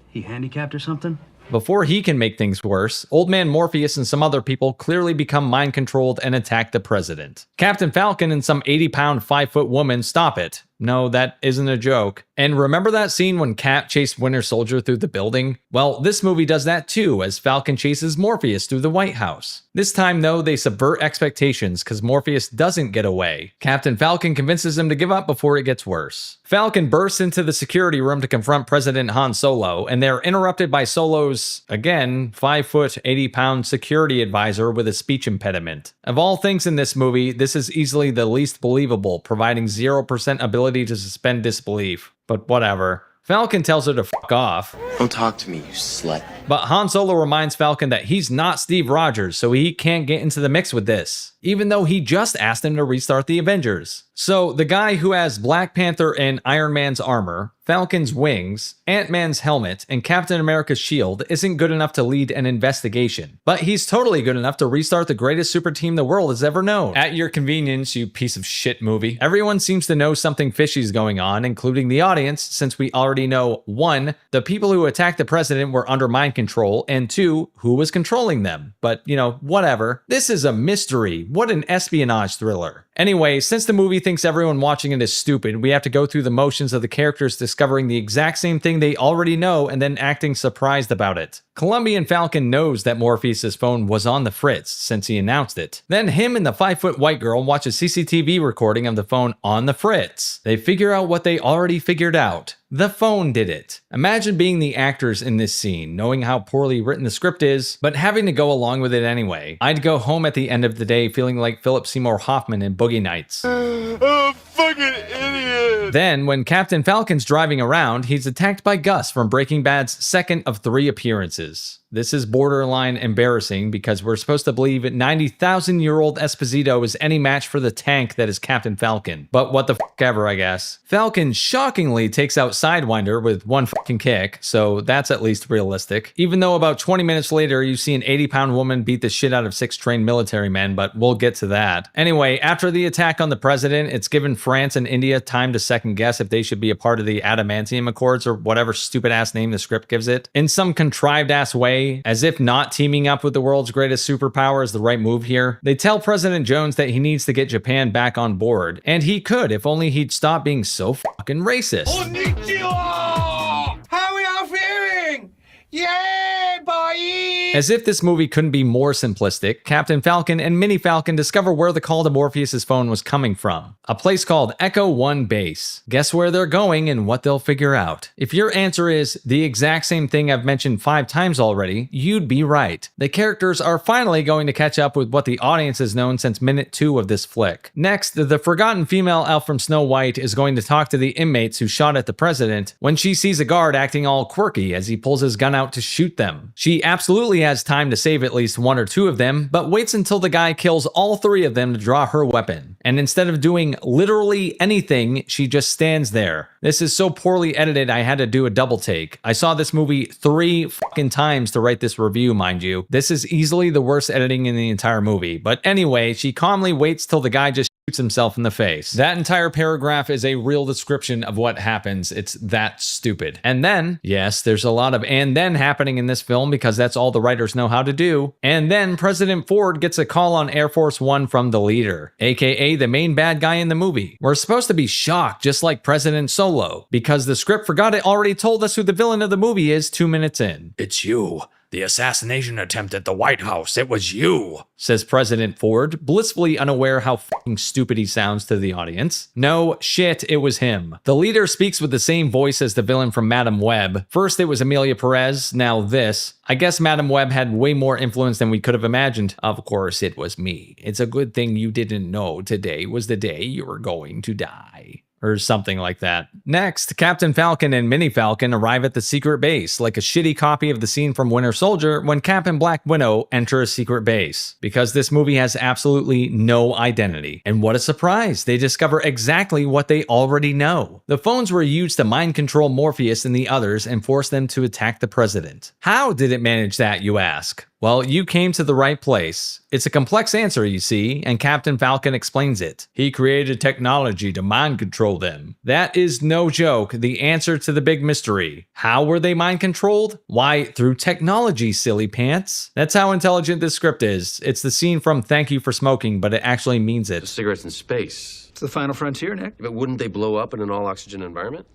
He handicapped or something? Before he can make things worse, Old Man Morpheus and some other people clearly become mind-controlled and attack the president. Captain Falcon and some 80-pound, 5-foot woman stop it. No, that isn't a joke. And remember that scene when Cap chased Winter Soldier through the building? Well, this movie does that too, as Falcon chases Morpheus through the White House. This time, though, they subvert expectations because Morpheus doesn't get away. Captain Falcon convinces him to give up before it gets worse. Falcon bursts into the security room to confront President Han Solo, and they're interrupted by Solo's, again, 5-foot, 80-pound security advisor with a speech impediment. Of all things in this movie, this is easily the least believable, providing 0% ability to suspend disbelief. But whatever. Falcon tells her to fuck off. Don't talk to me, you slut. But Han Solo reminds Falcon that he's not Steve Rogers, so he can't get into the mix with this, even though he just asked him to restart the Avengers. So the guy who has Black Panther and Iron Man's armor, Falcon's wings, Ant-Man's helmet, and Captain America's shield isn't good enough to lead an investigation. But he's totally good enough to restart the greatest super team the world has ever known. At your convenience, you piece of shit movie. Everyone seems to know something fishy's going on, including the audience, since we already know 1, the people who attacked the president were under mind control, and 2, who was controlling them. But, you know, whatever. This is a mystery. What an espionage thriller. Anyway, since the movie thinks everyone watching it is stupid, we have to go through the motions of the characters discovering the exact same thing they already know and then acting surprised about it. Colombian Falcon knows that Morpheus' phone was on the fritz since he announced it. Then him and the 5-foot white girl watch a CCTV recording of the phone on the fritz. They figure out what they already figured out. The phone did it. Imagine being the actors in this scene, knowing how poorly written the script is, but having to go along with it anyway. I'd go home at the end of the day feeling like Philip Seymour Hoffman in Boogie Nights. Oh, fucking idiot! Then, when Captain Falcon's driving around, he's attacked by Gus from Breaking Bad's second of 3 appearances. This is borderline embarrassing because we're supposed to believe 90,000-year-old Esposito is any match for the tank that is Captain Falcon. But what the fuck ever, I guess. Falcon shockingly takes out Sidewinder with one fucking kick, so that's at least realistic. Even though about 20 minutes later, you see an 80-pound woman beat the shit out of 6 trained military men, but we'll get to that. Anyway, after the attack on the president, it's given France and India time to second guess if they should be a part of the Adamantium Accords or whatever stupid-ass name the script gives it. In some contrived-ass way, as if not teaming up with the world's greatest superpower is the right move here. They tell President Jones that he needs to get Japan back on board, and he could if only he'd stop being so fucking racist. Konnichiwa! How are we all feeling? Yay, boy! As if this movie couldn't be more simplistic, Captain Falcon and Mini Falcon discover where the call to Morpheus' phone was coming from. A place called Echo 1 Base. Guess where they're going and what they'll figure out. If your answer is the exact same thing I've mentioned 5 times already, you'd be right. The characters are finally going to catch up with what the audience has known since minute 2 of this flick. Next, the forgotten female elf from Snow White is going to talk to the inmates who shot at the president when she sees a guard acting all quirky as he pulls his gun out to shoot them. She absolutely has time to save at least 1 or 2 of them, but waits until the guy kills all 3 of them to draw her weapon. And instead of doing literally anything, she just stands there. This is so poorly edited I had to do a double take. I saw this movie 3 fucking times to write this review, mind you. This is easily the worst editing in the entire movie. But anyway, she calmly waits till the guy just shoots himself in the face. That entire paragraph is a real description of what happens. It's that stupid. And then, yes, there's a lot of and then happening in this film because that's all the writers know how to do. And then President Ford gets a call on Air Force One from the leader, aka the main bad guy in the movie. We're supposed to be shocked, just like President Solo, because the script forgot it already told us who the villain of the movie is 2 minutes in. It's you. The assassination attempt at the White House. It was you, says President Ford, blissfully unaware how fucking stupid he sounds to the audience. No, shit, it was him. The leader speaks with the same voice as the villain from Madame Web. First it was Amelia Perez, now this. I guess Madame Web had way more influence than we could have imagined. Of course, it was me. It's a good thing you didn't know today was the day you were going to die. Or something like that. Next, Captain Falcon and Mini Falcon arrive at the secret base, like a shitty copy of the scene from Winter Soldier when Cap and Black Widow enter a secret base. Because this movie has absolutely no identity. And what a surprise, they discover exactly what they already know. The phones were used to mind control Morpheus and the others and force them to attack the president. How did it manage that, you ask? Well, you came to the right place. It's a complex answer, you see, and Captain Falcon explains it. He created technology to mind control them. That is no joke, the answer to the big mystery. How were they mind controlled? Why, through technology, silly pants. That's how intelligent this script is. It's the scene from Thank You for Smoking, but it actually means it. Cigarettes in space. It's the final frontier, Nick. But wouldn't they blow up in an all-oxygen environment?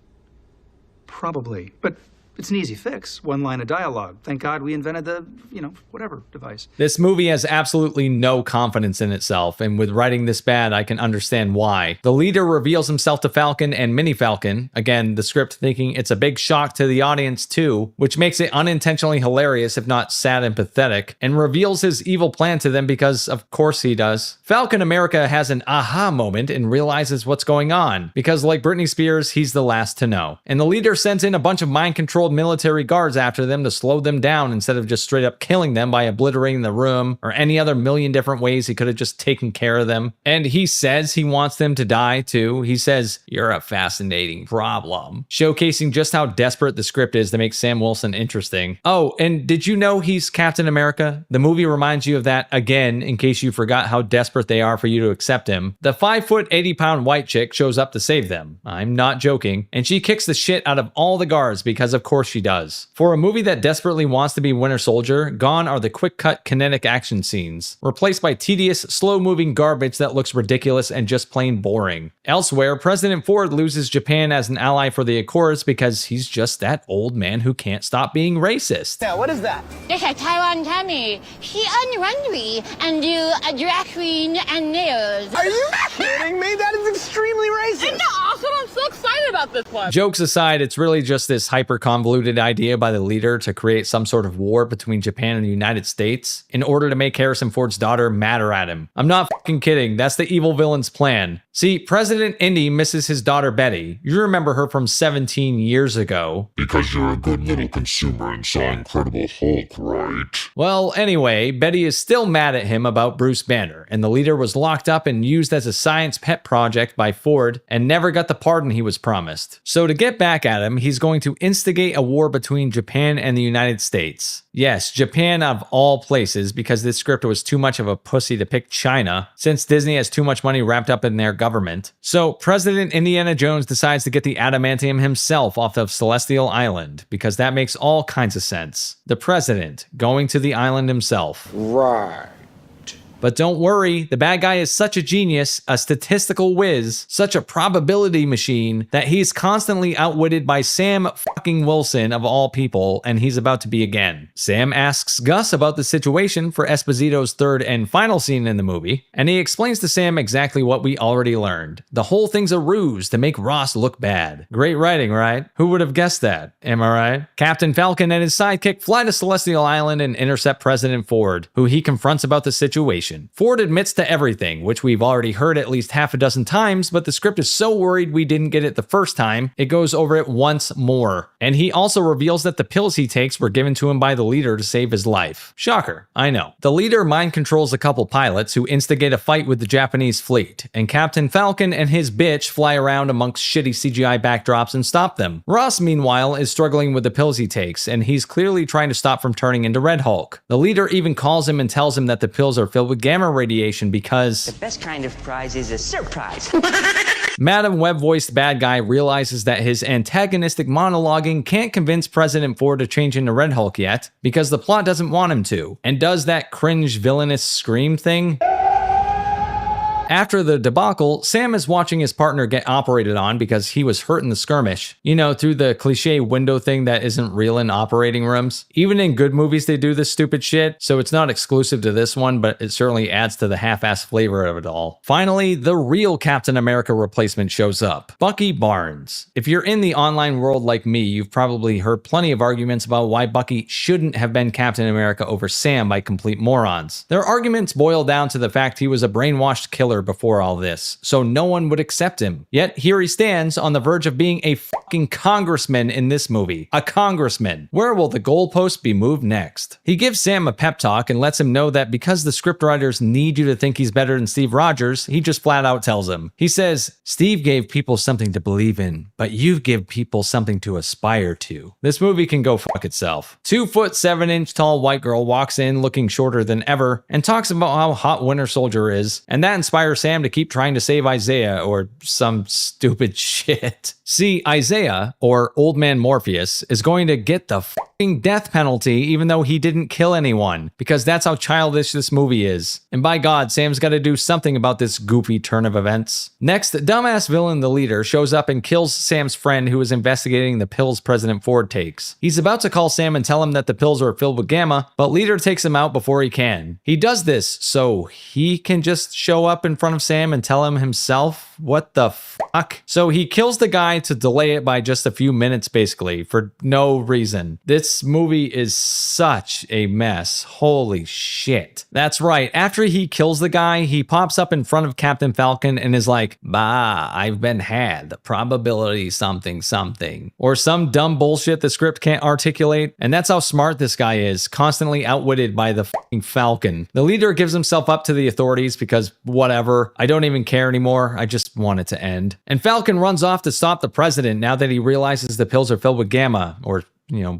Probably, but it's an easy fix. 1 line of dialogue. Thank God we invented the, whatever device. This movie has absolutely no confidence in itself, and with writing this bad, I can understand why. The leader reveals himself to Falcon and Mini Falcon, again, the script thinking it's a big shock to the audience too, which makes it unintentionally hilarious if not sad and pathetic, and reveals his evil plan to them because of course he does. Falcon America has an aha moment and realizes what's going on, because like Britney Spears, he's the last to know. And the leader sends in a bunch of mind-controlled military guards after them to slow them down instead of just straight up killing them by obliterating the room or any other million different ways he could have just taken care of them. And he says he wants them to die too. He says, "You're a fascinating problem," showcasing just how desperate the script is to make Sam Wilson interesting. Oh, and did you know he's Captain America? The movie reminds you of that again in case you forgot how desperate they are for you to accept him. The 5', 80-pound white chick shows up to save them. I'm not joking. And she kicks the shit out of all the guards because of course she does. For a movie that desperately wants to be Winter Soldier, gone are the quick-cut kinetic action scenes, replaced by tedious, slow-moving garbage that looks ridiculous and just plain boring. Elsewhere, President Ford loses Japan as an ally for the Accords because he's just that old man who can't stop being racist. Yeah, what is that? There's a Taiwan Tammy. She on runway and do a drag queen and nails. Are you kidding me? That is extremely racist. Isn't that awesome? I'm so excited about this one. Jokes aside, it's really just this hyper-convoluted idea by the leader to create some sort of war between Japan and the United States in order to make Harrison Ford's daughter madder at him. I'm not fucking kidding. That's the evil villain's plan. See, President Indy misses his daughter Betty. You remember her from 17 years ago. Because you're a good little consumer and saw Incredible Hulk, right? Well, anyway, Betty is still mad at him about Bruce Banner, and the leader was locked up and used as a science pet project by Ford and never got the pardon he was promised. So to get back at him, he's going to instigate a war between Japan and the United States. Yes, Japan of all places, because this script was too much of a pussy to pick China, since Disney has too much money wrapped up in their government. So President Indiana Jones decides to get the adamantium himself off of Celestial Island, because that makes all kinds of sense. The president going to the island himself. Right. But don't worry, the bad guy is such a genius, a statistical whiz, such a probability machine, that he's constantly outwitted by Sam fucking Wilson of all people, and he's about to be again. Sam asks Gus about the situation for Esposito's third and final scene in the movie, and he explains to Sam exactly what we already learned. The whole thing's a ruse to make Ross look bad. Great writing, right? Who would have guessed that? Am I right? Captain Falcon and his sidekick fly to Celestial Island and intercept President Ford, who he confronts about the situation. Ford admits to everything, which we've already heard at least half a dozen times, but the script is so worried we didn't get it the first time, it goes over it once more. And he also reveals that the pills he takes were given to him by the leader to save his life. Shocker, I know. The leader mind controls a couple pilots who instigate a fight with the Japanese fleet, and Captain Falcon and his bitch fly around amongst shitty CGI backdrops and stop them. Ross, meanwhile, is struggling with the pills he takes, and he's clearly trying to stop from turning into Red Hulk. The leader even calls him and tells him that the pills are filled with gamma radiation because the best kind of prize is a surprise. Madam Web-voiced bad guy realizes that his antagonistic monologuing can't convince President Ford to change into Red Hulk yet, because the plot doesn't want him to, and does that cringe villainous scream thing. After the debacle, Sam is watching his partner get operated on because he was hurt in the skirmish. You know, through the cliche window thing that isn't real in operating rooms. Even in good movies they do this stupid shit, so it's not exclusive to this one, but it certainly adds to the half-ass flavor of it all. Finally, the real Captain America replacement shows up, Bucky Barnes. If you're in the online world like me, you've probably heard plenty of arguments about why Bucky shouldn't have been Captain America over Sam by complete morons. Their arguments boil down to the fact he was a brainwashed killer before all this, so no one would accept him. Yet here he stands on the verge of being a fucking congressman in this movie. A congressman. Where will the goalpost be moved next? He gives Sam a pep talk and lets him know that because the scriptwriters need you to think he's better than Steve Rogers, he just flat out tells him. He says, Steve gave people something to believe in, but you give people something to aspire to. This movie can go fuck itself. 2'7" tall white girl walks in looking shorter than ever and talks about how hot Winter Soldier is, and that inspires Sam to keep trying to save Isaiah or some stupid shit. See, Isaiah, or Old Man Morpheus, is going to get the fucking death penalty even though he didn't kill anyone, because that's how childish this movie is. And by God, Sam's got to do something about this goofy turn of events. Next, dumbass villain the leader shows up and kills Sam's friend who is investigating the pills President Ford takes. He's about to call Sam and tell him that the pills are filled with gamma, but leader takes him out before he can. He does this so he can just show up in front of Sam and tell him himself? What the fuck? So he kills the guy to delay it by just a few minutes basically, for no reason. This movie is such a mess. Holy shit. That's right, after he kills the guy, he pops up in front of Captain Falcon and is like, bah, I've been had. The probability something something. Or some dumb bullshit the script can't articulate. And that's how smart this guy is, constantly outwitted by the fucking Falcon. The leader gives himself up to the authorities because whatever, I don't even care anymore, I just want it to end. And Falcon runs off to stop the president now that he realizes the pills are filled with gamma, or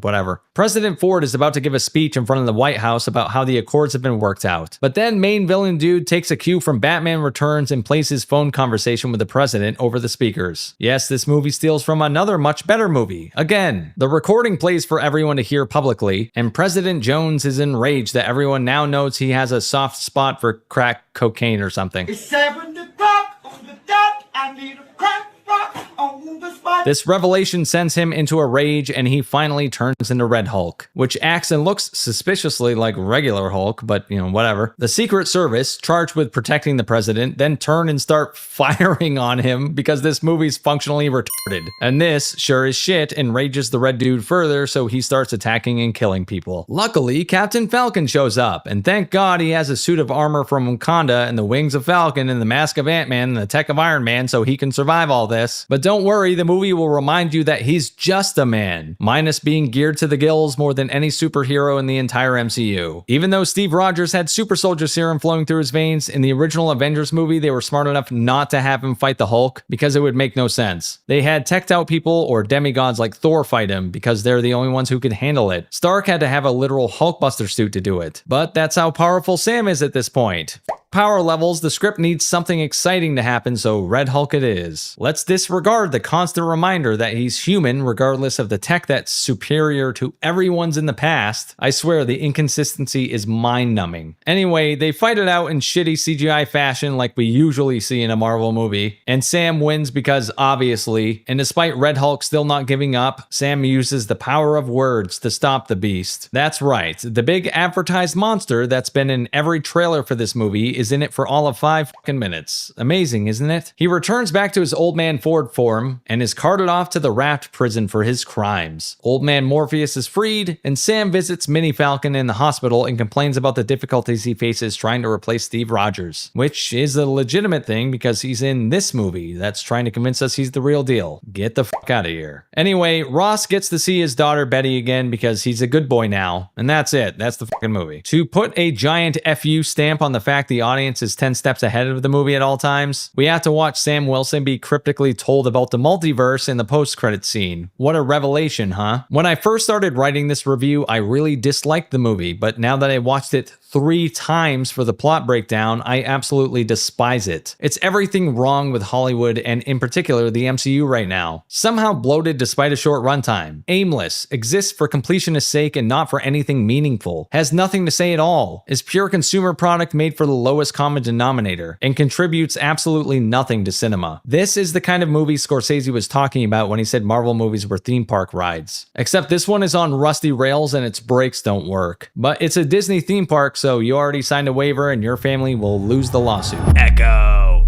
whatever. President Ford is about to give a speech in front of the White House about how the accords have been worked out. But then main villain dude takes a cue from Batman Returns and plays his phone conversation with the president over the speakers. Yes, this movie steals from another much better movie. Again, the recording plays for everyone to hear publicly, and President Jones is enraged that everyone now knows he has a soft spot for crack cocaine or something. It's 7 o'clock on the dot. I need a crack rock on the spot. This revelation sends him into a rage and he finally turns into Red Hulk, which acts and looks suspiciously like regular Hulk, but whatever. The Secret Service, charged with protecting the president, then turn and start firing on him because this movie's functionally retarded. And this, sure as shit, enrages the red dude further, so he starts attacking and killing people. Luckily, Captain Falcon shows up, and thank God he has a suit of armor from Wakanda and the wings of Falcon and the mask of Ant-Man and the tech of Iron Man so he can survive all this. But don't worry, the movie will remind you that he's just a man, minus being geared to the gills more than any superhero in the entire MCU. Even though Steve Rogers had super soldier serum flowing through his veins, in the original Avengers movie they were smart enough not to have him fight the Hulk because it would make no sense. They had teched out people or demigods like Thor fight him because they're the only ones who could handle it. Stark had to have a literal Hulkbuster suit to do it. But that's how powerful Sam is at this point. power levels, the script needs something exciting to happen, so Red Hulk it is. Let's disregard the constant reminder that he's human regardless of the tech that's superior to everyone's in the past. I swear the inconsistency is mind-numbing. Anyway, they fight it out in shitty CGI fashion like we usually see in a Marvel movie, and Sam wins because obviously, and despite Red Hulk still not giving up, Sam uses the power of words to stop the beast. That's right, the big advertised monster that's been in every trailer for this movie is in it for all of 5 fucking minutes. Amazing, isn't it? He returns back to his Old Man Ford form and is carted off to the Raft prison for his crimes. Old Man Morpheus is freed, and Sam visits Mini Falcon in the hospital and complains about the difficulties he faces trying to replace Steve Rogers, which is a legitimate thing because he's in this movie that's trying to convince us he's the real deal. Get the fuck out of here. Anyway, Ross gets to see his daughter Betty again because he's a good boy now, and that's it. That's the fucking movie. To put a giant FU stamp on the fact the audience is 10 steps ahead of the movie at all times, we have to watch Sam Wilson be cryptically told about the multiverse in the post-credits scene. What a revelation, huh? When I first started writing this review, I really disliked the movie, but now that I watched it 3 times for the plot breakdown, I absolutely despise it. It's everything wrong with Hollywood and in particular the MCU right now. Somehow bloated despite a short runtime, aimless, exists for completionist sake and not for anything meaningful, has nothing to say at all, is pure consumer product made for the lowest common denominator, and contributes absolutely nothing to cinema. This is the kind of movie Scorsese was talking about when he said Marvel movies were theme park rides. Except this one is on rusty rails and its brakes don't work. But it's a Disney theme park, so you already signed a waiver and your family will lose the lawsuit. Echo.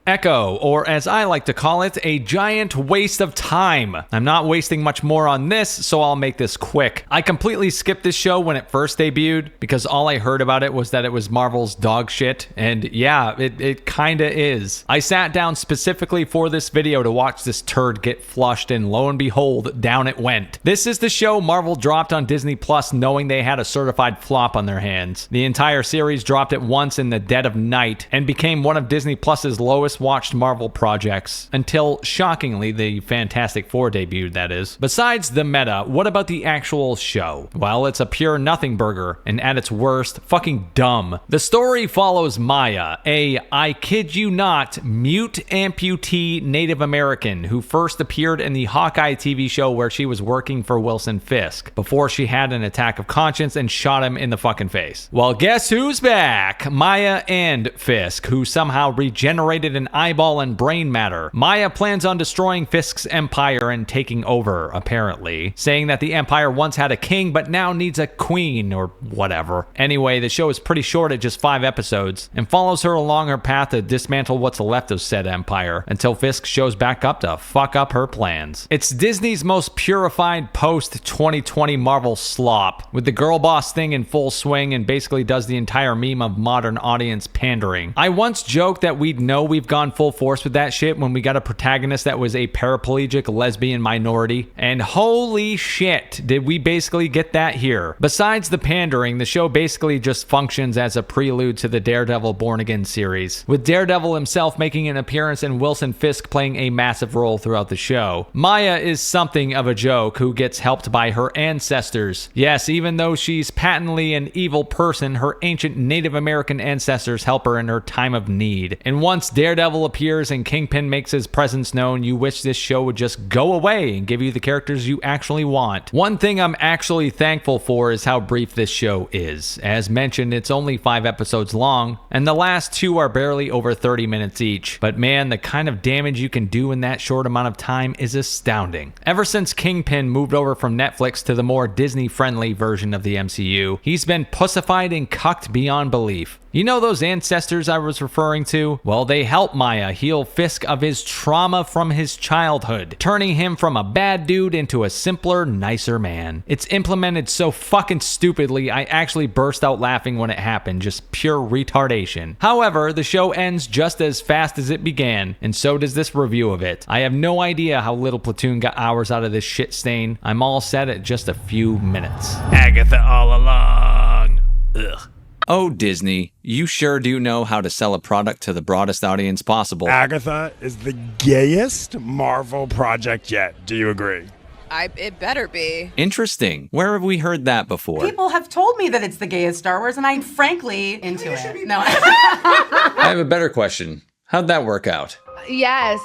Echo, or as I like to call it, a giant waste of time. I'm not wasting much more on this, so I'll make this quick. I completely skipped this show when it first debuted because all I heard about it was that it was Marvel's dog shit, and yeah, it kinda is. I sat down specifically for this video to watch this turd get flushed, and lo and behold, down it went. This is the show Marvel dropped on Disney Plus knowing they had a certified flop on their hands. The entire series dropped at once in the dead of night and became one of Disney Plus's lowest watched Marvel projects until, shockingly, the Fantastic Four debuted, that is. Besides the meta, what about the actual show? Well, it's a pure nothing burger, and at its worst, fucking dumb. The story follows Maya, a, I kid you not, mute amputee Native American who first appeared in the Hawkeye TV show where she was working for Wilson Fisk, before she had an attack of conscience and shot him in the fucking face. Well, guess who's back? Maya and Fisk, who somehow regenerated an eyeball and brain matter. Maya plans on destroying Fisk's empire and taking over, apparently, saying that the empire once had a king but now needs a queen or whatever. Anyway, the show is pretty short at just 5 episodes and follows her along her path to dismantle what's left of said empire until Fisk shows back up to fuck up her plans. It's Disney's most purified post-2020 Marvel slop, with the girl boss thing in full swing and basically does the entire meme of modern audience pandering. I once joked that we'd know we've gone full force with that shit when we got a protagonist that was a paraplegic lesbian minority, and holy shit, did we basically get that here. Besides the pandering, the show basically just functions as a prelude to the Daredevil Born Again series, with Daredevil himself making an appearance and Wilson Fisk playing a massive role throughout the show. Maya is something of a joke who gets helped by her ancestors. Yes, even though she's patently an evil person, her ancient Native American ancestors help her in her time of need. And once Daredevil appears and Kingpin makes his presence known, you wish this show would just go away and give you the characters you actually want. One thing I'm actually thankful for is how brief this show is. As mentioned, it's only 5 episodes long, and the last 2 are barely over 30 minutes each. But man, the kind of damage you can do in that short amount of time is astounding. Ever since Kingpin moved over from Netflix to the more Disney-friendly version of the MCU, he's been pussified and cucked beyond belief. You know those ancestors I was referring to? Well, they help Maya heal Fisk of his trauma from his childhood, turning him from a bad dude into a simpler, nicer man. It's implemented so fucking stupidly, I actually burst out laughing when it happened, just pure retardation. However, the show ends just as fast as it began, and so does this review of it. I have no idea how Little Platoon got hours out of this shit stain. I'm all set at just a few minutes. Agatha All Along. Ugh. Oh, Disney, you sure do know how to sell a product to the broadest audience possible. Agatha is the gayest Marvel project yet. Do you agree? It better be. Interesting. Where have we heard that before? People have told me that it's the gayest Star Wars, and I'm frankly into it. No. I have a better question. How'd that work out? Yes.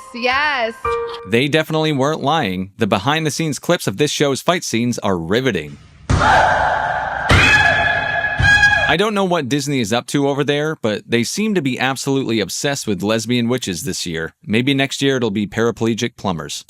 They definitely weren't lying. The behind-the-scenes clips of this show's fight scenes are riveting. I don't know what Disney is up to over there, but they seem to be absolutely obsessed with lesbian witches this year. Maybe next year it'll be paraplegic plumbers.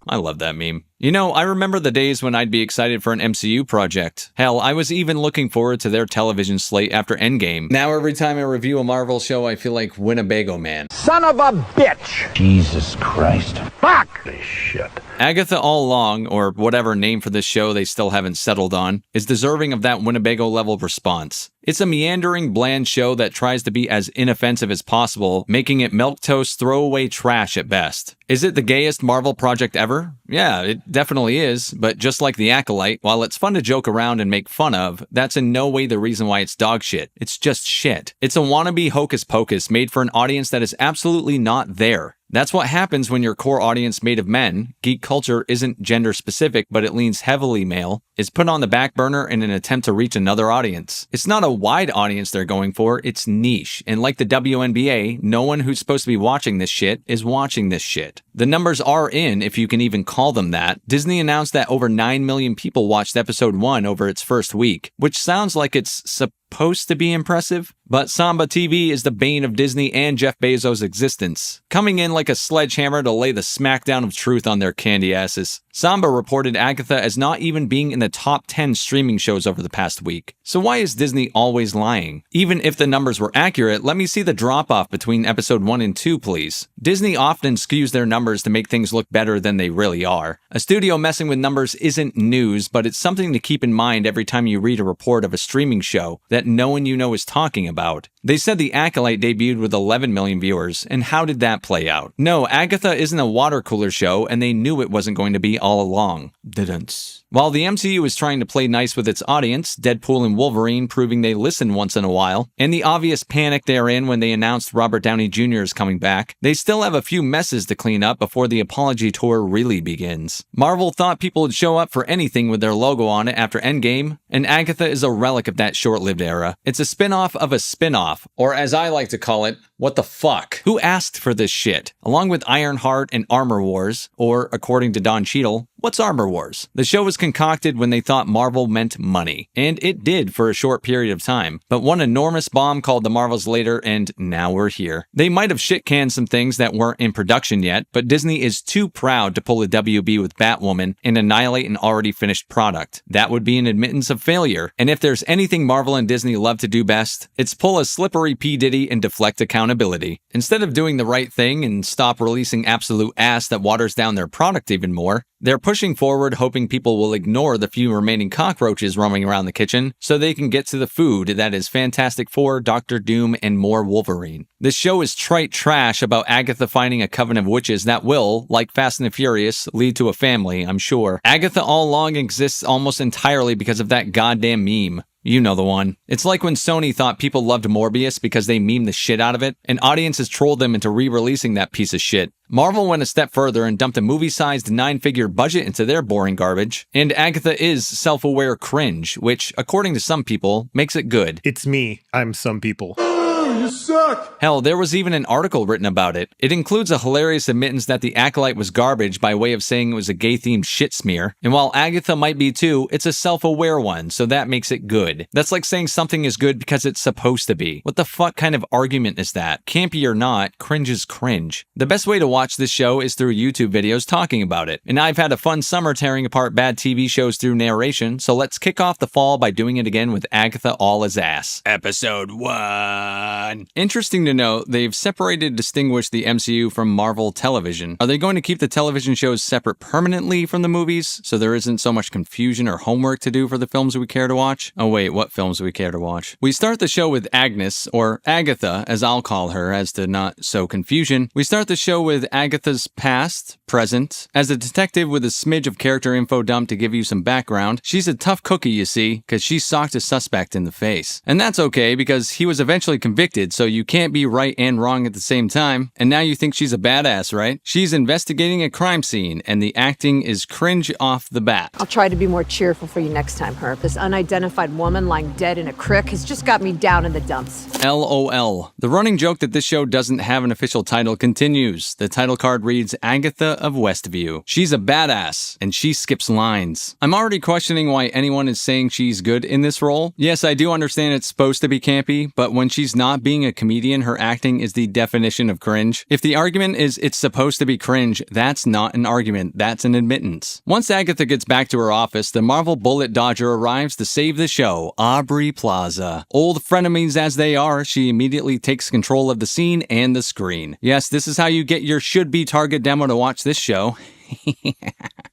I love that meme. You know, I remember the days when I'd be excited for an MCU project. Hell, I was even looking forward to their television slate after Endgame. Now every time I review a Marvel show, I feel like Winnebago Man. Son of a bitch! Jesus Christ. Fuck this shit. Agatha All Along, or whatever name for this show they still haven't settled on, is deserving of that Winnebago-level response. It's a meandering, bland show that tries to be as inoffensive as possible, making it milquetoast throwaway trash at best. Is it the gayest Marvel project ever? Yeah, it definitely is, but just like The Acolyte, while it's fun to joke around and make fun of, that's in no way the reason why it's dog shit. It's just shit. It's a wannabe hocus pocus made for an audience that is absolutely not there. That's what happens when your core audience made of men, geek culture isn't gender specific but it leans heavily male, is put on the back burner in an attempt to reach another audience. It's not a wide audience they're going for, it's niche, and like the WNBA, no one who's supposed to be watching this shit is watching this shit. The numbers are in, if you can even call them that. Disney announced that over 9 million people watched episode 1 over its first week, which sounds like it's supposed to be impressive, but Samba TV is the bane of Disney and Jeff Bezos' existence, coming in like a sledgehammer to lay the smackdown of truth on their candy asses. Samba reported Agatha as not even being in the top 10 streaming shows over the past week. So why is Disney always lying? Even if the numbers were accurate, let me see the drop-off between episode 1 and 2, please. Disney often skews their numbers to make things look better than they really are. A studio messing with numbers isn't news, but it's something to keep in mind every time you read a report of a streaming show that no one you know is talking about. They said The Acolyte debuted with 11 million viewers, and how did that play out? No, Agatha isn't a water cooler show, and they knew it wasn't going to be all along. Didn't. While the MCU is trying to play nice with its audience, Deadpool and Wolverine proving they listen once in a while, and the obvious panic they're in when they announced Robert Downey Jr. is coming back, they still have a few messes to clean up before the apology tour really begins. Marvel thought people would show up for anything with their logo on it after Endgame, and Agatha is a relic of that short-lived era. It's a spin-off of a spin-off, or as I like to call it, what the fuck? Who asked for this shit? Along with Ironheart and Armor Wars, or according to Don Cheadle, what's Armor Wars? The show was concocted when they thought Marvel meant money, and it did for a short period of time, but one enormous bomb called the Marvels later, and now we're here. They might have shit-canned some things that weren't in production yet, but Disney is too proud to pull a WB with Batwoman and annihilate an already finished product. That would be an admittance of failure, and if there's anything Marvel and Disney love to do best, it's pull a slippery P. Diddy and deflect accountability. Instead of doing the right thing and stop releasing absolute ass that waters down their product even more, they're pushing forward hoping people will ignore the few remaining cockroaches roaming around the kitchen so they can get to the food that is Fantastic Four, Doctor Doom, and more Wolverine. This show is trite trash about Agatha finding a coven of witches that will, like Fast and the Furious, lead to a family, I'm sure. Agatha All Along exists almost entirely because of that goddamn meme. You know the one. It's like when Sony thought people loved Morbius because they memed the shit out of it, and audiences trolled them into re-releasing that piece of shit. Marvel went a step further and dumped a movie-sized 9-figure budget into their boring garbage, and Agatha is self-aware cringe, which, according to some people, makes it good. It's me. I'm some people. You suck! Hell, there was even an article written about it. It includes a hilarious admittance that The Acolyte was garbage by way of saying it was a gay-themed shit smear, and while Agatha might be too, it's a self-aware one, so that makes it good. That's like saying something is good because it's supposed to be. What the fuck kind of argument is that? Campy or not, cringe is cringe. The best way to watch this show is through YouTube videos talking about it, and I've had a fun summer tearing apart bad TV shows through narration, so let's kick off the fall by doing it again with Agatha All as Ass. Episode 1. Interesting to note, they've separated distinguished the MCU from Marvel Television. Are they going to keep the television shows separate permanently from the movies, so there isn't so much confusion or homework to do for the films we care to watch? Oh wait, what films we care to watch? We start the show with Agnes, or Agatha, as I'll call her, as to not sow confusion. We start the show with Agatha's past, present. As a detective with a smidge of character info dump to give you some background, she's a tough cookie, you see, because she socked a suspect in the face. And that's okay, because he was eventually convicted convicted, so you can't be right and wrong at the same time. And now you think she's a badass, right? She's investigating a crime scene, and the acting is cringe off the bat. I'll try to be more cheerful for you next time, Herb. This unidentified woman lying dead in a crick has just got me down in the dumps. LOL. The running joke that this show doesn't have an official title continues. The title card reads Agatha of Westview. She's a badass, and she skips lines. I'm already questioning why anyone is saying she's good in this role. Yes, I do understand it's supposed to be campy, but when she's not being a comedian, her acting is the definition of cringe. If the argument is it's supposed to be cringe, that's not an argument, that's an admittance. Once Agatha gets back to her office, the Marvel bullet dodger arrives to save the show, Aubrey Plaza. Old frenemies as they are, she immediately takes control of the scene and the screen. Yes, this is how you get your should-be target demo to watch this show.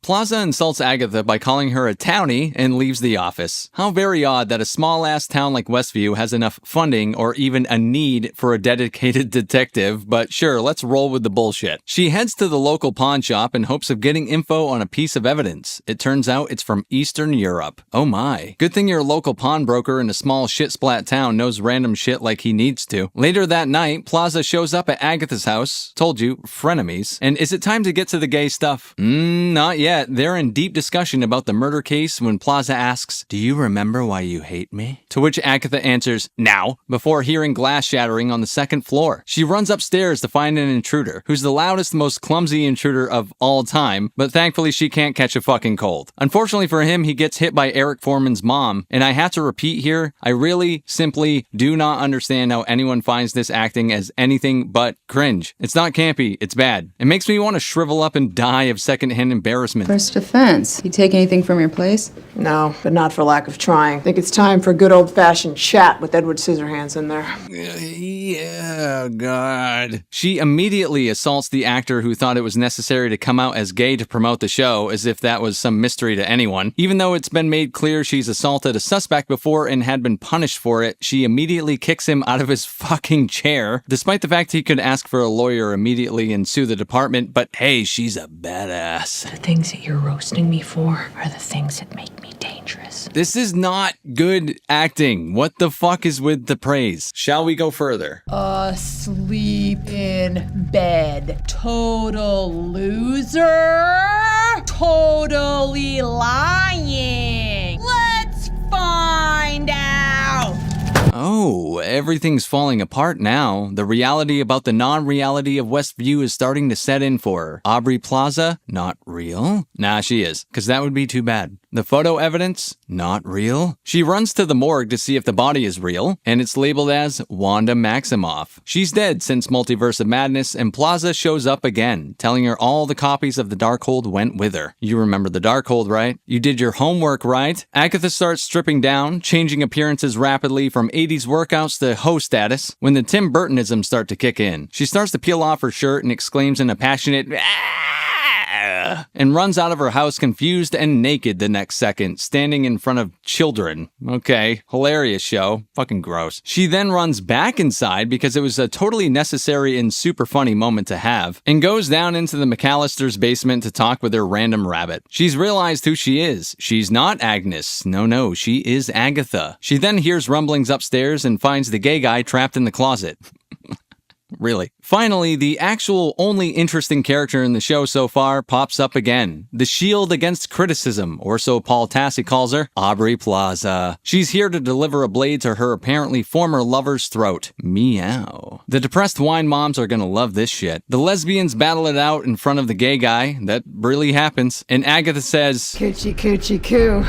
Plaza insults Agatha by calling her a townie and leaves the office. How very odd that a small-ass town like Westview has enough funding or even a need for a dedicated detective, but sure, let's roll with the bullshit. She heads to the local pawn shop in hopes of getting info on a piece of evidence. It turns out it's from Eastern Europe. Oh my. Good thing your local pawnbroker in a small shit-splat town knows random shit like he needs to. Later that night, Plaza shows up at Agatha's house. Told you, frenemies. And is it time to get to the gay stuff? Not yet. They're in deep discussion about the murder case when Plaza asks, "Do you remember why you hate me?" To which Agatha answers, "Now," before hearing glass shattering on the second floor. She runs upstairs to find an intruder, who's the loudest, most clumsy intruder of all time, but thankfully she can't catch a fucking cold. Unfortunately for him, he gets hit by Eric Foreman's mom, and I have to repeat here, I really, simply do not understand how anyone finds this acting as anything but cringe. It's not campy, it's bad. It makes me want to shrivel up and die of secondhand embarrassment. First offense. You take anything from your place? No, but not for lack of trying. I think it's time for a good old-fashioned chat with Edward Scissorhands in there. Yeah, God. She immediately assaults the actor who thought it was necessary to come out as gay to promote the show, as if that was some mystery to anyone. Even though it's been made clear she's assaulted a suspect before and had been punished for it, she immediately kicks him out of his fucking chair, despite the fact he could ask for a lawyer immediately and sue the department, but hey, she's a badass. The things that you're roasting me for are the things that make me dangerous. This is not good acting. What the fuck is with the praise? Shall we go further? Asleep in bed. Total loser. Totally lying. Let's find out. Oh, everything's falling apart now. The reality about the non-reality of Westview is starting to set in for her. Aubrey Plaza? Not real? Nah, she is, because that would be too bad. The photo evidence? Not real. She runs to the morgue to see if the body is real, and it's labeled as Wanda Maximoff. She's dead since Multiverse of Madness, and Plaza shows up again, telling her all the copies of the Darkhold went with her. You remember the Darkhold, right? You did your homework, right? Agatha starts stripping down, changing appearances rapidly from 80s workouts to hoe status, when the Tim Burtonisms start to kick in. She starts to peel off her shirt and exclaims in a passionate and runs out of her house confused and naked the next second, standing in front of children. Okay, hilarious show. Fucking gross. She then runs back inside because it was a totally necessary and super funny moment to have, and goes down into the McAllister's basement to talk with her random rabbit. She's realized who she is. She's not Agnes. No, she is Agatha. She then hears rumblings upstairs and finds the gay guy trapped in the closet. Really. Finally, the actual only interesting character in the show so far pops up again. The shield against criticism, or so Paul Tassi calls her, Aubrey Plaza. She's here to deliver a blade to her apparently former lover's throat. Meow. The depressed wine moms are gonna love this shit. The lesbians battle it out in front of the gay guy. That really happens. And Agatha says, Coochie coochie coo.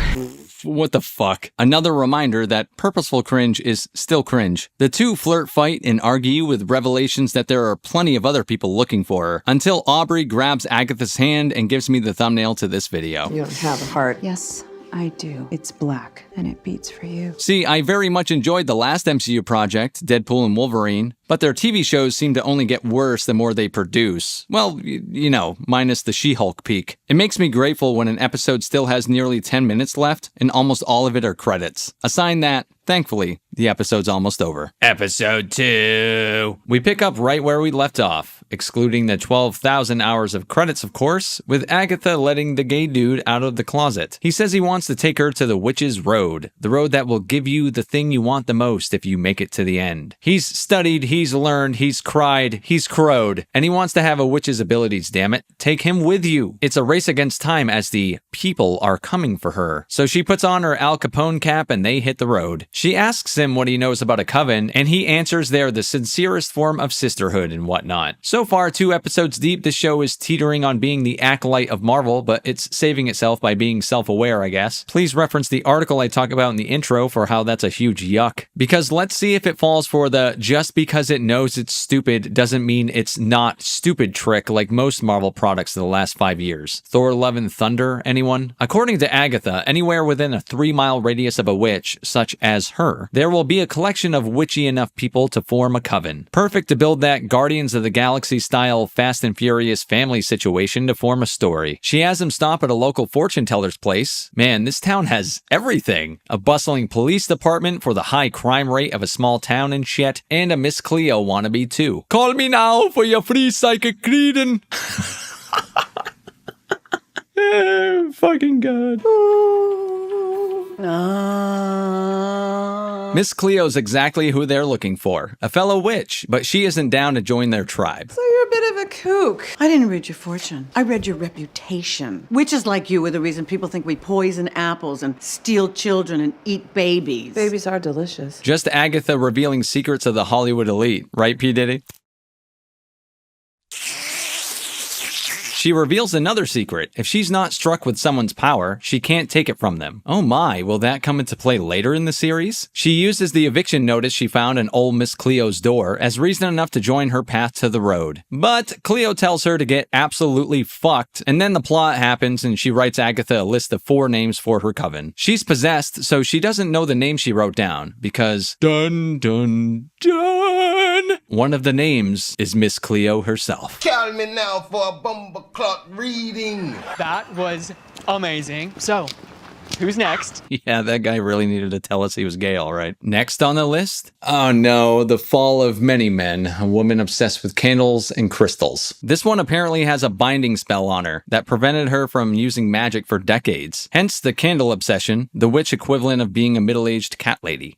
What the fuck? Another reminder that purposeful cringe is still cringe. The two flirt, fight, and argue with revelations that there are plenty of other people looking for her, until Aubrey grabs Agatha's hand and gives me the thumbnail to this video. You don't have a heart. Yes, I do. It's black, and it beats for you. See, I very much enjoyed the last MCU project, Deadpool and Wolverine, but their TV shows seem to only get worse the more they produce. Well, you know, minus the She-Hulk peak. It makes me grateful when an episode still has nearly 10 minutes left, and almost all of it are credits. A sign that, thankfully, the episode's almost over. Episode 2. We pick up right where we left off. excluding the 12,000 hours of credits, of course, with Agatha letting the gay dude out of the closet. He says he wants to take her to the witch's road, the road that will give you the thing you want the most if you make it to the end. He's studied, he's learned, he's cried, he's crowed, and he wants to have a witch's abilities, damn it. Take him with you. It's a race against time as the people are coming for her. So she puts on her Al Capone cap and they hit the road. She asks him what he knows about a coven, and he answers they're the sincerest form of sisterhood and whatnot. So far, 2 episodes deep, the show is teetering on being the acolyte of Marvel, but it's saving itself by being self-aware, I guess. Please reference the article I talk about in the intro for how that's a huge yuck. Because let's see if it falls for the just because it knows it's stupid doesn't mean it's not stupid trick like most Marvel products of the last 5 years. Thor Love and Thunder, anyone? According to Agatha, anywhere within a 3-mile radius of a witch, such as her, there will be a collection of witchy enough people to form a coven. Perfect to build that Guardians of the Galaxy style Fast and Furious family situation to form a story. She has him stop at a local fortune teller's place. Man, this town has everything. A bustling police department for the high crime rate of a small town and shit, and a Miss Cleo wannabe too. Call me now for your free psychic reading. Fucking God. Miss Cleo's exactly who they're looking for. A fellow witch, but she isn't down to join their tribe. So you're a bit of a kook. I didn't read your fortune. I read your reputation. Witches like you are the reason people think we poison apples and steal children and eat babies. Babies are delicious. Just Agatha revealing secrets of the Hollywood elite, right, P. Diddy? She reveals another secret. If she's not struck with someone's power, she can't take it from them. Oh my, will that come into play later in the series? She uses the eviction notice she found in old Miss Cleo's door as reason enough to join her path to the road. But Cleo tells her to get absolutely fucked, and then the plot happens and she writes Agatha a list of 4 names for her coven. She's possessed, so she doesn't know the name she wrote down, because dun dun dun, one of the names is Miss Cleo herself. Call me now for a bumper clock reading. That was amazing. So, who's next? Yeah, that guy really needed to tell us he was gay, all right. Next on the list? Oh no, the fall of many men, a woman obsessed with candles and crystals. This one apparently has a binding spell on her that prevented her from using magic for decades. Hence the candle obsession, the witch equivalent of being a middle-aged cat lady.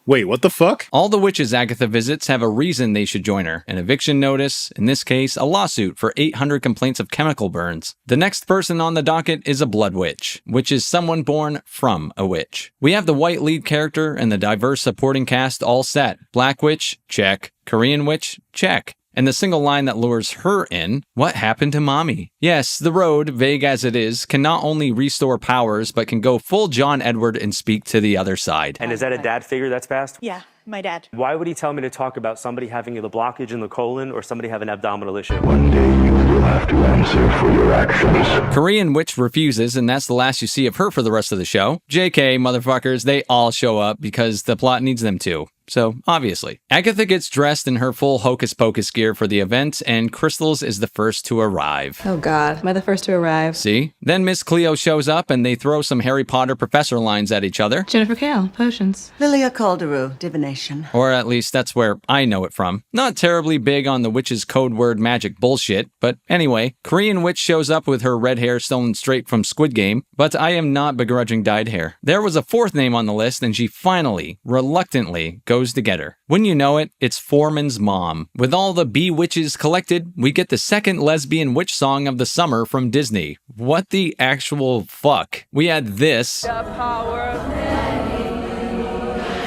Wait, what the fuck? All the witches Agatha visits have a reason they should join her. An eviction notice, in this case, a lawsuit for 800 complaints of chemical burns. The next person on the docket is a blood witch, which is someone born from a witch. We have the white lead character and the diverse supporting cast all set. Black witch, check. Korean witch, check. And the single line that lures her in, what happened to mommy? Yes, the road, vague as it is, can not only restore powers, but can go full John Edward and speak to the other side. And is that a dad figure that's fast? Yeah, my dad. Why would he tell me to talk about somebody having the blockage in the colon or somebody having abdominal issue? One day you will have to answer for your actions. Korean witch refuses, and that's the last you see of her for the rest of the show. JK, motherfuckers, they all show up because the plot needs them to. So, obviously. Agatha gets dressed in her full Hocus Pocus gear for the event, and Crystals is the first to arrive. Oh god, am I the first to arrive? See? Then Miss Cleo shows up, and they throw some Harry Potter professor lines at each other. Jennifer Kale, potions. Lilia Calderoo, divination. Or at least that's where I know it from. Not terribly big on the witch's code word magic bullshit, but anyway, Korean witch shows up with her red hair stolen straight from Squid Game, but I am not begrudging dyed hair. There was a 4th name on the list, and she finally, reluctantly, goes to get her. When you know it, it's Foreman's mom. With all the bee witches collected, we get the 2nd lesbian witch song of the summer from Disney. What the actual fuck? We had this. The power of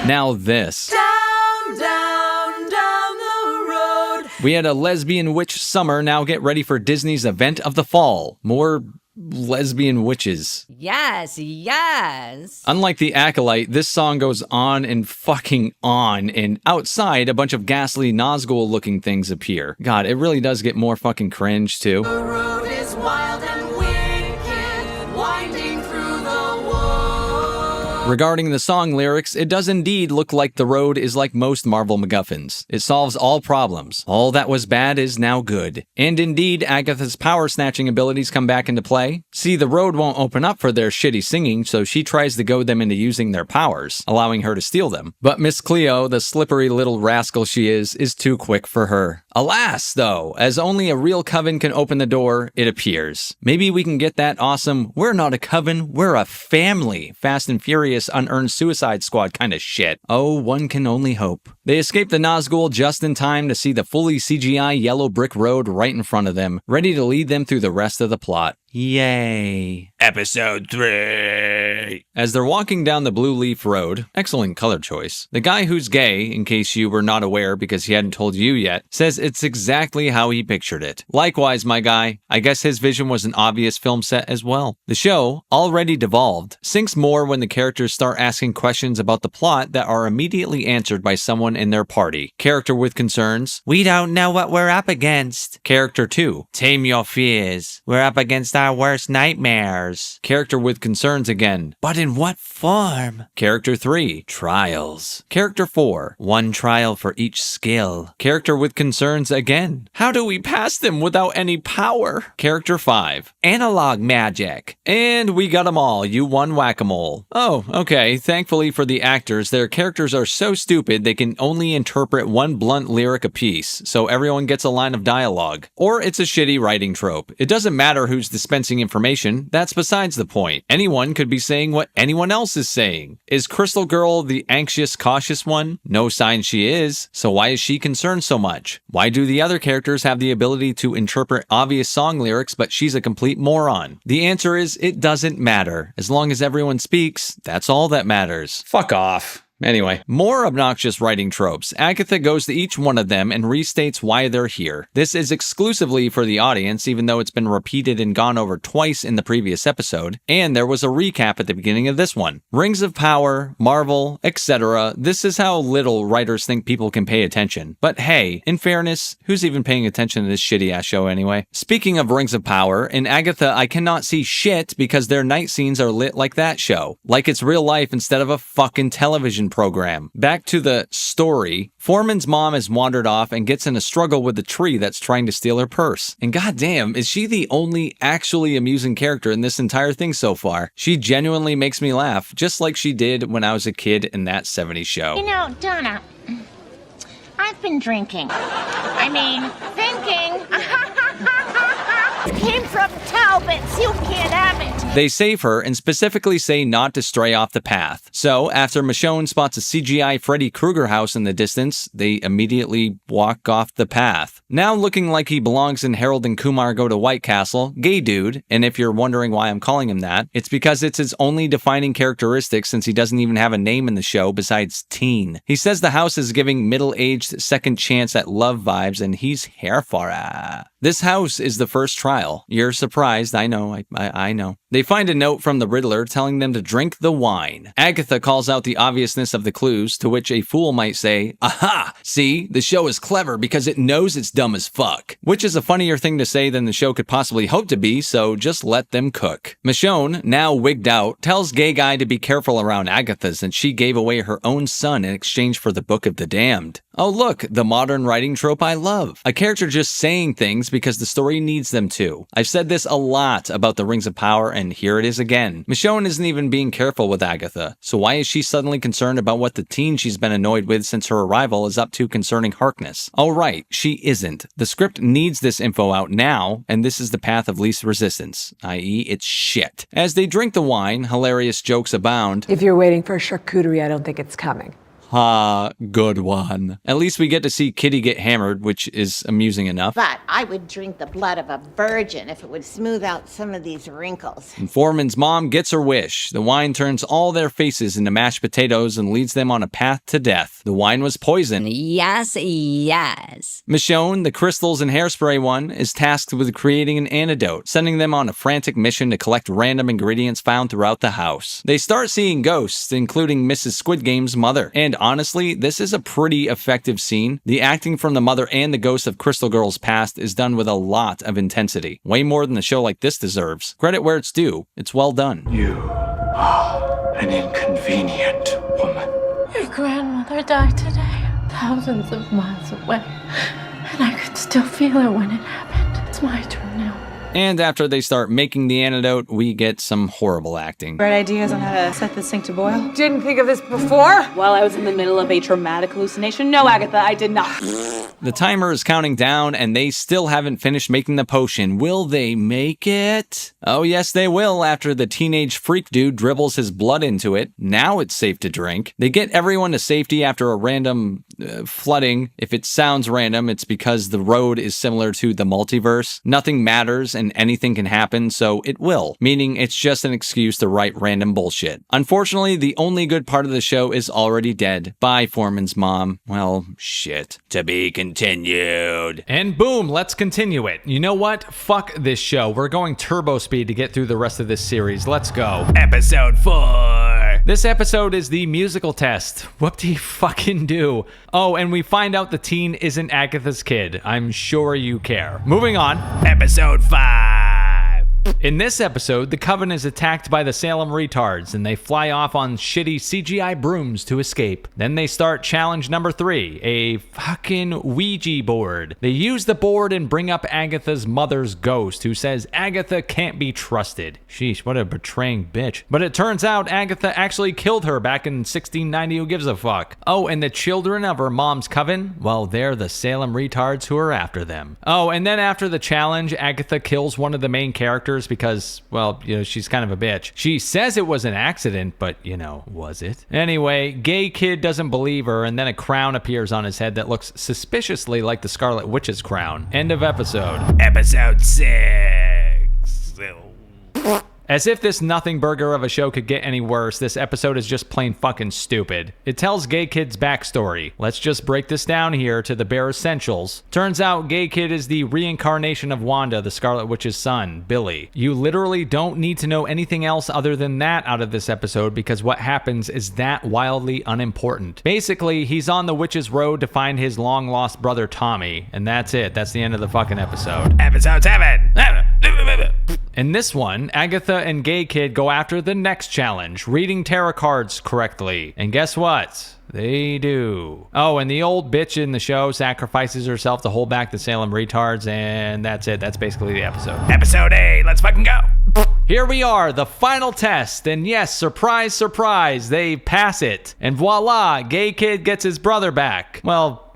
now this. Down, down, down the road. We had a lesbian witch summer, now get ready for Disney's event of the fall. More lesbian witches. Yes, yes. Unlike the Acolyte, this song goes on and fucking on, and outside, a bunch of ghastly Nazgul looking things appear. God, it really does get more fucking cringe, too. The road is wild and wicked, winding through the wood. Regarding the song lyrics, it does indeed look like the road is like most Marvel MacGuffins. It solves all problems. All that was bad is now good. And indeed, Agatha's power-snatching abilities come back into play. See, the road won't open up for their shitty singing, so she tries to goad them into using their powers, allowing her to steal them. But Miss Cleo, the slippery little rascal she is too quick for her. Alas, though, as only a real coven can open the door, it appears. Maybe we can get that awesome, we're not a coven, we're a family, Fast and Furious unearned Suicide Squad kind of shit. Oh, one can only hope. They escape the Nazgul just in time to see the fully CGI yellow brick road right in front of them, ready to lead them through the rest of the plot. Yay. Episode 3. As they're walking down the Blue Leaf Road, excellent color choice, the guy who's gay, in case you were not aware because he hadn't told you yet, says it's exactly how he pictured it. Likewise, my guy, I guess his vision was an obvious film set as well. The show, already devolved, sinks more when the characters start asking questions about the plot that are immediately answered by someone in their party. Character with concerns, we don't know what we're up against. Character 2, tame your fears. We're up against our worst nightmares. Character with concerns again, but in what form? Character 3, trials. Character 4, one trial for each skill. Character with concerns again, how do we pass them without any power? Character 5, analog magic. And we got them all, you won whack-a-mole. Oh, okay, thankfully for the actors, their characters are so stupid they can only interpret one blunt lyric apiece, so everyone gets a line of dialogue. Or it's a shitty writing trope. It doesn't matter who's dispensing information, that's besides the point. Anyone could be saying what anyone else is saying. Is Crystal Girl the anxious, cautious one? No sign she is, so why is she concerned so much? Why do the other characters have the ability to interpret obvious song lyrics, but she's a complete moron? The answer is, it doesn't matter. As long as everyone speaks, that's all that matters. Fuck off. Anyway, more obnoxious writing tropes. Agatha goes to each one of them and restates why they're here. This is exclusively for the audience, even though it's been repeated and gone over twice in the previous episode, and there was a recap at the beginning of this one. Rings of Power, Marvel, etc. This is how little writers think people can pay attention. But hey, in fairness, who's even paying attention to this shitty-ass show anyway? Speaking of Rings of Power, in Agatha I cannot see shit because their night scenes are lit like that show. Like it's real life instead of a fucking television program. Back to the story, Foreman's mom has wandered off and gets in a struggle with the tree that's trying to steal her purse. And goddamn, is she the only actually amusing character in this entire thing so far? She genuinely makes me laugh, just like she did when I was a kid in that 70s show. You know, Donna, I've been drinking. I mean, thinking. Came from Talbot's. You can't have it. They save her and specifically say not to stray off the path. So, after Michonne spots a CGI Freddy Krueger house in the distance, they immediately walk off the path. Now looking like he belongs in Harold and Kumar Go to White Castle, gay dude, and if you're wondering why I'm calling him that, it's because it's his only defining characteristic since he doesn't even have a name in the show besides teen. He says the house is giving middle-aged second chance at love vibes and he's here for it. This house is the first trial. You're surprised, I know, I know. They find a note from the Riddler telling them to drink the wine. Agatha calls out the obviousness of the clues, to which a fool might say, aha! See, the show is clever because it knows it's dumb as fuck. Which is a funnier thing to say than the show could possibly hope to be, so just let them cook. Michonne, now wigged out, tells Gay Guy to be careful around Agatha since she gave away her own son in exchange for the Book of the Damned. Oh look, the modern writing trope I love. A character just saying things because the story needs them to. I've said this a lot about the Rings of Power, and here it is again. Michonne isn't even being careful with Agatha, so why is she suddenly concerned about what the teen she's been annoyed with since her arrival is up to concerning Harkness? Oh right, she isn't. The script needs this info out now, and this is the path of least resistance, i.e. it's shit. As they drink the wine, hilarious jokes abound. If you're waiting for a charcuterie, I don't think it's coming. Ha, good one. At least we get to see Kitty get hammered, which is amusing enough. But I would drink the blood of a virgin if it would smooth out some of these wrinkles. And Foreman's mom gets her wish. The wine turns all their faces into mashed potatoes and leads them on a path to death. The wine was poison. Yes, yes. Michonne, the crystals and hairspray one, is tasked with creating an antidote, sending them on a frantic mission to collect random ingredients found throughout the house. They start seeing ghosts, including Mrs. Squid Game's mother. And honestly, this is a pretty effective scene. The acting from the mother and the ghost of Crystal Girl's past is done with a lot of intensity. Way more than a show like this deserves. Credit where it's due. It's well done. You are an inconvenient woman. Your grandmother died today, thousands of miles away, and I could still feel it when it happened. It's my turn now. And after they start making the antidote, we get some horrible acting. Bright ideas on how to set this thing to boil? Didn't think of this before? While I was in the middle of a traumatic hallucination? No, Agatha, I did not. The timer is counting down, and they still haven't finished making the potion. Will they make it? Oh yes, they will after the teenage freak dude dribbles his blood into it. Now it's safe to drink. They get everyone to safety after a random flooding. If it sounds random, it's because the road is similar to the multiverse. Nothing matters and anything can happen, so it will, meaning it's just an excuse to write random bullshit. Unfortunately, the only good part of the show is already dead. Bye, Foreman's mom. Well, shit. To be continued. And boom, let's continue it. You know what? Fuck this show. We're going turbo speed to get through the rest of this series. Let's go. Episode 4. This episode is the musical test. Whoop-de-fucking-do. Oh, and we find out the teen isn't Agatha's kid. I'm sure you care. Moving on. Episode 5. In this episode, the Coven is attacked by the Salem retards, and they fly off on shitty CGI brooms to escape. Then they start challenge number 3, a fucking Ouija board. They use the board and bring up Agatha's mother's ghost, who says Agatha can't be trusted. Sheesh, what a betraying bitch. But it turns out Agatha actually killed her back in 1690, who gives a fuck? Oh, and the children of her mom's coven? Well, they're the Salem retards who are after them. Oh, and then after the challenge, Agatha kills one of the main characters because, well, you know, she's kind of a bitch. She says it was an accident, but, you know, was it? Anyway, gay kid doesn't believe her, and then a crown appears on his head that looks suspiciously like the Scarlet Witch's crown. End of episode. Episode 6. As if this nothing burger of a show could get any worse, this episode is just plain fucking stupid. It tells Gay Kid's backstory. Let's just break this down here to the bare essentials. Turns out Gay Kid is the reincarnation of Wanda, the Scarlet Witch's son, Billy. You literally don't need to know anything else other than that out of this episode because what happens is that wildly unimportant. Basically, he's on the witch's road to find his long-lost brother Tommy, and that's it. That's the end of the fucking episode. Episode 7! In this one, Agatha and Gay Kid go after the next challenge, reading tarot cards correctly. And guess what? They do. Oh, and the old bitch in the show sacrifices herself to hold back the Salem retards, and that's it. That's basically the episode. Episode 8, let's fucking go. Here we are, the final test, and yes, surprise, surprise, they pass it. And voila, Gay Kid gets his brother back. Well,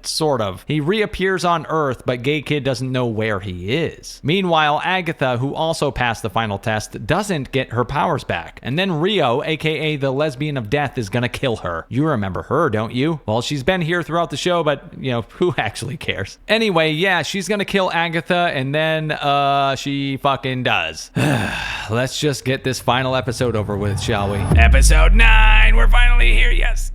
sort of. He reappears on Earth, but Gay Kid doesn't know where he is. Meanwhile, Agatha, who also passed the final test, doesn't get her powers back. And then Rio, aka the lesbian of death, is gonna kill her. You remember her, don't you? Well, she's been here throughout the show, but, you know, who actually cares? Anyway, yeah, she's gonna kill Agatha, and then, she fucking does. Let's just get this final episode over with, shall we? Episode 9! We're finally here, yes!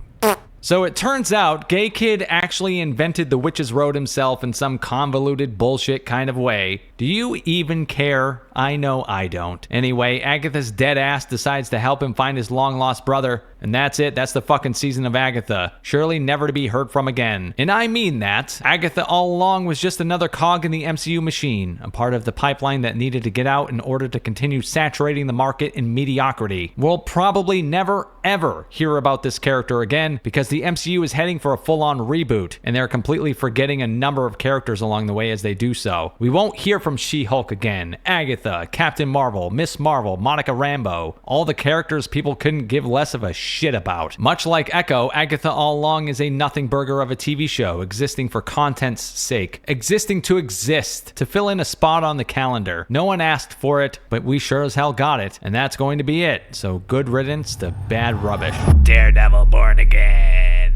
So it turns out Gay Kid actually invented the Witch's Road himself in some convoluted bullshit kind of way. Do you even care? I know I don't. Anyway, Agatha's dead ass decides to help him find his long-lost brother, and that's it. That's the fucking season of Agatha. Surely never to be heard from again. And I mean that. Agatha All Along was just another cog in the MCU machine, a part of the pipeline that needed to get out in order to continue saturating the market in mediocrity. We'll probably never, ever hear about this character again because the MCU is heading for a full-on reboot, and they're completely forgetting a number of characters along the way as they do so. We won't hear from She-Hulk again, Agatha, Captain Marvel, Miss Marvel, Monica Rambeau, all the characters people couldn't give less of a shit about. Much like Echo, Agatha All Along is a nothing burger of a TV show, existing for content's sake, existing to exist, to fill in a spot on the calendar. No one asked for it, but we sure as hell got it, and that's going to be it. So good riddance to bad rubbish. Daredevil Born Again.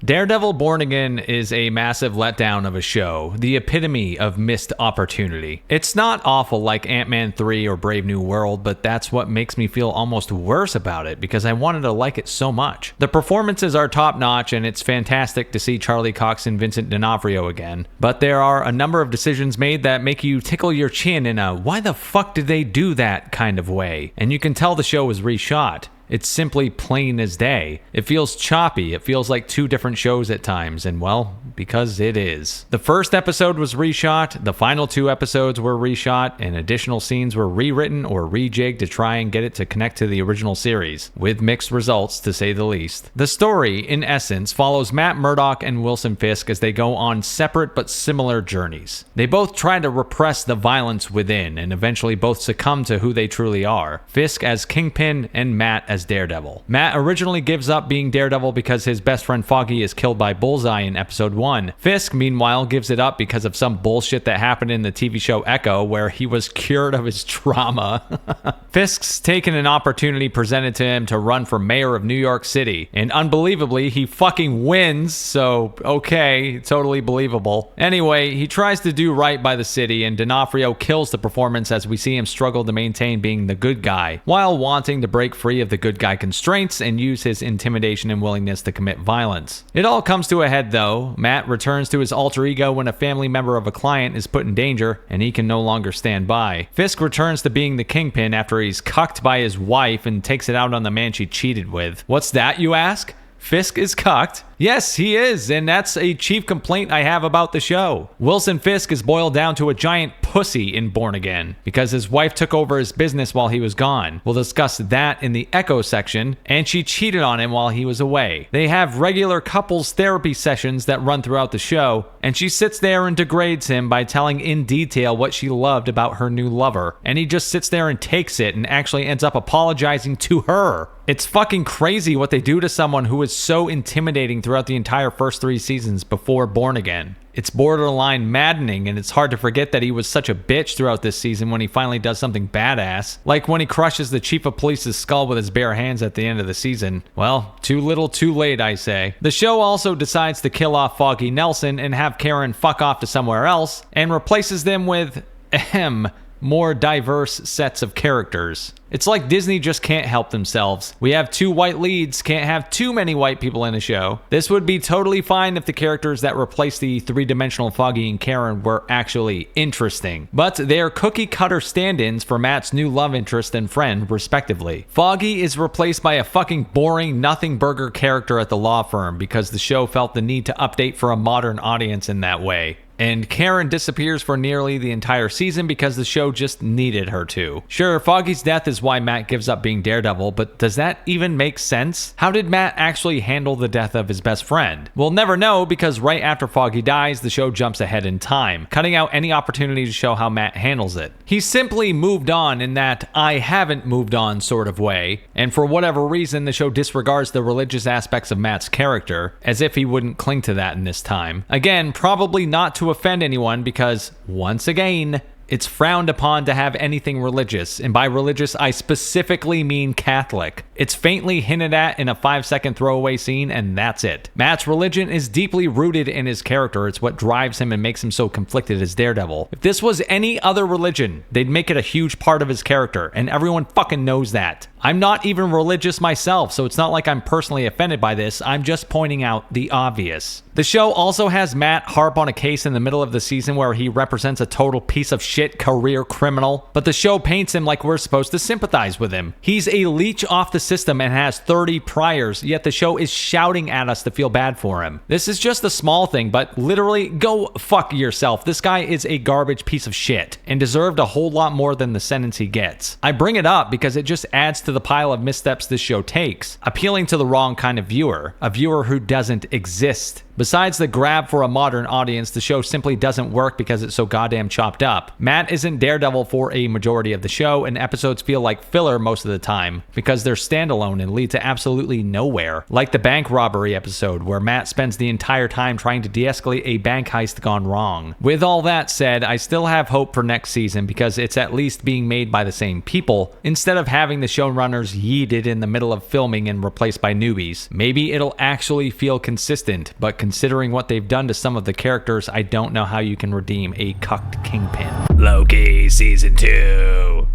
Daredevil Born Again is a massive letdown of a show, the epitome of missed opportunity. It's not awful like Ant-Man 3 or Brave New World, but that's what makes me feel almost worse about it because I wanted to like it so much. The performances are top-notch and it's fantastic to see Charlie Cox and Vincent D'Onofrio again, but there are a number of decisions made that make you tickle your chin in a why the fuck did they do that kind of way, and you can tell the show was reshot. It's simply plain as day. It feels choppy. It feels like two different shows at times, and well, because it is. The first episode was reshot, the final 2 episodes were reshot, and additional scenes were rewritten or rejigged to try and get it to connect to the original series, with mixed results to say the least. The story, in essence, follows Matt Murdock and Wilson Fisk as they go on separate but similar journeys. They both try to repress the violence within and eventually both succumb to who they truly are. Fisk as Kingpin and Matt as Daredevil. Matt originally gives up being Daredevil because his best friend Foggy is killed by Bullseye in episode 1. Fisk, meanwhile, gives it up because of some bullshit that happened in the TV show Echo where he was cured of his trauma. Fisk's taken an opportunity presented to him to run for mayor of New York City, and unbelievably, he fucking wins, so okay, totally believable. Anyway, he tries to do right by the city, and D'Onofrio kills the performance as we see him struggle to maintain being the good guy, while wanting to break free of the good guy constraints and use his intimidation and willingness to commit violence. It all comes to a head though. Matt returns to his alter ego when a family member of a client is put in danger, and he can no longer stand by. Fisk returns to being the Kingpin after he's cucked by his wife and takes it out on the man she cheated with. What's that, you ask? Fisk is cucked? Yes, he is, and that's a chief complaint I have about the show. Wilson Fisk is boiled down to a giant pussy in Born Again, because his wife took over his business while he was gone. We'll discuss that in the Echo section, and she cheated on him while he was away. They have regular couples therapy sessions that run throughout the show, and she sits there and degrades him by telling in detail what she loved about her new lover, and he just sits there and takes it and actually ends up apologizing to her. It's fucking crazy what they do to someone who is so intimidating throughout the entire first 3 seasons before Born Again. It's borderline maddening, and it's hard to forget that he was such a bitch throughout this season when he finally does something badass. Like when he crushes the chief of police's skull with his bare hands at the end of the season. Well, too little too late, I say. The show also decides to kill off Foggy Nelson and have Karen fuck off to somewhere else, and replaces them with, more diverse sets of characters. It's like Disney just can't help themselves. We have 2 white leads, can't have too many white people in a show. This would be totally fine if the characters that replace the 3-dimensional Foggy and Karen were actually interesting. But they're cookie cutter stand-ins for Matt's new love interest and friend, respectively. Foggy is replaced by a fucking boring nothing burger character at the law firm because the show felt the need to update for a modern audience in that way. And Karen disappears for nearly the entire season because the show just needed her to. Sure, Foggy's death is why Matt gives up being Daredevil, but does that even make sense? How did Matt actually handle the death of his best friend? We'll never know because right after Foggy dies, the show jumps ahead in time, cutting out any opportunity to show how Matt handles it. He simply moved on in that I haven't moved on sort of way, and for whatever reason, the show disregards the religious aspects of Matt's character, as if he wouldn't cling to that in this time. Again, probably not to offend anyone because, once again, it's frowned upon to have anything religious, and by religious I specifically mean Catholic. It's faintly hinted at in a 5-second throwaway scene, and that's it. Matt's religion is deeply rooted in his character. It's what drives him and makes him so conflicted as Daredevil. If this was any other religion, they'd make it a huge part of his character, and everyone fucking knows that. I'm not even religious myself, so it's not like I'm personally offended by this. I'm just pointing out the obvious. The show also has Matt harp on a case in the middle of the season where he represents a total piece of shit career criminal, but the show paints him like we're supposed to sympathize with him. He's a leech off the system and has 30 priors, yet the show is shouting at us to feel bad for him. This is just a small thing, but literally go fuck yourself. This guy is a garbage piece of shit and deserved a whole lot more than the sentence he gets. I bring it up because it just adds to the pile of missteps this show takes, appealing to the wrong kind of viewer, a viewer who doesn't exist. Besides the grab for a modern audience, the show simply doesn't work because it's so goddamn chopped up. Matt isn't Daredevil for a majority of the show, and episodes feel like filler most of the time because they're standalone and lead to absolutely nowhere. Like the bank robbery episode, where Matt spends the entire time trying to de-escalate a bank heist gone wrong. With all that said, I still have hope for next season because it's at least being made by the same people, instead of having the showrunners yeeted in the middle of filming and replaced by newbies. Maybe it'll actually feel consistent, but considering what they've done to some of the characters, I don't know how you can redeem a cucked Kingpin. Loki Season 2.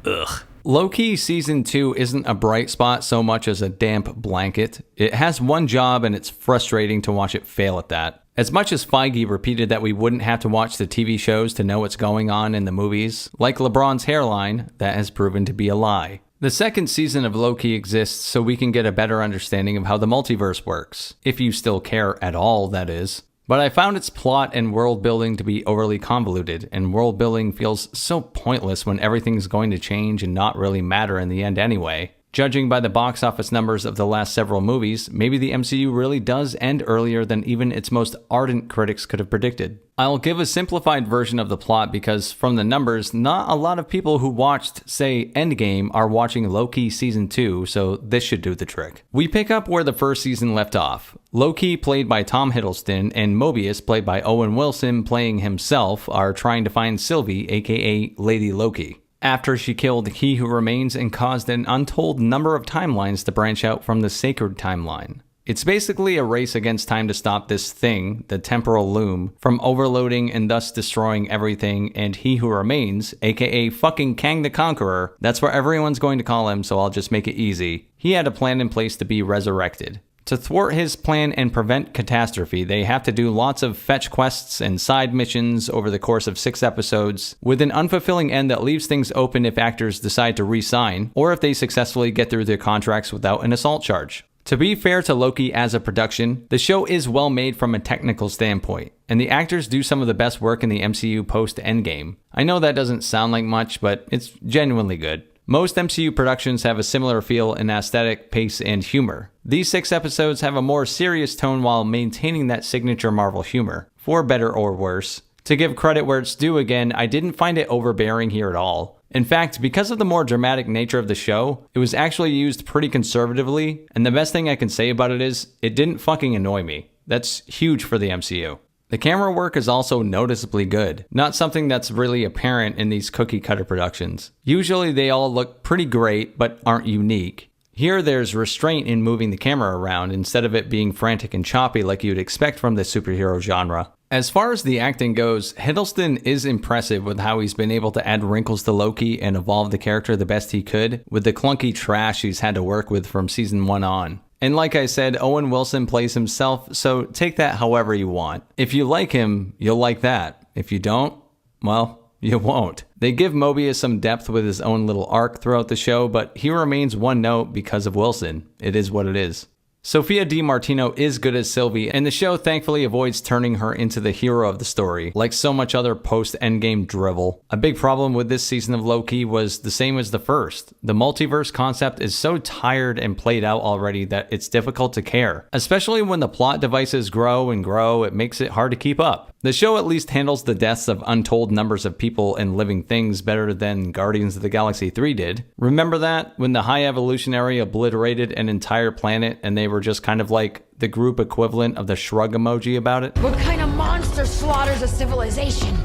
Ugh. Loki Season 2 isn't a bright spot so much as a damp blanket. It has one job and it's frustrating to watch it fail at that. As much as Feige repeated that we wouldn't have to watch the TV shows to know what's going on in the movies, like LeBron's hairline, that has proven to be a lie. The second season of Loki exists so we can get a better understanding of how the multiverse works. If you still care at all, that is. But I found its plot and world building to be overly convoluted, and world building feels so pointless when everything's going to change and not really matter in the end anyway. Judging by the box office numbers of the last several movies, maybe the MCU really does end earlier than even its most ardent critics could have predicted. I'll give a simplified version of the plot because from the numbers, not a lot of people who watched, say, Endgame are watching Loki Season 2, so this should do the trick. We pick up where the first season left off. Loki, played by Tom Hiddleston, and Mobius, played by Owen Wilson, playing himself, are trying to find Sylvie, aka Lady Loki, after she killed He Who Remains and caused an untold number of timelines to branch out from the sacred timeline. It's basically a race against time to stop this thing, the temporal loom, from overloading and thus destroying everything, and He Who Remains, aka fucking Kang the Conqueror, that's what everyone's going to call him, so I'll just make it easy. He had a plan in place to be resurrected. To thwart his plan and prevent catastrophe, they have to do lots of fetch quests and side missions over the course of 6 episodes, with an unfulfilling end that leaves things open if actors decide to re-sign, or if they successfully get through their contracts without an assault charge. To be fair to Loki as a production, the show is well made from a technical standpoint, and the actors do some of the best work in the MCU post-Endgame. I know that doesn't sound like much, but it's genuinely good. Most MCU productions have a similar feel in aesthetic, pace, and humor. These 6 episodes have a more serious tone while maintaining that signature Marvel humor, for better or worse. To give credit where it's due again, I didn't find it overbearing here at all. In fact, because of the more dramatic nature of the show, it was actually used pretty conservatively, and the best thing I can say about it is, it didn't fucking annoy me. That's huge for the MCU. The camera work is also noticeably good, not something that's really apparent in these cookie cutter productions. Usually they all look pretty great, but aren't unique. Here there's restraint in moving the camera around instead of it being frantic and choppy like you'd expect from the superhero genre. As far as the acting goes, Hiddleston is impressive with how he's been able to add wrinkles to Loki and evolve the character the best he could, with the clunky trash he's had to work with from season 1 on. And like I said, Owen Wilson plays himself, so take that however you want. If you like him, you'll like that. If you don't, well, you won't. They give Mobius some depth with his own little arc throughout the show, but he remains one note because of Wilson. It is what it is. Sophia DiMartino is good as Sylvie, and the show thankfully avoids turning her into the hero of the story, like so much other post-Endgame drivel. A big problem with this season of Loki was the same as the first. The multiverse concept is so tired and played out already that it's difficult to care. Especially when the plot devices grow and grow, it makes it hard to keep up. The show at least handles the deaths of untold numbers of people and living things better than Guardians of the Galaxy 3 did. Remember that? When the High Evolutionary obliterated an entire planet and they were just kind of like the group equivalent of the shrug emoji about it? What kind of monster slaughters a civilization?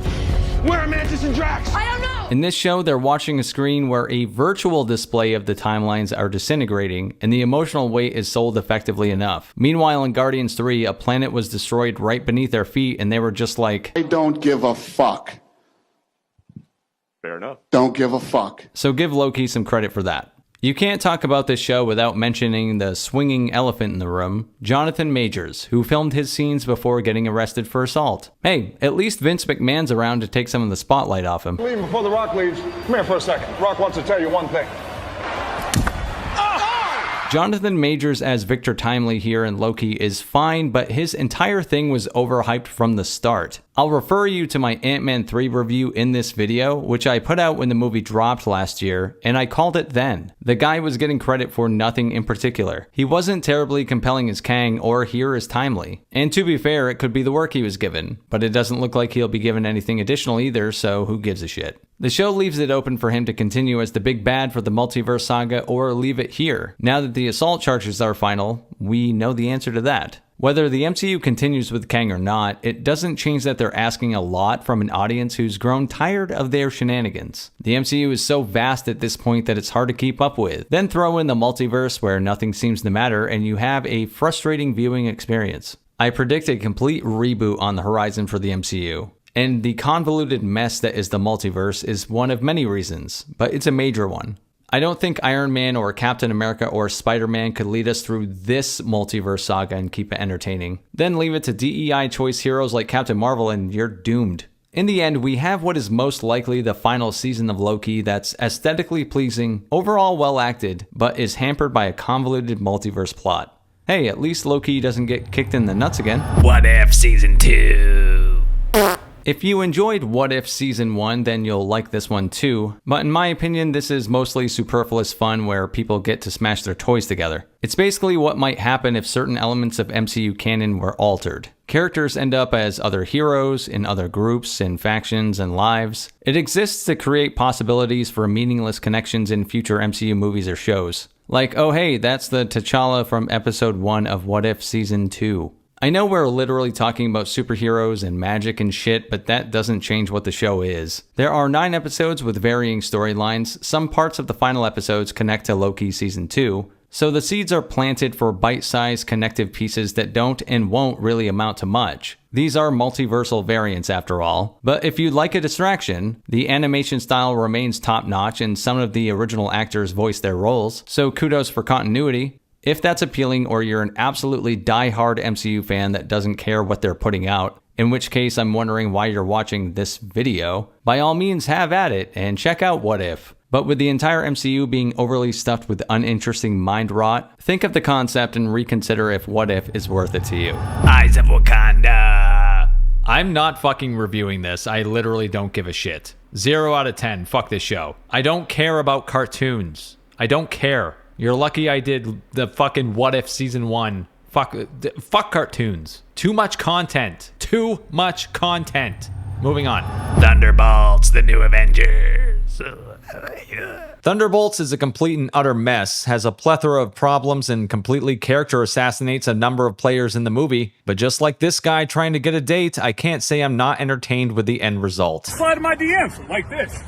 Where are Mantis and Drax? I don't know! In this show, they're watching a screen where a virtual display of the timelines are disintegrating, and the emotional weight is sold effectively enough. Meanwhile, in Guardians 3, a planet was destroyed right beneath their feet, and they were just like, I don't give a fuck. Fair enough. Don't give a fuck. So give Loki some credit for that. You can't talk about this show without mentioning the swinging elephant in the room, Jonathan Majors, who filmed his scenes before getting arrested for assault. Hey, at least Vince McMahon's around to take some of the spotlight off him. Leave before The Rock leaves. Come here for a second. Rock wants to tell you one thing. Jonathan Majors as Victor Timely here in Loki is fine, but his entire thing was overhyped from the start. I'll refer you to my Ant-Man 3 review in this video, which I put out when the movie dropped last year, and I called it then. The guy was getting credit for nothing in particular. He wasn't terribly compelling as Kang or here as Timely. And to be fair, it could be the work he was given, but it doesn't look like he'll be given anything additional either, so who gives a shit. The show leaves it open for him to continue as the big bad for the multiverse saga or leave it here. Now that the assault charges are final, we know the answer to that. Whether the MCU continues with Kang or not, it doesn't change that they're asking a lot from an audience who's grown tired of their shenanigans. The MCU is so vast at this point that it's hard to keep up with. Then throw in the multiverse where nothing seems to matter and you have a frustrating viewing experience. I predict a complete reboot on the horizon for the MCU. And the convoluted mess that is the multiverse is one of many reasons, but it's a major one. I don't think Iron Man or Captain America or Spider-Man could lead us through this multiverse saga and keep it entertaining. Then leave it to DEI choice heroes like Captain Marvel and you're doomed. In the end, we have what is most likely the final season of Loki that's aesthetically pleasing, overall well acted, but is hampered by a convoluted multiverse plot. Hey, at least Loki doesn't get kicked in the nuts again. What If Season 2? If you enjoyed What If Season 1, then you'll like this one too. But in my opinion, this is mostly superfluous fun where people get to smash their toys together. It's basically what might happen if certain elements of MCU canon were altered. Characters end up as other heroes, in other groups, in factions, and lives. It exists to create possibilities for meaningless connections in future MCU movies or shows. Like, oh hey, that's the T'Challa from episode 1 of What If Season 2. I know we're literally talking about superheroes and magic and shit, but that doesn't change what the show is. There are 9 episodes with varying storylines. Some parts of the final episodes connect to Loki Season 2, so the seeds are planted for bite-sized connective pieces that don't and won't really amount to much. These are multiversal variants after all, but if you'd like a distraction, the animation style remains top-notch and some of the original actors voice their roles, so kudos for continuity. If that's appealing, or you're an absolutely die-hard MCU fan that doesn't care what they're putting out, in which case I'm wondering why you're watching this video, by all means have at it and check out What If. But with the entire MCU being overly stuffed with uninteresting mind rot, think of the concept and reconsider if What If is worth it to you. Eyes of Wakanda. I'm not fucking reviewing this. I literally don't give a shit. 0 out of 10. Fuck this show. I don't care about cartoons. I don't care. You're lucky I did the fucking What If Season 1. Fuck cartoons. Too much content. Too much content. Moving on. Thunderbolts, the new Avengers. Thunderbolts is a complete and utter mess, has a plethora of problems, and completely character assassinates a number of players in the movie. But just like this guy trying to get a date, I can't say I'm not entertained with the end result. Slide in my DMs like this.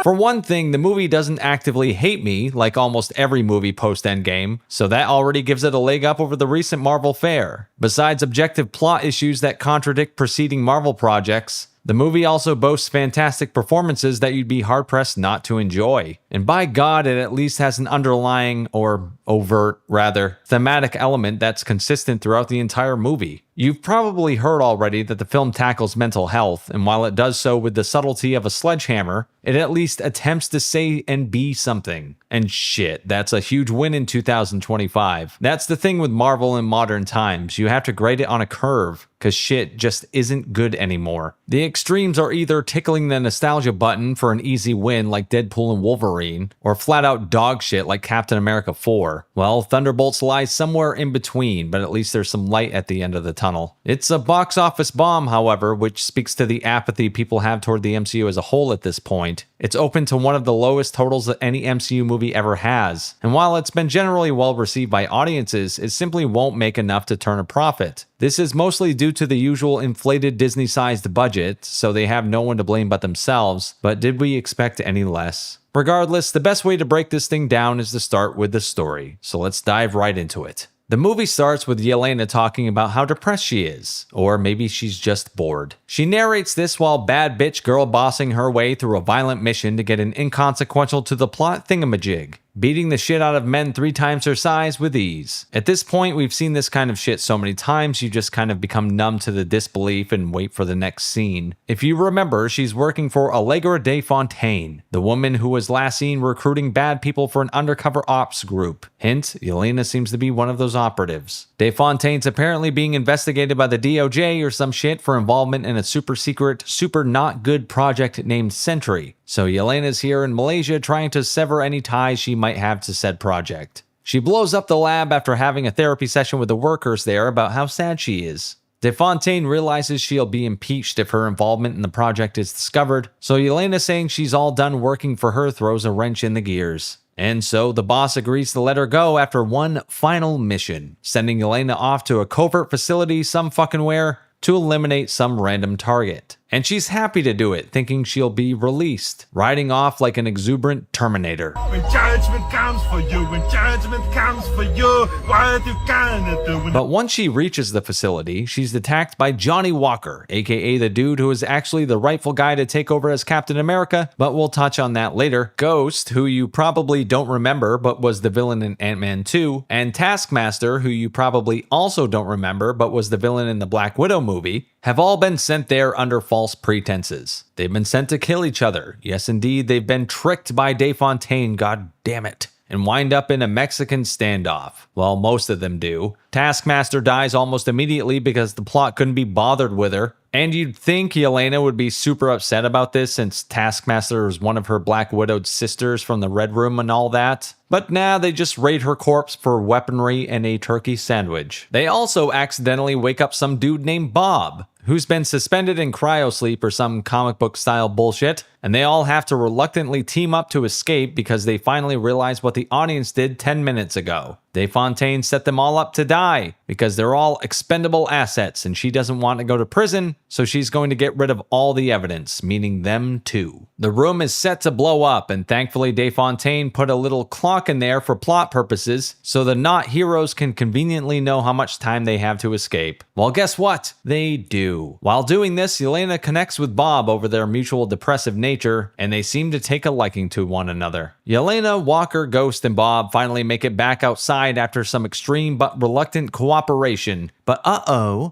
For one thing, the movie doesn't actively hate me, like almost every movie post-Endgame, so that already gives it a leg up over the recent Marvel fare. Besides objective plot issues that contradict preceding Marvel projects, the movie also boasts fantastic performances that you'd be hard-pressed not to enjoy. And by God, it at least has an underlying, or overt rather, thematic element that's consistent throughout the entire movie. You've probably heard already that the film tackles mental health, and while it does so with the subtlety of a sledgehammer, it at least attempts to say and be something. And shit, that's a huge win in 2025. That's the thing with Marvel in modern times. You have to grade it on a curve, cause shit just isn't good anymore. The extremes are either tickling the nostalgia button for an easy win like Deadpool and Wolverine, or flat out dog shit like Captain America 4. Well, Thunderbolts lies somewhere in between, but at least there's some light at the end of the tunnel. It's a box office bomb, however, which speaks to the apathy people have toward the MCU as a whole at this point. It's open to one of the lowest totals that any MCU movie ever has, and while it's been generally well received by audiences, it simply won't make enough to turn a profit. This is mostly due to the usual inflated Disney-sized budget, so they have no one to blame but themselves, but did we expect any less? Regardless, the best way to break this thing down is to start with the story, so let's dive right into it. The movie starts with Yelena talking about how depressed she is, or maybe she's just bored. She narrates this while bad bitch girl bossing her way through a violent mission to get an inconsequential to the plot thingamajig, beating the shit out of men 3 times her size with ease. At this point, we've seen this kind of shit so many times, you just kind of become numb to the disbelief and wait for the next scene. If you remember, she's working for Allegra de Fontaine, the woman who was last seen recruiting bad people for an undercover ops group. Hint, Yelena seems to be one of those operatives. De Fontaine's apparently being investigated by the DOJ or some shit for involvement in a super secret, super not good project named Sentry. So Yelena's here in Malaysia trying to sever any ties she might have to said project. She blows up the lab after having a therapy session with the workers there about how sad she is. De Fontaine realizes she'll be impeached if her involvement in the project is discovered, so Yelena saying she's all done working for her throws a wrench in the gears. And so the boss agrees to let her go after one final mission, sending Yelena off to a covert facility some fucking where to eliminate some random target. And she's happy to do it, thinking she'll be released, riding off like an exuberant Terminator. When judgment comes for you, when judgment comes for you, what you gonna do? But once she reaches the facility, she's attacked by Johnny Walker, aka the dude who is actually the rightful guy to take over as Captain America, but we'll touch on that later. Ghost, who you probably don't remember but was the villain in Ant-Man 2, and Taskmaster, who you probably also don't remember but was the villain in the Black Widow movie, have all been sent there under false pretenses. They've been sent to kill each other. Yes, indeed, they've been tricked by De Fontaine, god damn it. and wind up in a Mexican standoff. Well, most of them do. Taskmaster dies almost immediately because the plot couldn't be bothered with her. And you'd think Yelena would be super upset about this since Taskmaster is one of her Black Widowed sisters from the Red Room and all that. But nah, they just raid her corpse for weaponry and a turkey sandwich. They also accidentally wake up some dude named Bob, who's been suspended in cryosleep or some comic book style bullshit, and they all have to reluctantly team up to escape because they finally realize what the audience did 10 minutes ago. DeFontaine set them all up to die because they're all expendable assets and she doesn't want to go to prison, so she's going to get rid of all the evidence, meaning them too. The room is set to blow up, and thankfully DeFontaine put a little clock in there for plot purposes so the not heroes can conveniently know how much time they have to escape. Well, guess what? They do. While doing this, Yelena connects with Bob over their mutual depressive nature, and they seem to take a liking to one another. Yelena, Walker, Ghost, and Bob finally make it back outside after some extreme but reluctant cooperation. But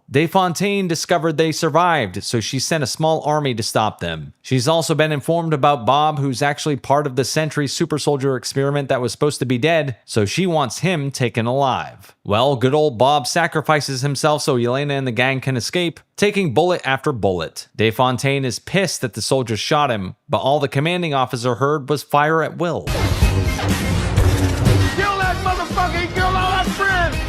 DeFontaine discovered they survived, so she sent a small army to stop them. She's also been informed about Bob, who's actually part of the Sentry super soldier experiment that was supposed to be dead, so she wants him taken alive. Well, good old Bob sacrifices himself so Yelena and the gang can escape, taking bullet after bullet. DeFontaine is pissed that the soldiers shot him, but all the commanding officer heard was fire at will.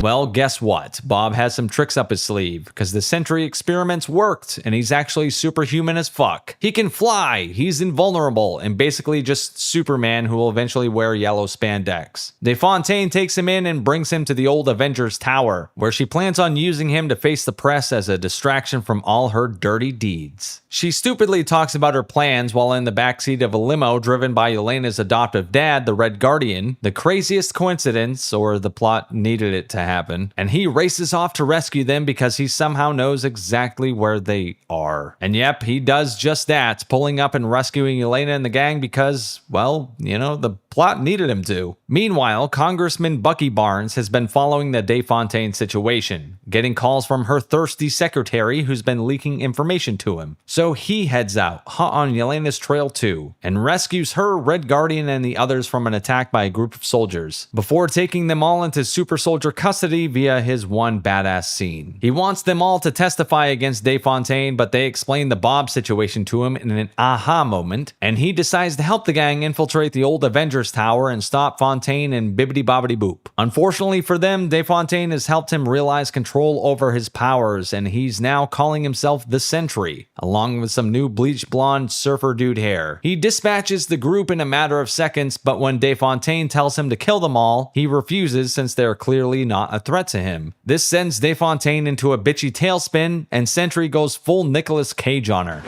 Well, guess what? Bob has some tricks up his sleeve, because the Sentry experiments worked, and he's actually superhuman as fuck. He can fly, he's invulnerable, and basically just Superman who will eventually wear yellow spandex. DeFontaine takes him in and brings him to the old Avengers Tower, where she plans on using him to face the press as a distraction from all her dirty deeds. She stupidly talks about her plans while in the backseat of a limo driven by Yelena's adoptive dad, the Red Guardian. The craziest coincidence, or the plot needed it to happen, and he races off to rescue them because he somehow knows exactly where they are. And yep, he does just that, pulling up and rescuing Yelena and the gang because, well, you know, the plot needed him to. Meanwhile, Congressman Bucky Barnes has been following the DeFontaine situation, getting calls from her thirsty secretary who's been leaking information to him. So he heads out, hot on Yelena's trail too, and rescues her, Red Guardian, and the others from an attack by a group of soldiers, before taking them all into super soldier custody via his one badass scene. He wants them all to testify against DeFontaine, but they explain the Bob situation to him in an aha moment, and he decides to help the gang infiltrate the old Avengers Tower and stop Fontaine and bibbidi bobbidi boop. Unfortunately for them, DeFontaine has helped him realize control over his powers, and he's now calling himself the Sentry, along with some new bleached blonde surfer dude hair. He dispatches the group in a matter of seconds, but when DeFontaine tells him to kill them all, he refuses since they're clearly not a threat to him. This sends DeFontaine into a bitchy tailspin, and Sentry goes full Nicolas Cage on her.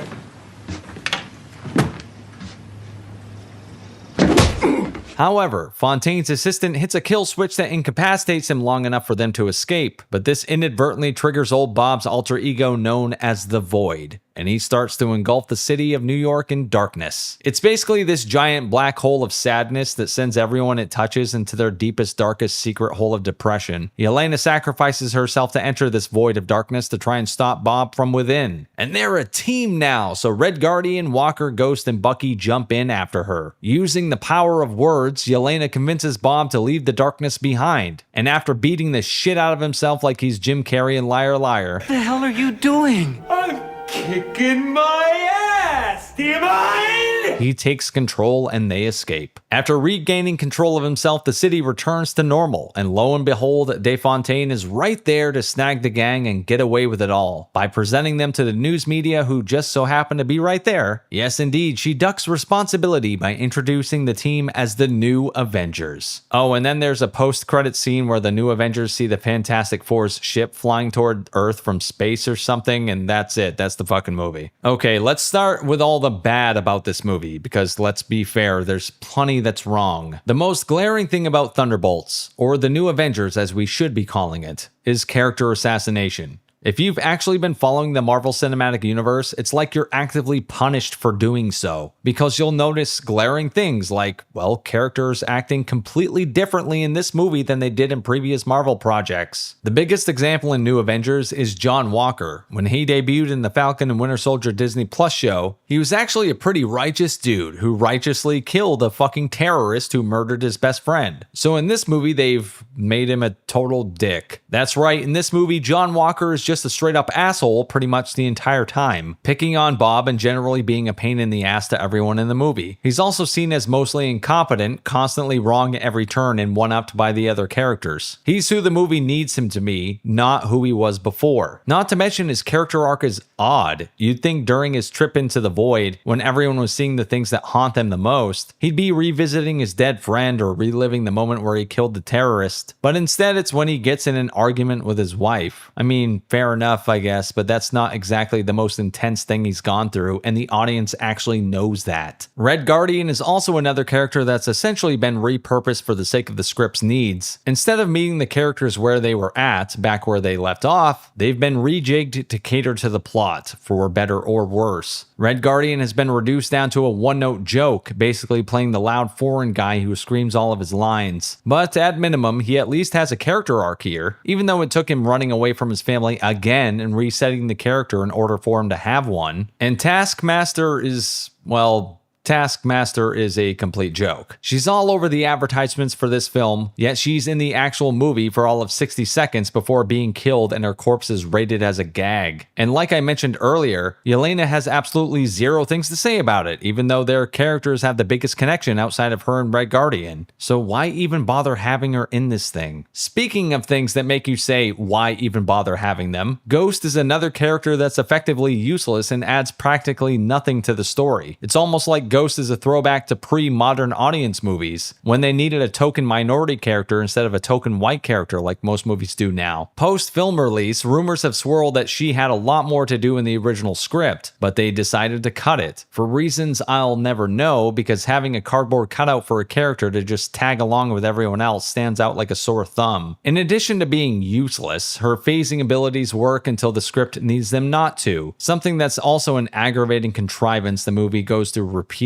However, Fontaine's assistant hits a kill switch that incapacitates him long enough for them to escape, but this inadvertently triggers old Bob's alter ego known as the Void, and he starts to engulf the city of New York in darkness. It's basically this giant black hole of sadness that sends everyone it touches into their deepest, darkest secret hole of depression. Yelena sacrifices herself to enter this void of darkness to try and stop Bob from within. And they're a team now, so Red Guardian, Walker, Ghost, and Bucky jump in after her. Using the power of words, Yelena convinces Bob to leave the darkness behind. And after beating the shit out of himself like he's Jim Carrey in Liar Liar, What the hell are you doing? Kicking my ass! Do you mind? he takes control and they escape. After regaining control of himself, the city returns to normal, and lo and behold, DeFontaine is right there to snag the gang and get away with it all by presenting them to the news media who just so happen to be right there. Yes, indeed, she ducks responsibility by introducing the team as the New Avengers. Oh, and then there's a post-credit scene where the New Avengers see the Fantastic Four's ship flying toward Earth from space or something, and that's it. That's the fucking movie. Okay, let's start with all the bad about this movie, because let's be fair, there's plenty that's wrong. The most glaring thing about Thunderbolts, or the New Avengers as we should be calling it, is character assassination. If you've actually been following the Marvel Cinematic Universe, it's like you're actively punished for doing so, because you'll notice glaring things like, well, characters acting completely differently in this movie than they did in previous Marvel projects. The biggest example in New Avengers is John Walker. When he debuted in the Falcon and Winter Soldier Disney Plus show, he was actually a pretty righteous dude who righteously killed a fucking terrorist who murdered his best friend. So in this movie, they've made him a total dick. That's right, in this movie, John Walker is just a straight up asshole pretty much the entire time, picking on Bob and generally being a pain in the ass to everyone in the movie. He's also seen as mostly incompetent, constantly wrong at every turn and one-upped by the other characters. He's who the movie needs him to be, not who he was before. Not to mention his character arc is odd. You'd think during his trip into the void, when everyone was seeing the things that haunt them the most, he'd be revisiting his dead friend or reliving the moment where he killed the terrorist, but instead it's when he gets in an argument with his wife. I mean, fair enough, I guess, but that's not exactly the most intense thing he's gone through, and the audience actually knows that. Red Guardian is also another character that's essentially been repurposed for the sake of the script's needs. Instead of meeting the characters where they were at, back where they left off, they've been rejigged to cater to the plot, for better or worse. Red Guardian has been reduced down to a one-note joke, basically playing the loud foreign guy who screams all of his lines. But at minimum, he at least has a character arc here, even though it took him running away from his family again and resetting the character in order for him to have one. And Taskmaster is, well, Taskmaster is a complete joke. She's all over the advertisements for this film, yet she's in the actual movie for all of 60 seconds before being killed and her corpse is rated as a gag. And like I mentioned earlier, Yelena has absolutely zero things to say about it, even though their characters have the biggest connection outside of her and Red Guardian. So why even bother having her in this thing? Speaking of things that make you say, why even bother having them, Ghost is another character that's effectively useless and adds practically nothing to the story. It's almost like Ghost is a throwback to pre-modern audience movies, when they needed a token minority character instead of a token white character like most movies do now. Post-film release, rumors have swirled that she had a lot more to do in the original script, but they decided to cut it. For reasons I'll never know, because having a cardboard cutout for a character to just tag along with everyone else stands out like a sore thumb. In addition to being useless, her phasing abilities work until the script needs them not to, something that's also an aggravating contrivance the movie goes through repeatedly.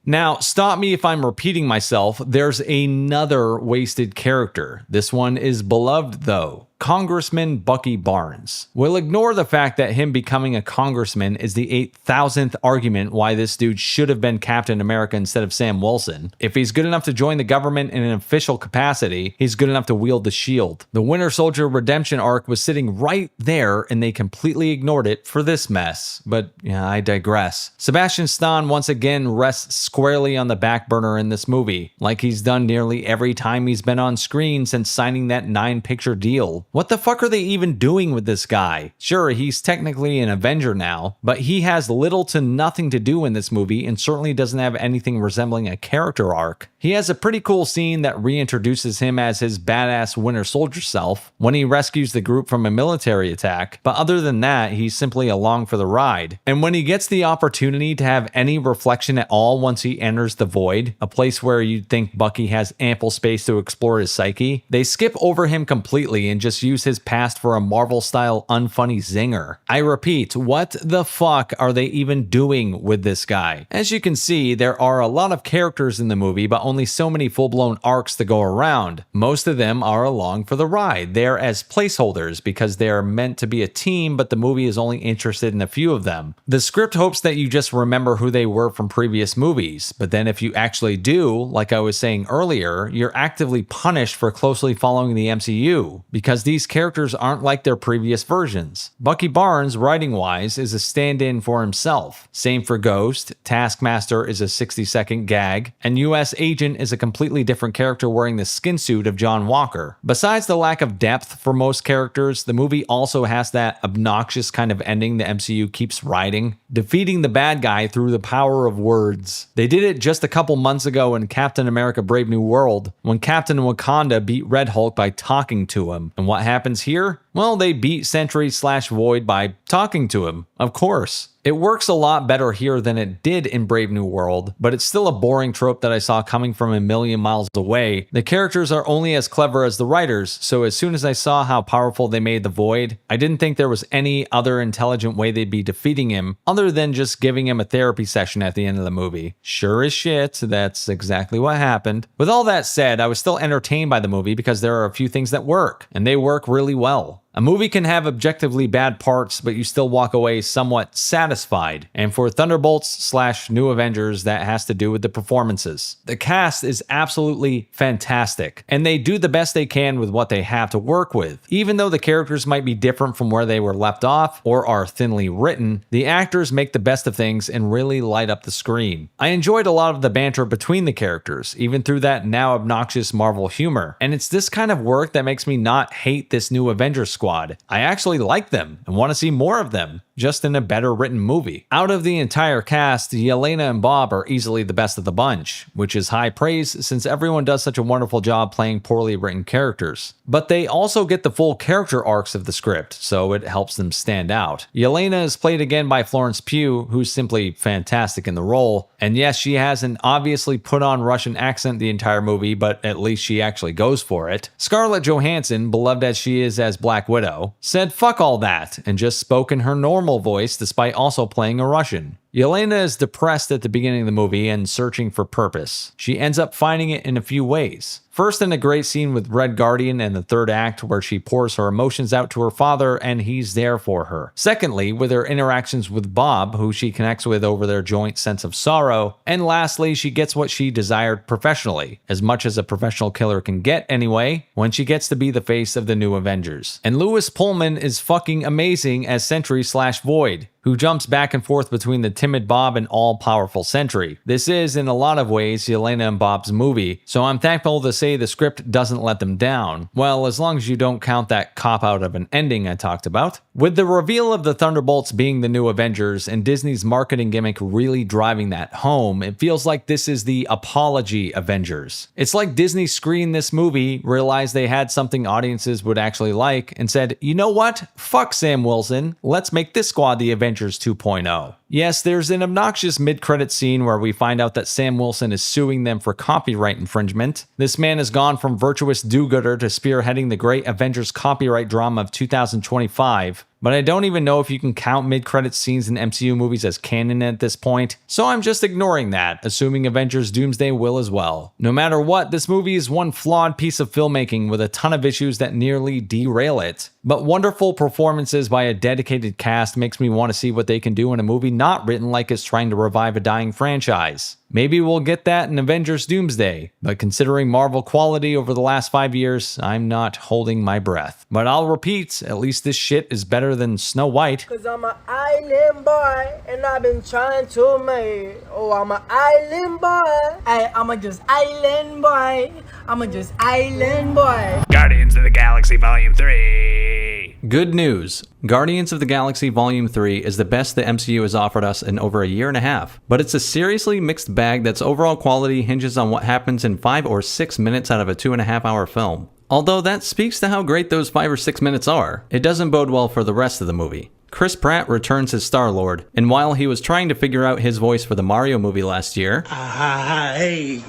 Now, stop me if I'm repeating myself, there's another wasted character. This one is beloved though. Congressman Bucky Barnes. We'll ignore the fact that him becoming a congressman is the 8,000th argument why this dude should have been Captain America instead of Sam Wilson. If he's good enough to join the government in an official capacity, he's good enough to wield the shield. The Winter Soldier redemption arc was sitting right there and they completely ignored it for this mess. But yeah, I digress. Sebastian Stan once again rests squarely on the back burner in this movie, like he's done nearly every time he's been on screen since signing that 9-picture deal. What the fuck are they even doing with this guy? Sure, he's technically an Avenger now, but he has little to nothing to do in this movie and certainly doesn't have anything resembling a character arc. He has a pretty cool scene that reintroduces him as his badass Winter Soldier self when he rescues the group from a military attack, but other than that, he's simply along for the ride. And when he gets the opportunity to have any reflection at all once he enters the Void, a place where you'd think Bucky has ample space to explore his psyche, they skip over him completely and just use his past for a Marvel-style unfunny zinger. I repeat, what the fuck are they even doing with this guy? As you can see, there are a lot of characters in the movie, but only so many full-blown arcs to go around. Most of them are along for the ride. They're as placeholders because they're meant to be a team, but the movie is only interested in a few of them. The script hopes that you just remember who they were from previous movies, but then if you actually do, like I was saying earlier, you're actively punished for closely following the MCU, because these characters aren't like their previous versions. Bucky Barnes, writing-wise, is a stand-in for himself. Same for Ghost, Taskmaster is a 60-second gag, and US Agent is a completely different character wearing the skin suit of John Walker. Besides the lack of depth for most characters, the movie also has that obnoxious kind of ending the MCU keeps riding, defeating the bad guy through the power of words. They did it just a couple months ago in Captain America Brave New World, when Captain Wakanda beat Red Hulk by talking to him. And what happens here? Well, they beat Sentry/Void by talking to him, of course. It works a lot better here than it did in Brave New World, but it's still a boring trope that I saw coming from a million miles away. The characters are only as clever as the writers, so as soon as I saw how powerful they made the Void, I didn't think there was any other intelligent way they'd be defeating him other than just giving him a therapy session at the end of the movie. Sure as shit, that's exactly what happened. With all that said, I was still entertained by the movie because there are a few things that work, and they work really well. A movie can have objectively bad parts, but you still walk away somewhat satisfied. And for Thunderbolts / New Avengers, that has to do with the performances. The cast is absolutely fantastic, and they do the best they can with what they have to work with. Even though the characters might be different from where they were left off or are thinly written, the actors make the best of things and really light up the screen. I enjoyed a lot of the banter between the characters, even through that now obnoxious Marvel humor. And it's this kind of work that makes me not hate this New Avengers squad. I actually like them and want to see more of them, just in a better written movie. Out of the entire cast, Yelena and Bob are easily the best of the bunch, which is high praise since everyone does such a wonderful job playing poorly written characters. But they also get the full character arcs of the script, so it helps them stand out. Yelena is played again by Florence Pugh, who's simply fantastic in the role. And yes, she has an obviously put on Russian accent the entire movie, but at least she actually goes for it. Scarlett Johansson, beloved as she is as Black Widow, said fuck all that and just spoke in her normal voice despite also playing a Russian. Yelena is depressed at the beginning of the movie and searching for purpose. She ends up finding it in a few ways. First, in a great scene with Red Guardian in the third act where she pours her emotions out to her father and he's there for her. Secondly, with her interactions with Bob, who she connects with over their joint sense of sorrow. And lastly, she gets what she desired professionally, as much as a professional killer can get anyway, when she gets to be the face of the New Avengers. And Lewis Pullman is fucking amazing as Sentry / Void, who jumps back and forth between the timid Bob and all-powerful Sentry. This is, in a lot of ways, Yelena and Bob's movie, so I'm thankful to say the script doesn't let them down. Well, as long as you don't count that cop-out of an ending I talked about. With the reveal of the Thunderbolts being the New Avengers and Disney's marketing gimmick really driving that home, it feels like this is the apology Avengers. It's like Disney screened this movie, realized they had something audiences would actually like, and said, you know what? Fuck Sam Wilson, let's make this squad the Avengers 2.0. Yes, there's an obnoxious mid-credit scene where we find out that Sam Wilson is suing them for copyright infringement. This man has gone from virtuous do-gooder to spearheading the great Avengers copyright drama of 2025. But I don't even know if you can count mid-credit scenes in MCU movies as canon at this point, so I'm just ignoring that, assuming Avengers Doomsday will as well. No matter what, this movie is one flawed piece of filmmaking with a ton of issues that nearly derail it. But wonderful performances by a dedicated cast makes me want to see what they can do in a movie not written like it's trying to revive a dying franchise. Maybe we'll get that in Avengers Doomsday, but considering Marvel quality over the last 5 years, I'm not holding my breath. But I'll repeat, at least this shit is better than Snow White. Cause I'm an island boy, and I've been trying to make. Oh, I'm an island boy. I'm a just island boy. I'm a just island boy. Guardians of the Galaxy Volume 3. Good news. Guardians of the Galaxy Volume 3 is the best the MCU has offered us in over a year and a half, but it's a seriously mixed bag that's overall quality hinges on what happens in 5 or 6 minutes out of a 2.5 hour film. Although that speaks to how great those 5 or 6 minutes are, it doesn't bode well for the rest of the movie. Chris Pratt returns as Star-Lord, and while he was trying to figure out his voice for the Mario movie last year, Hey,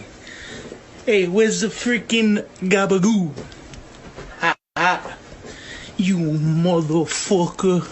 where's the freaking gabagoo? You motherfucker.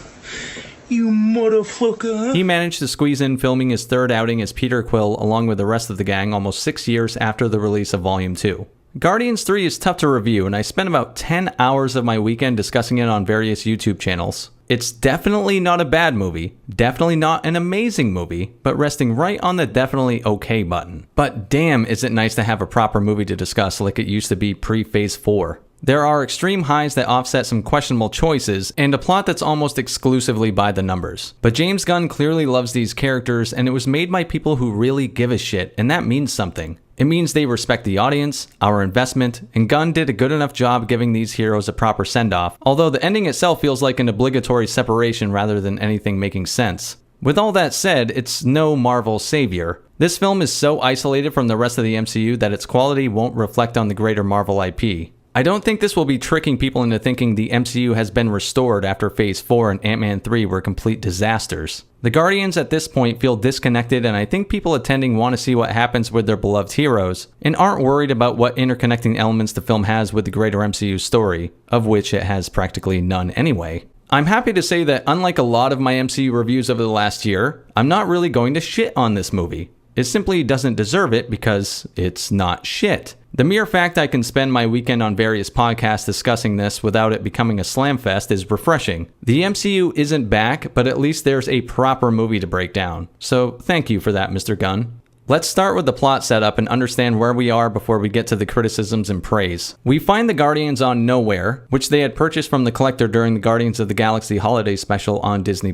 You motherfucker. He managed to squeeze in filming his third outing as Peter Quill along with the rest of the gang almost 6 years after the release of Volume 2. Guardians 3 is tough to review, and I spent about 10 hours of my weekend discussing it on various YouTube channels. It's definitely not a bad movie, definitely not an amazing movie, but resting right on the definitely okay button. But damn, is it nice to have a proper movie to discuss like it used to be pre-Phase 4. There are extreme highs that offset some questionable choices, and a plot that's almost exclusively by the numbers. But James Gunn clearly loves these characters, and it was made by people who really give a shit, and that means something. It means they respect the audience, our investment, and Gunn did a good enough job giving these heroes a proper send-off, although the ending itself feels like an obligatory separation rather than anything making sense. With all that said, it's no Marvel savior. This film is so isolated from the rest of the MCU that its quality won't reflect on the greater Marvel IP. I don't think this will be tricking people into thinking the MCU has been restored after Phase 4 and Ant-Man 3 were complete disasters. The Guardians at this point feel disconnected, and I think people attending want to see what happens with their beloved heroes, and aren't worried about what interconnecting elements the film has with the greater MCU story, of which it has practically none anyway. I'm happy to say that unlike a lot of my MCU reviews over the last year, I'm not really going to shit on this movie. It simply doesn't deserve it because it's not shit. The mere fact I can spend my weekend on various podcasts discussing this without it becoming a slamfest is refreshing. The MCU isn't back, but at least there's a proper movie to break down. So thank you for that, Mr. Gunn. Let's start with the plot setup and understand where we are before we get to the criticisms and praise. We find the Guardians on Nowhere, which they had purchased from the collector during the Guardians of the Galaxy holiday special on Disney+.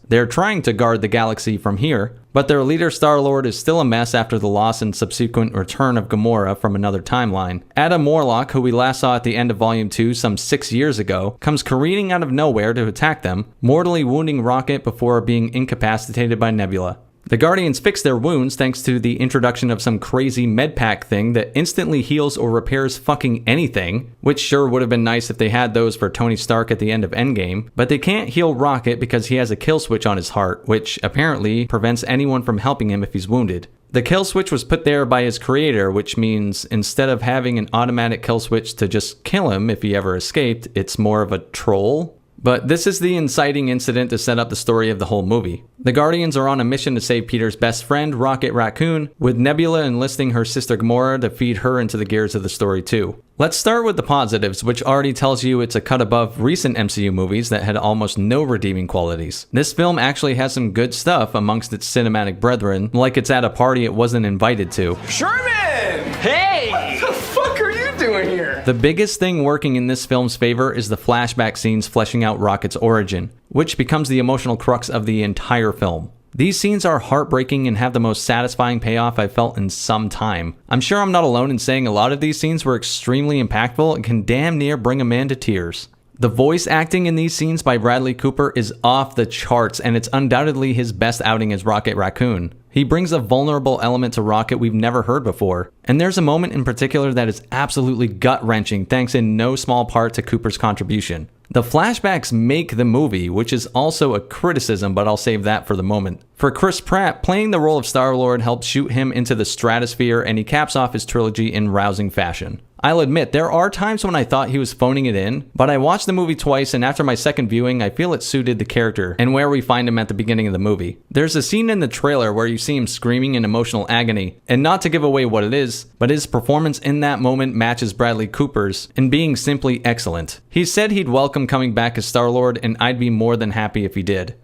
They're trying to guard the galaxy from here, but their leader Star-Lord is still a mess after the loss and subsequent return of Gamora from another timeline. Adam Warlock, who we last saw at the end of Volume 2 some 6 years ago, comes careening out of nowhere to attack them, mortally wounding Rocket before being incapacitated by Nebula. The Guardians fix their wounds thanks to the introduction of some crazy medpack thing that instantly heals or repairs fucking anything, which sure would have been nice if they had those for Tony Stark at the end of Endgame, but they can't heal Rocket because he has a kill switch on his heart, which apparently prevents anyone from helping him if he's wounded. The kill switch was put there by his creator, which means instead of having an automatic kill switch to just kill him if he ever escaped, it's more of a troll. But this is the inciting incident to set up the story of the whole movie. The Guardians are on a mission to save Peter's best friend, Rocket Raccoon, with Nebula enlisting her sister Gamora to feed her into the gears of the story too. Let's start with the positives, which already tells you it's a cut above recent MCU movies that had almost no redeeming qualities. This film actually has some good stuff amongst its cinematic brethren, like it's at a party it wasn't invited to. Sherman! Hey! What the fuck are you doing here? The biggest thing working in this film's favor is the flashback scenes fleshing out Rocket's origin, which becomes the emotional crux of the entire film. These scenes are heartbreaking and have the most satisfying payoff I've felt in some time. I'm sure I'm not alone in saying a lot of these scenes were extremely impactful and can damn near bring a man to tears. The voice acting in these scenes by Bradley Cooper is off the charts, and it's undoubtedly his best outing as Rocket Raccoon. He brings a vulnerable element to Rocket we've never heard before, and there's a moment in particular that is absolutely gut-wrenching thanks in no small part to Cooper's contribution. The flashbacks make the movie, which is also a criticism, but I'll save that for the moment. For Chris Pratt, playing the role of Star-Lord helps shoot him into the stratosphere, and he caps off his trilogy in rousing fashion. I'll admit, there are times when I thought he was phoning it in, but I watched the movie twice, and after my second viewing, I feel it suited the character and where we find him at the beginning of the movie. There's a scene in the trailer where you see him screaming in emotional agony, and not to give away what it is, but his performance in that moment matches Bradley Cooper's in being simply excellent. He said he'd welcome coming back as Star-Lord, and I'd be more than happy if he did.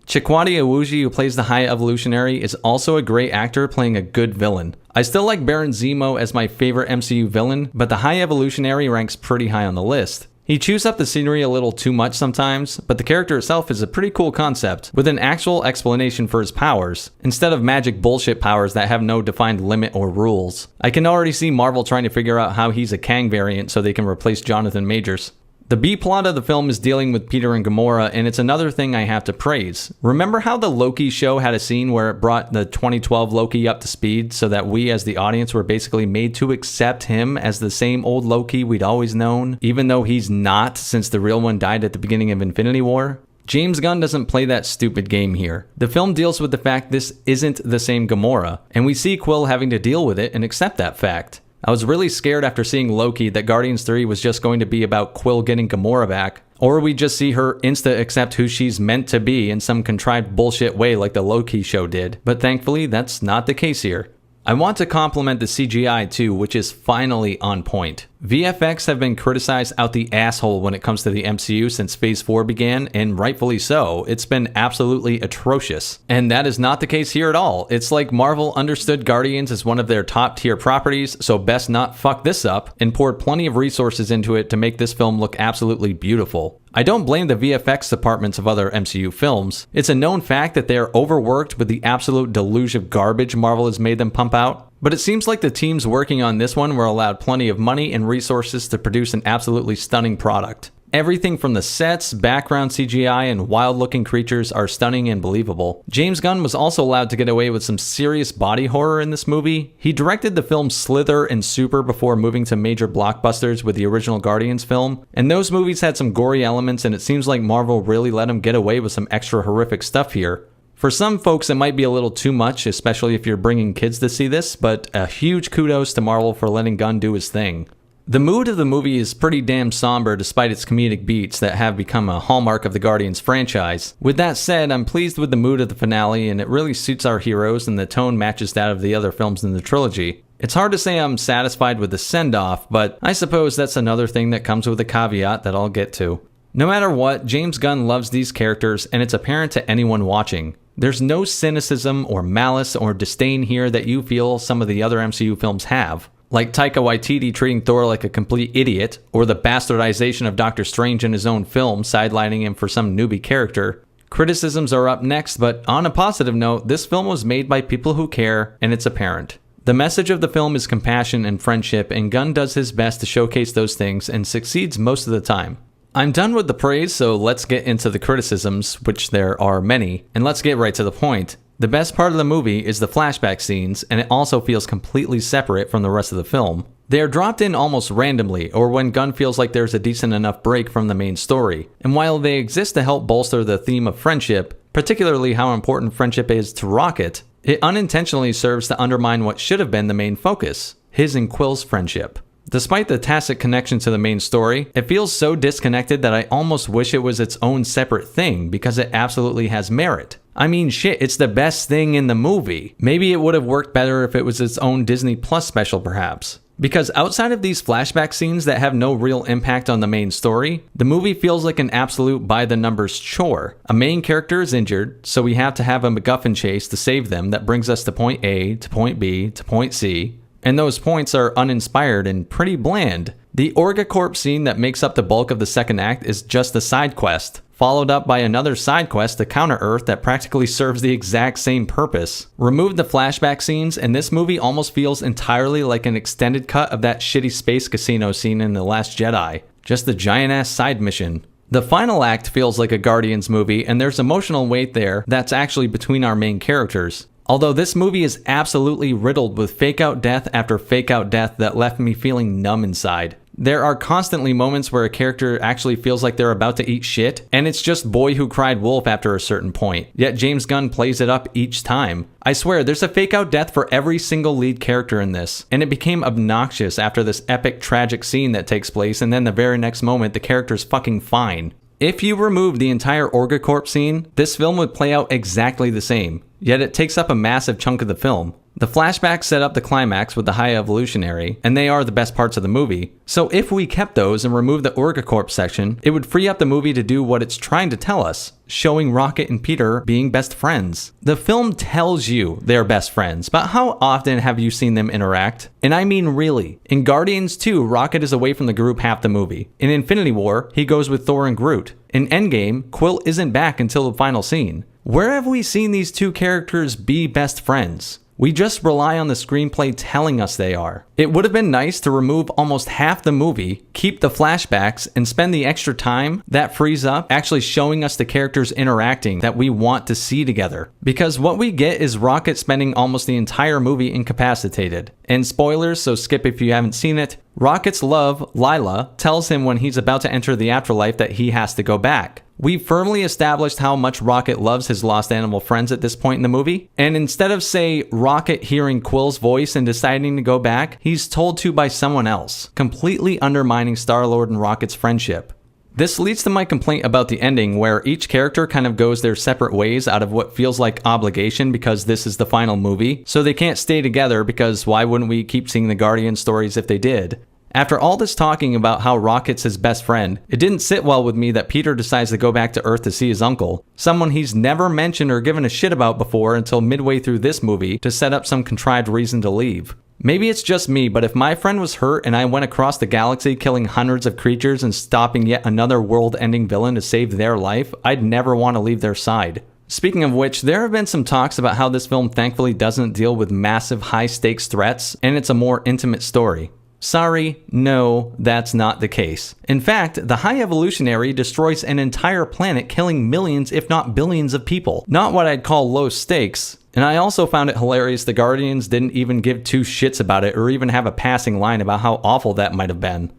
Chikwadi Iwuji, who plays the High Evolutionary, is also a great actor playing a good villain. I still like Baron Zemo as my favorite MCU villain, but the High Evolutionary ranks pretty high on the list. He chews up the scenery a little too much sometimes, but the character itself is a pretty cool concept, with an actual explanation for his powers, instead of magic bullshit powers that have no defined limit or rules. I can already see Marvel trying to figure out how he's a Kang variant so they can replace Jonathan Majors. The B-plot of the film is dealing with Peter and Gamora, and it's another thing I have to praise. Remember how the Loki show had a scene where it brought the 2012 Loki up to speed so that we as the audience were basically made to accept him as the same old Loki we'd always known, even though he's not, since the real one died at the beginning of Infinity War? James Gunn doesn't play that stupid game here. The film deals with the fact this isn't the same Gamora, and we see Quill having to deal with it and accept that fact. I was really scared after seeing Loki that Guardians 3 was just going to be about Quill getting Gamora back, or we just see her insta-accept who she's meant to be in some contrived bullshit way like the Loki show did, but thankfully that's not the case here. I want to compliment the CGI too, which is finally on point. VFX have been criticized out the asshole when it comes to the MCU since Phase 4 began, and rightfully so. It's been absolutely atrocious. And that is not the case here at all. It's like Marvel understood Guardians as one of their top tier properties, so best not fuck this up, and poured plenty of resources into it to make this film look absolutely beautiful. I don't blame the VFX departments of other MCU films. It's a known fact that they're overworked with the absolute deluge of garbage Marvel has made them pump out. But it seems like the teams working on this one were allowed plenty of money and resources to produce an absolutely stunning product. Everything from the sets, background CGI, and wild-looking creatures are stunning and believable. James Gunn was also allowed to get away with some serious body horror in this movie. He directed the films Slither and Super before moving to major blockbusters with the original Guardians film, and those movies had some gory elements, and it seems like Marvel really let him get away with some extra horrific stuff here. For some folks, it might be a little too much, especially if you're bringing kids to see this, but a huge kudos to Marvel for letting Gunn do his thing. The mood of the movie is pretty damn somber despite its comedic beats that have become a hallmark of the Guardians franchise. With that said, I'm pleased with the mood of the finale, and it really suits our heroes, and the tone matches that of the other films in the trilogy. It's hard to say I'm satisfied with the send-off, but I suppose that's another thing that comes with a caveat that I'll get to. No matter what, James Gunn loves these characters, and it's apparent to anyone watching. There's no cynicism or malice or disdain here that you feel some of the other MCU films have. Like Taika Waititi treating Thor like a complete idiot, or the bastardization of Doctor Strange in his own film, sidelining him for some newbie character. Criticisms are up next, but on a positive note, this film was made by people who care, and it's apparent. The message of the film is compassion and friendship, and Gunn does his best to showcase those things and succeeds most of the time. I'm done with the praise, so let's get into the criticisms, which there are many, and let's get right to the point. The best part of the movie is the flashback scenes, and it also feels completely separate from the rest of the film. They are dropped in almost randomly, or when Gunn feels like there's a decent enough break from the main story. And while they exist to help bolster the theme of friendship, particularly how important friendship is to Rocket, it unintentionally serves to undermine what should have been the main focus, his and Quill's friendship. Despite the tacit connection to the main story, it feels so disconnected that I almost wish it was its own separate thing because it absolutely has merit. I mean shit, it's the best thing in the movie. Maybe it would have worked better if it was its own Disney Plus special perhaps. Because outside of these flashback scenes that have no real impact on the main story, the movie feels like an absolute by-the-numbers chore. A main character is injured, so we have to have a MacGuffin chase to save them that brings us to point A, to point B, to point C. And those points are uninspired and pretty bland. The Orgacorp scene that makes up the bulk of the second act is just a side quest, followed up by another side quest to Counter-Earth that practically serves the exact same purpose. Remove the flashback scenes, and this movie almost feels entirely like an extended cut of that shitty space casino scene in The Last Jedi. Just a giant-ass side mission. The final act feels like a Guardians movie, and there's emotional weight there that's actually between our main characters. Although this movie is absolutely riddled with fake-out death after fake-out death that left me feeling numb inside. There are constantly moments where a character actually feels like they're about to eat shit, and it's just boy who cried wolf after a certain point, yet James Gunn plays it up each time. I swear, there's a fake-out death for every single lead character in this, and it became obnoxious after this epic tragic scene that takes place, and then the very next moment the character's fucking fine. If you remove the entire Orgacorp scene, this film would play out exactly the same, yet it takes up a massive chunk of the film. The flashbacks set up the climax with the High Evolutionary, and they are the best parts of the movie. So if we kept those and removed the Orgacorp section, it would free up the movie to do what it's trying to tell us, showing Rocket and Peter being best friends. The film tells you they're best friends, but how often have you seen them interact? And I mean really. In Guardians 2, Rocket is away from the group half the movie. In Infinity War, he goes with Thor and Groot. In Endgame, Quill isn't back until the final scene. Where have we seen these two characters be best friends? We just rely on the screenplay telling us they are. It would have been nice to remove almost half the movie, keep the flashbacks, and spend the extra time that frees up actually showing us the characters interacting that we want to see together. Because what we get is Rocket spending almost the entire movie incapacitated. And spoilers, so skip if you haven't seen it, Rocket's love, Lila, tells him when he's about to enter the afterlife that he has to go back. We've firmly established how much Rocket loves his lost animal friends at this point in the movie, and instead of, say, Rocket hearing Quill's voice and deciding to go back, he's told to by someone else, completely undermining Star-Lord and Rocket's friendship. This leads to my complaint about the ending, where each character kind of goes their separate ways out of what feels like obligation because this is the final movie, so they can't stay together because why wouldn't we keep seeing the Guardian stories if they did? After all this talking about how Rocket's his best friend, it didn't sit well with me that Peter decides to go back to Earth to see his uncle, someone he's never mentioned or given a shit about before until midway through this movie to set up some contrived reason to leave. Maybe it's just me, but if my friend was hurt and I went across the galaxy killing hundreds of creatures and stopping yet another world-ending villain to save their life, I'd never want to leave their side. Speaking of which, there have been some talks about how this film thankfully doesn't deal with massive high-stakes threats, and it's a more intimate story. Sorry, no, that's not the case. In fact, the High Evolutionary destroys an entire planet, killing millions if not billions of people. Not what I'd call low stakes. And I also found it hilarious the Guardians didn't even give two shits about it or even have a passing line about how awful that might have been.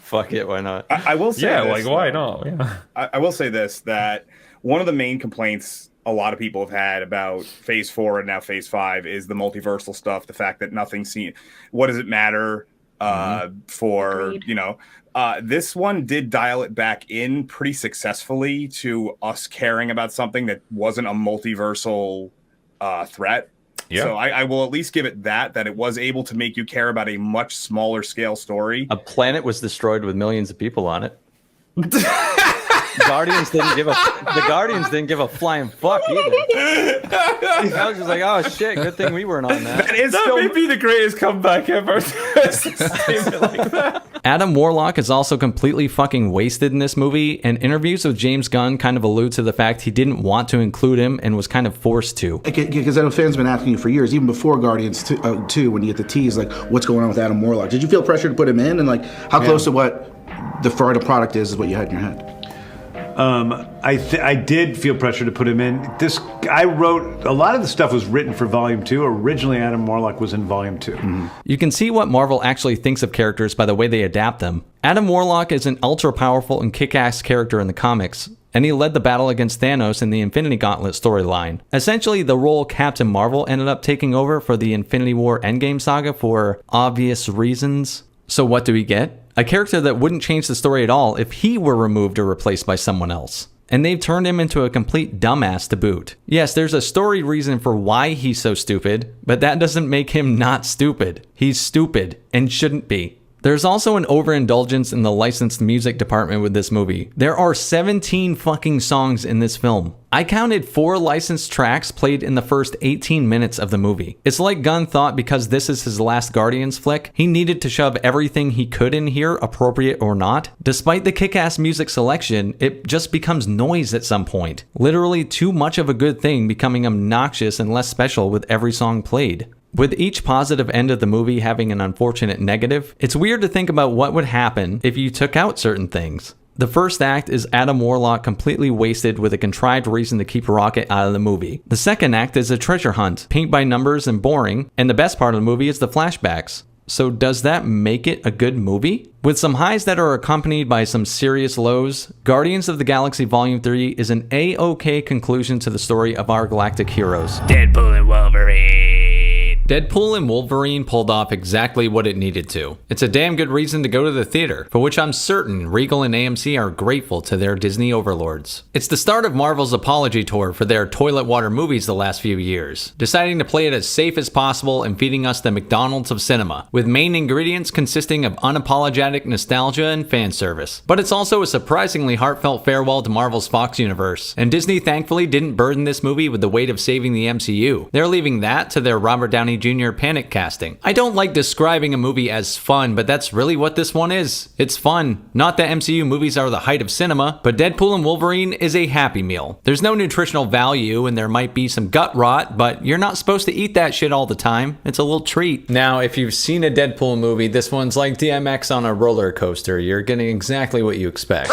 Fuck it, why not? I will say this, why not? Yeah. I will say this, that one of the main complaints a lot of people have had about Phase 4 and now Phase 5 is the multiversal stuff, the fact that nothing's seen. What does it matter? For Agreed. This one did dial it back in pretty successfully to us caring about something that wasn't a multiversal threat. Yeah. So I will at least give it that it was able to make you care about a much smaller scale story. A planet was destroyed with millions of people on it. The Guardians didn't give a flying fuck either. I was just like, oh shit, good thing we weren't on that. That may be the greatest comeback ever. Adam Warlock is also completely fucking wasted in this movie, and interviews with James Gunn kind of allude to the fact he didn't want to include him and was kind of forced to. Because I know fans have been asking you for years, even before Guardians 2, when you get the tease, like, what's going on with Adam Warlock? Did you feel pressure to put him in? And like, how close to what the final product is what you had in your head? I did feel pressure to put him in. I wrote, a lot of the stuff was written for Volume 2. Originally, Adam Warlock was in Volume 2. Mm-hmm. You can see what Marvel actually thinks of characters by the way they adapt them. Adam Warlock is an ultra-powerful and kick-ass character in the comics, and he led the battle against Thanos in the Infinity Gauntlet storyline. Essentially, the role Captain Marvel ended up taking over for the Infinity War Endgame saga for obvious reasons. So what do we get? A character that wouldn't change the story at all if he were removed or replaced by someone else. And they've turned him into a complete dumbass to boot. Yes, there's a story reason for why he's so stupid, but that doesn't make him not stupid. He's stupid and shouldn't be. There's also an overindulgence in the licensed music department with this movie. There are 17 fucking songs in this film. I counted 4 licensed tracks played in the first 18 minutes of the movie. It's like Gunn thought because this is his last Guardians flick, he needed to shove everything he could in here, appropriate or not. Despite the kick-ass music selection, it just becomes noise at some point. Literally too much of a good thing becoming obnoxious and less special with every song played. With each positive end of the movie having an unfortunate negative, it's weird to think about what would happen if you took out certain things. The first act is Adam Warlock completely wasted with a contrived reason to keep Rocket out of the movie. The second act is a treasure hunt, paint by numbers and boring, and the best part of the movie is the flashbacks. So does that make it a good movie? With some highs that are accompanied by some serious lows, Guardians of the Galaxy Volume 3 is an A-OK conclusion to the story of our galactic heroes. Deadpool and Wolverine. Deadpool and Wolverine pulled off exactly what it needed to. It's a damn good reason to go to the theater, for which I'm certain Regal and AMC are grateful to their Disney overlords. It's the start of Marvel's apology tour for their toilet water movies the last few years, deciding to play it as safe as possible and feeding us the McDonald's of cinema, with main ingredients consisting of unapologetic nostalgia and fan service. But it's also a surprisingly heartfelt farewell to Marvel's Fox universe, and Disney thankfully didn't burden this movie with the weight of saving the MCU. They're leaving that to their Robert Downey Jr. panic casting. I don't like describing a movie as fun, but that's really what this one is. It's fun. Not that MCU movies are the height of cinema, but Deadpool and Wolverine is a happy meal. There's no nutritional value and there might be some gut rot, but you're not supposed to eat that shit all the time. It's a little treat. Now, if you've seen a Deadpool movie, this one's like DMX on a roller coaster. You're getting exactly what you expect.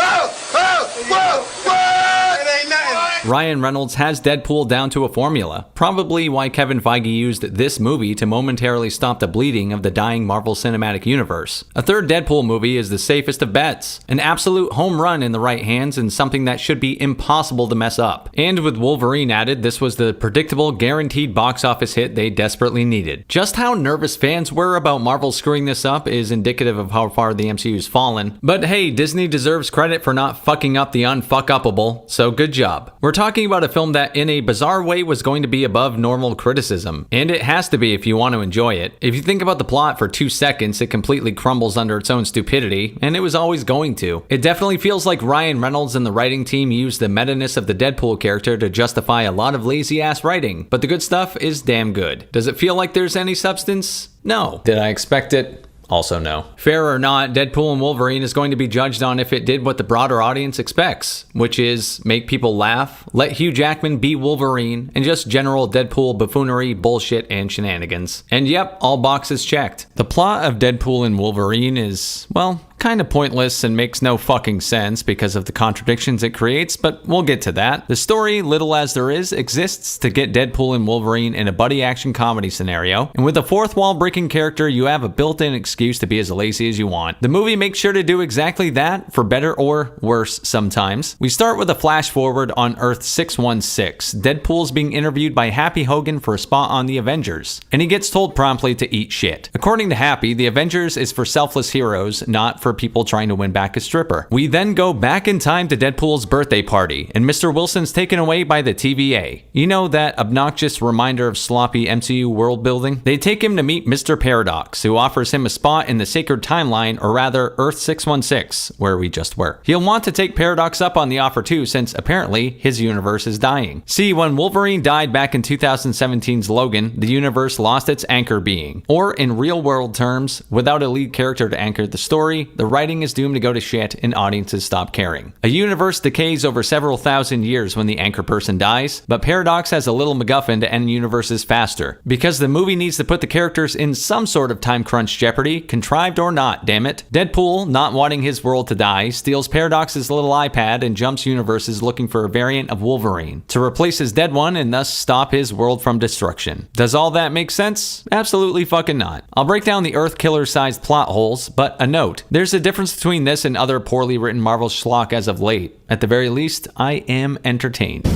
Ryan Reynolds has Deadpool down to a formula, probably why Kevin Feige used this movie to momentarily stop the bleeding of the dying Marvel Cinematic Universe. A third Deadpool movie is the safest of bets, an absolute home run in the right hands and something that should be impossible to mess up. And with Wolverine added, this was the predictable, guaranteed box office hit they desperately needed. Just how nervous fans were about Marvel screwing this up is indicative of how far the MCU's fallen, but hey, Disney deserves credit for not fucking up the unfuck-upable, so good job. We're talking about a film that in a bizarre way was going to be above normal criticism, and it has to be if you want to enjoy it. If you think about the plot for 2 seconds, it completely crumbles under its own stupidity, and it was always going to. It definitely feels like Ryan Reynolds and the writing team used the meta-ness of the Deadpool character to justify a lot of lazy-ass writing, but the good stuff is damn good. Does it feel like there's any substance? No. Did I expect it? Also no. Fair or not, Deadpool and Wolverine is going to be judged on if it did what the broader audience expects, which is make people laugh, let Hugh Jackman be Wolverine, and just general Deadpool buffoonery, bullshit, and shenanigans. And yep, all boxes checked. The plot of Deadpool and Wolverine is, well, kind of pointless and makes no fucking sense because of the contradictions it creates, but we'll get to that. The story, little as there is, exists to get Deadpool and Wolverine in a buddy action comedy scenario, and with a fourth wall breaking character, you have a built-in excuse to be as lazy as you want. The movie makes sure to do exactly that, for better or worse sometimes. We start with a flash forward on Earth 616. Deadpool's being interviewed by Happy Hogan for a spot on the Avengers, and he gets told promptly to eat shit. According to Happy, the Avengers is for selfless heroes, not for people trying to win back a stripper. We then go back in time to Deadpool's birthday party, and Mr. Wilson's taken away by the TVA. You know, that obnoxious reminder of sloppy MCU world building? They take him to meet Mr. Paradox, who offers him a spot in the sacred timeline, or rather Earth 616, where we just were. He'll want to take Paradox up on the offer too, since apparently his universe is dying. See, when Wolverine died back in 2017's Logan, the universe lost its anchor being. Or in real world terms, without a lead character to anchor the story, the writing is doomed to go to shit and audiences stop caring. A universe decays over several thousand years when the anchor person dies, but Paradox has a little MacGuffin to end universes faster. Because the movie needs to put the characters in some sort of time crunch jeopardy, contrived or not, damn it. Deadpool, not wanting his world to die, steals Paradox's little iPad and jumps universes looking for a variant of Wolverine to replace his dead one and thus stop his world from destruction. Does all that make sense? Absolutely fucking not. I'll break down the Earth Killer-sized plot holes, but a note. There's a difference between this and other poorly written Marvel schlock as of late. At the very least, I am entertained.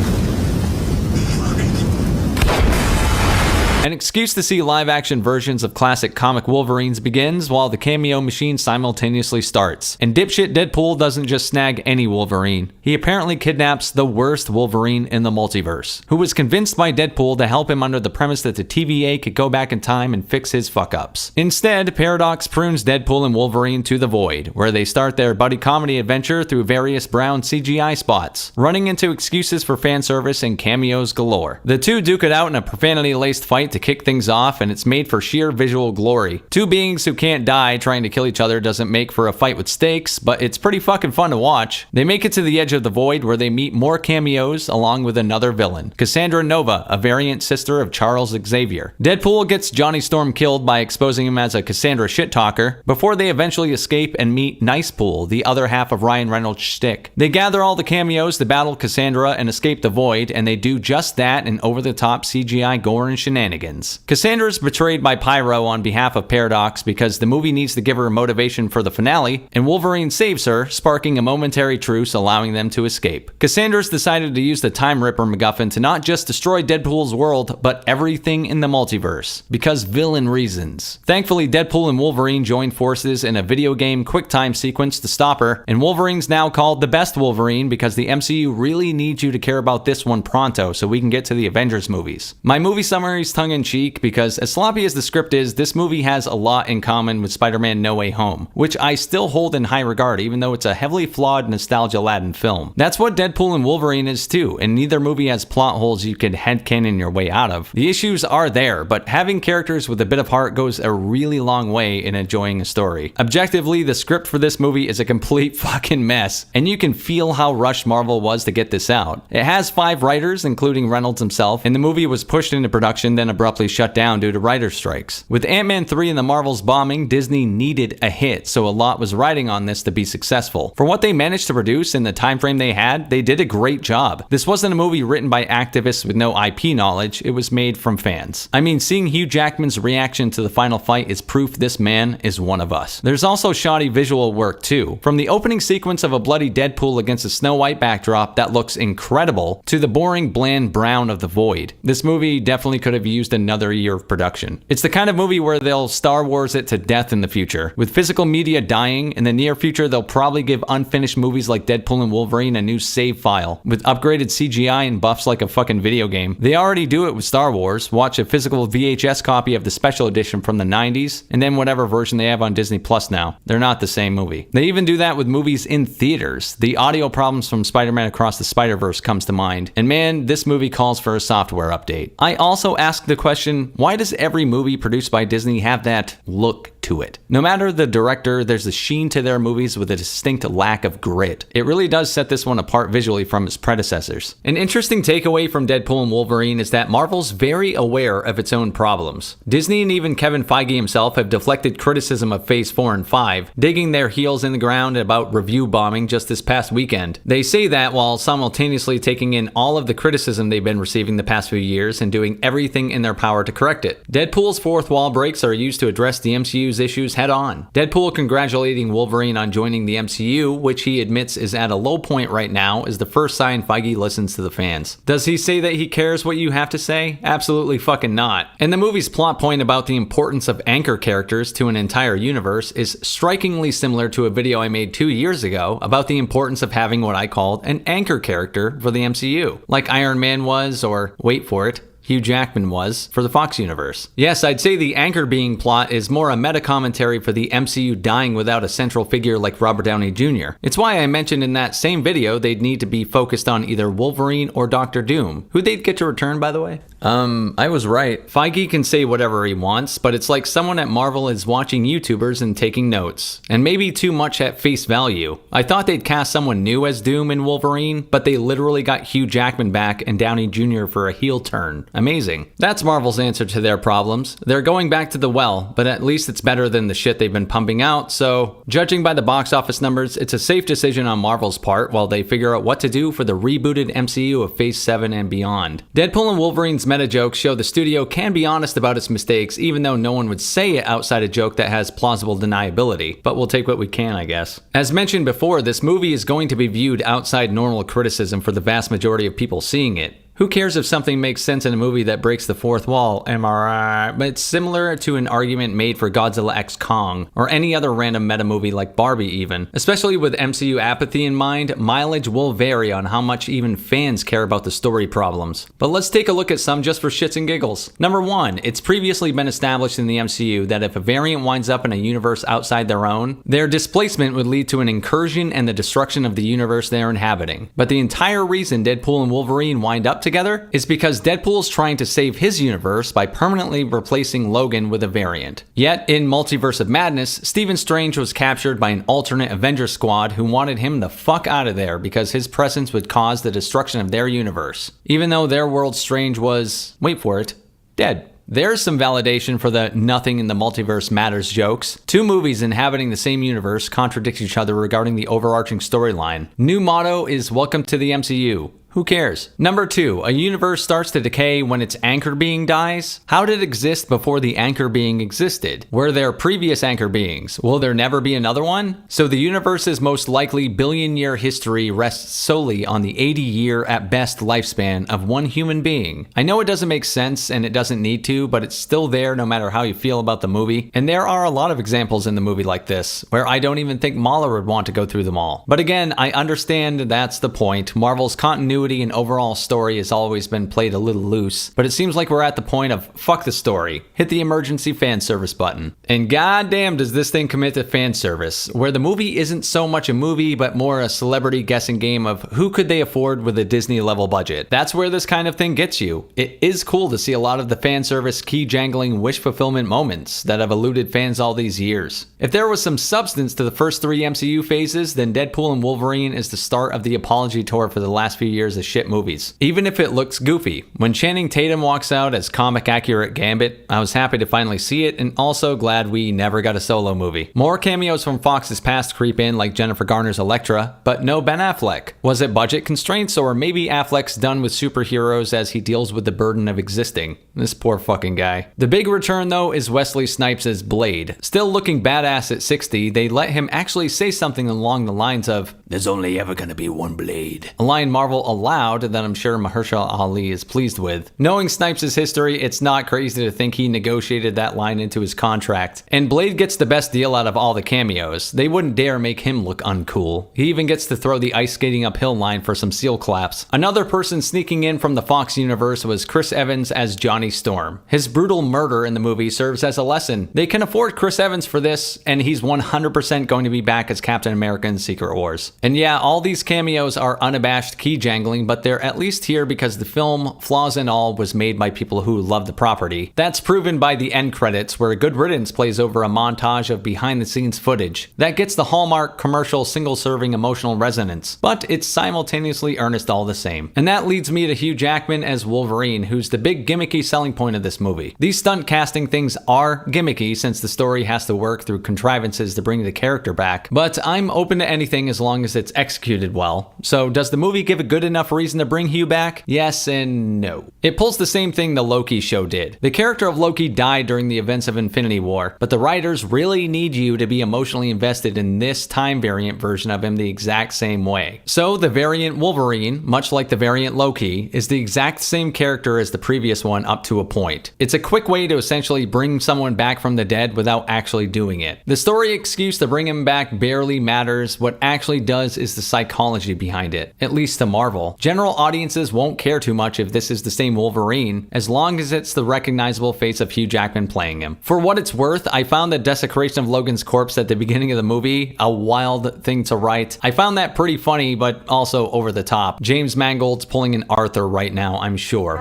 An excuse to see live-action versions of classic comic Wolverines begins while the cameo machine simultaneously starts. And dipshit Deadpool doesn't just snag any Wolverine. He apparently kidnaps the worst Wolverine in the multiverse, who was convinced by Deadpool to help him under the premise that the TVA could go back in time and fix his fuck-ups. Instead, Paradox prunes Deadpool and Wolverine to the void, where they start their buddy comedy adventure through various brown CGI spots, running into excuses for fan service and cameos galore. The two duke it out in a profanity-laced fight to kick things off, and it's made for sheer visual glory. Two beings who can't die trying to kill each other doesn't make for a fight with stakes, but it's pretty fucking fun to watch. They make it to the edge of the void where they meet more cameos along with another villain, Cassandra Nova, a variant sister of Charles Xavier. Deadpool gets Johnny Storm killed by exposing him as a Cassandra shit-talker before they eventually escape and meet Nicepool, the other half of Ryan Reynolds' shtick. They gather all the cameos to battle Cassandra and escape the void, and they do just that in over-the-top CGI gore and shenanigans. Cassandra's betrayed by Pyro on behalf of Paradox because the movie needs to give her motivation for the finale, and Wolverine saves her, sparking a momentary truce allowing them to escape. Cassandra's decided to use the Time Ripper MacGuffin to not just destroy Deadpool's world, but everything in the multiverse, because villain reasons. Thankfully, Deadpool and Wolverine join forces in a video game quick time sequence to stop her, and Wolverine's now called the best Wolverine because the MCU really needs you to care about this one pronto so we can get to the Avengers movies. My movie summary's tongue-in-cheek because as sloppy as the script is, this movie has a lot in common with Spider-Man No Way Home, which I still hold in high regard even though it's a heavily flawed nostalgia-laden film. That's what Deadpool and Wolverine is too, and neither movie has plot holes you can headcanon your way out of. The issues are there, but having characters with a bit of heart goes a really long way in enjoying a story. Objectively, the script for this movie is a complete fucking mess, and you can feel how rushed Marvel was to get this out. It has 5 writers, including Reynolds himself, and the movie was pushed into production then abruptly shut down due to writer strikes. With Ant-Man 3 and the Marvels bombing, Disney needed a hit, so a lot was riding on this to be successful. For what they managed to produce in the time frame they had, they did a great job. This wasn't a movie written by activists with no IP knowledge, it was made from fans. I mean, seeing Hugh Jackman's reaction to the final fight is proof this man is one of us. There's also shoddy visual work too. From the opening sequence of a bloody Deadpool against a Snow White backdrop that looks incredible, to the boring bland brown of the void. This movie definitely could have used another year of production. It's the kind of movie where they'll Star Wars it to death in the future. With physical media dying, in the near future they'll probably give unfinished movies like Deadpool and Wolverine a new save file, with upgraded CGI and buffs like a fucking video game. They already do it with Star Wars. Watch a physical VHS copy of the special edition from the 90s, and then whatever version they have on Disney Plus now. They're not the same movie. They even do that with movies in theaters. The audio problems from Spider-Man Across the Spider-Verse comes to mind, and man, this movie calls for a software update. I also ask the question, why does every movie produced by Disney have that look to it. No matter the director, there's a sheen to their movies with a distinct lack of grit. It really does set this one apart visually from its predecessors. An interesting takeaway from Deadpool and Wolverine is that Marvel's very aware of its own problems. Disney and even Kevin Feige himself have deflected criticism of Phase 4 and 5, digging their heels in the ground about review bombing just this past weekend. They say that while simultaneously taking in all of the criticism they've been receiving the past few years and doing everything in their power to correct it. Deadpool's fourth wall breaks are used to address the MCU's issues head on. Deadpool congratulating Wolverine on joining the MCU, which he admits is at a low point right now, is the first sign Feige listens to the fans. Does he say that he cares what you have to say? Absolutely fucking not. And the movie's plot point about the importance of anchor characters to an entire universe is strikingly similar to a video I made 2 years ago about the importance of having what I called an anchor character for the MCU, like Iron Man was, or wait for it, Hugh Jackman was for the Fox universe. Yes, I'd say the anchor being plot is more a meta-commentary for the MCU dying without a central figure like Robert Downey Jr. It's why I mentioned in that same video they'd need to be focused on either Wolverine or Doctor Doom, who they'd get to return, by the way. I was right. Feige can say whatever he wants, but it's like someone at Marvel is watching YouTubers and taking notes. And maybe too much at face value. I thought they'd cast someone new as Doom and Wolverine, but they literally got Hugh Jackman back and Downey Jr. for a heel turn. Amazing. That's Marvel's answer to their problems. They're going back to the well, but at least it's better than the shit they've been pumping out, so judging by the box office numbers, it's a safe decision on Marvel's part while they figure out what to do for the rebooted MCU of Phase 7 and beyond. Deadpool and Wolverine's meta jokes show the studio can be honest about its mistakes, even though no one would say it outside a joke that has plausible deniability, but we'll take what we can, I guess. As mentioned before, this movie is going to be viewed outside normal criticism for the vast majority of people seeing it. Who cares if something makes sense in a movie that breaks the fourth wall, am I right? But it's similar to an argument made for Godzilla x Kong, or any other random meta movie like Barbie even. Especially with MCU apathy in mind, mileage will vary on how much even fans care about the story problems. But let's take a look at some just for shits and giggles. Number 1, it's previously been established in the MCU that if a variant winds up in a universe outside their own, their displacement would lead to an incursion and the destruction of the universe they're inhabiting. But the entire reason Deadpool and Wolverine wind up together is because Deadpool's trying to save his universe by permanently replacing Logan with a variant. Yet, in Multiverse of Madness, Stephen Strange was captured by an alternate Avengers squad who wanted him the fuck out of there because his presence would cause the destruction of their universe. Even though their world Strange was, wait for it, dead. There's some validation for the nothing in the multiverse matters jokes. Two movies inhabiting the same universe contradict each other regarding the overarching storyline. New motto is welcome to the MCU. Who cares? Number 2, a universe starts to decay when its anchor being dies. How did it exist before the anchor being existed? Were there previous anchor beings? Will there never be another one? So the universe's most likely billion-year history rests solely on the 80-year at best lifespan of one human being. I know it doesn't make sense and it doesn't need to, but it's still there no matter how you feel about the movie. And there are a lot of examples in the movie like this, where I don't even think Mahler would want to go through them all. But again, I understand that's the point. Marvel's continuity and overall story has always been played a little loose, but it seems like we're at the point of fuck the story, hit the emergency fan service button. And goddamn does this thing commit to fan service, where the movie isn't so much a movie but more a celebrity guessing game of who could they afford with a Disney level budget. That's where this kind of thing gets you. It is cool to see a lot of the fan service key jangling wish fulfillment moments that have eluded fans all these years. If there was some substance to the first 3 MCU phases, then Deadpool and Wolverine is the start of the apology tour for the last few years of shit movies. Even if it looks goofy. When Channing Tatum walks out as comic accurate Gambit, I was happy to finally see it and also glad we never got a solo movie. More cameos from Fox's past creep in like Jennifer Garner's Elektra, but no Ben Affleck. Was it budget constraints or maybe Affleck's done with superheroes as he deals with the burden of existing? This poor fucking guy. The big return though is Wesley Snipes as Blade. Still looking badass at 60, they let him actually say something along the lines of, "There's only ever gonna be one Blade." A line Marvel allowed that I'm sure Mahershala Ali is pleased with. Knowing Snipes' history, it's not crazy to think he negotiated that line into his contract. And Blade gets the best deal out of all the cameos. They wouldn't dare make him look uncool. He even gets to throw the ice skating uphill line for some seal claps. Another person sneaking in from the Fox universe was Chris Evans as Johnny Storm. His brutal murder in the movie serves as a lesson. They can afford Chris Evans for this, and he's 100% going to be back as Captain America in Secret Wars. And yeah, all these cameos are unabashed key jangling, but they're at least here because the film, flaws and all, was made by people who love the property. That's proven by the end credits, where Good Riddance plays over a montage of behind-the-scenes footage. That gets the hallmark commercial single-serving emotional resonance, but it's simultaneously earnest all the same. And that leads me to Hugh Jackman as Wolverine, who's the big gimmicky selling point of this movie. These stunt casting things are gimmicky since the story has to work through contrivances to bring the character back, but I'm open to anything as long as it's executed well. So does the movie give a good enough reason to bring Hugh back? Yes and no. It pulls the same thing the Loki show did. The character of Loki died during the events of Infinity War, but the writers really need you to be emotionally invested in this time variant version of him the exact same way. So the variant Wolverine, much like the variant Loki, is the exact same character as the previous one up to a point. It's a quick way to essentially bring someone back from the dead without actually doing it. The story excuse to bring him back barely matters. What actually does is the psychology behind it, at least to Marvel. General audiences won't care too much if this is the same Wolverine, as long as it's the recognizable face of Hugh Jackman playing him. For what it's worth, I found the desecration of Logan's corpse at the beginning of the movie a wild thing to write. I found that pretty funny, but also over the top. James Mangold's pulling an Arthur right now, I'm sure.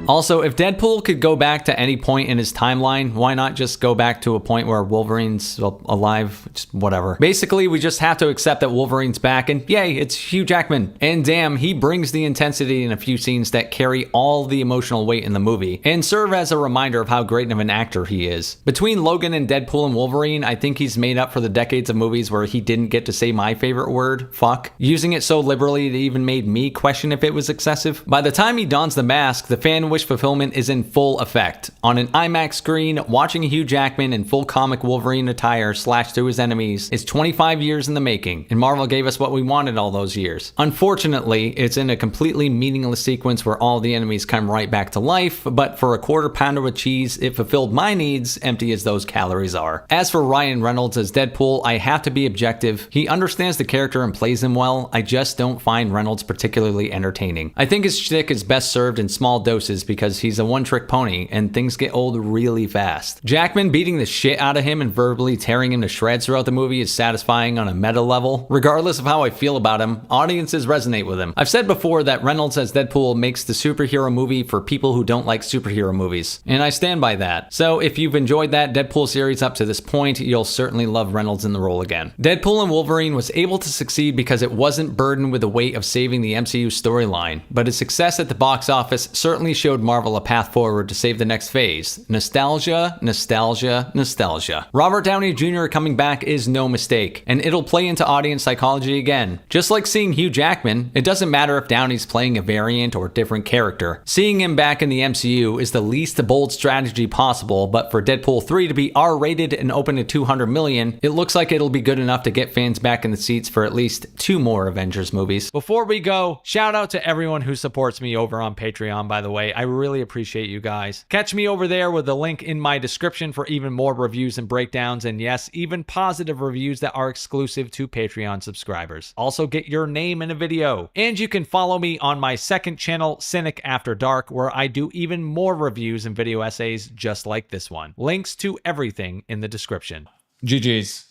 Also, if Deadpool could go back to any point in his timeline, why not just go back to a point where Wolverine's alive? Just whatever. Basically, we just have to accept that Wolverine's back, and yay, it's Hugh Jackman. And damn, he brings the intensity in a few scenes that carry all the emotional weight in the movie, and serve as a reminder of how great of an actor he is. Between Logan and Deadpool and Wolverine, I think he's made up for the decades of movies where he didn't get to say my favorite word, fuck, using it so liberally it even made me question if it was excessive. By the time he dons the mask, the fan wish fulfillment is in full effect. On an IMAX screen, watching Hugh Jackman in full comic Wolverine attire slash through his enemies is 25 years in the making, and Marvel gave us what we wanted all those years. Unfortunately, it's in a completely meaningless sequence where all the enemies come right back to life, but for a quarter pounder with cheese, it fulfilled my needs, empty as those calories are. As for Ryan Reynolds as Deadpool, I have to be objective. He understands the character and plays him well. I just don't find Reynolds particularly entertaining. I think his shtick is best served in small doses because he's a one-trick pony and things get old really fast. Jackman beating the shit out of him and verbally tearing him to shreds throughout the movie is satisfying on a meta level. Regardless of how I feel about him, audiences resonate with him. I've said before that Reynolds as Deadpool makes the superhero movie for people who don't like superhero movies, and I stand by that. So if you've enjoyed that Deadpool series up to this point, you'll certainly love Reynolds in the role again. Deadpool and Wolverine was able to succeed because it wasn't burdened with the weight of saving the MCU storyline, but its success at the box office certainly showed Marvel a path forward to save the next phase. Nostalgia, nostalgia, nostalgia. Robert Downey Jr. coming back is no mistake, and it'll play into audience psychology again. Just like seeing Hugh Jackman, it doesn't matter if Downey's playing a variant or different character. Seeing him back in the MCU is the least bold strategy possible, but for Deadpool 3 to be R-rated and open to 200 million, it looks like it'll be good enough to get fans back in the seats for at least 2 more Avengers movies. Before we go, shout out to everyone who supports me over on Patreon, by the way. I really appreciate you guys. Catch me over there with the link in my description for even more reviews and breakdowns, and yes, even positive reviews that are exclusive to Patreon subscribers. Also get your name in a video. And you can follow me on my second channel, Cynic After Dark, where I do even more reviews and video essays just like this one. Links to everything in the description. GG's.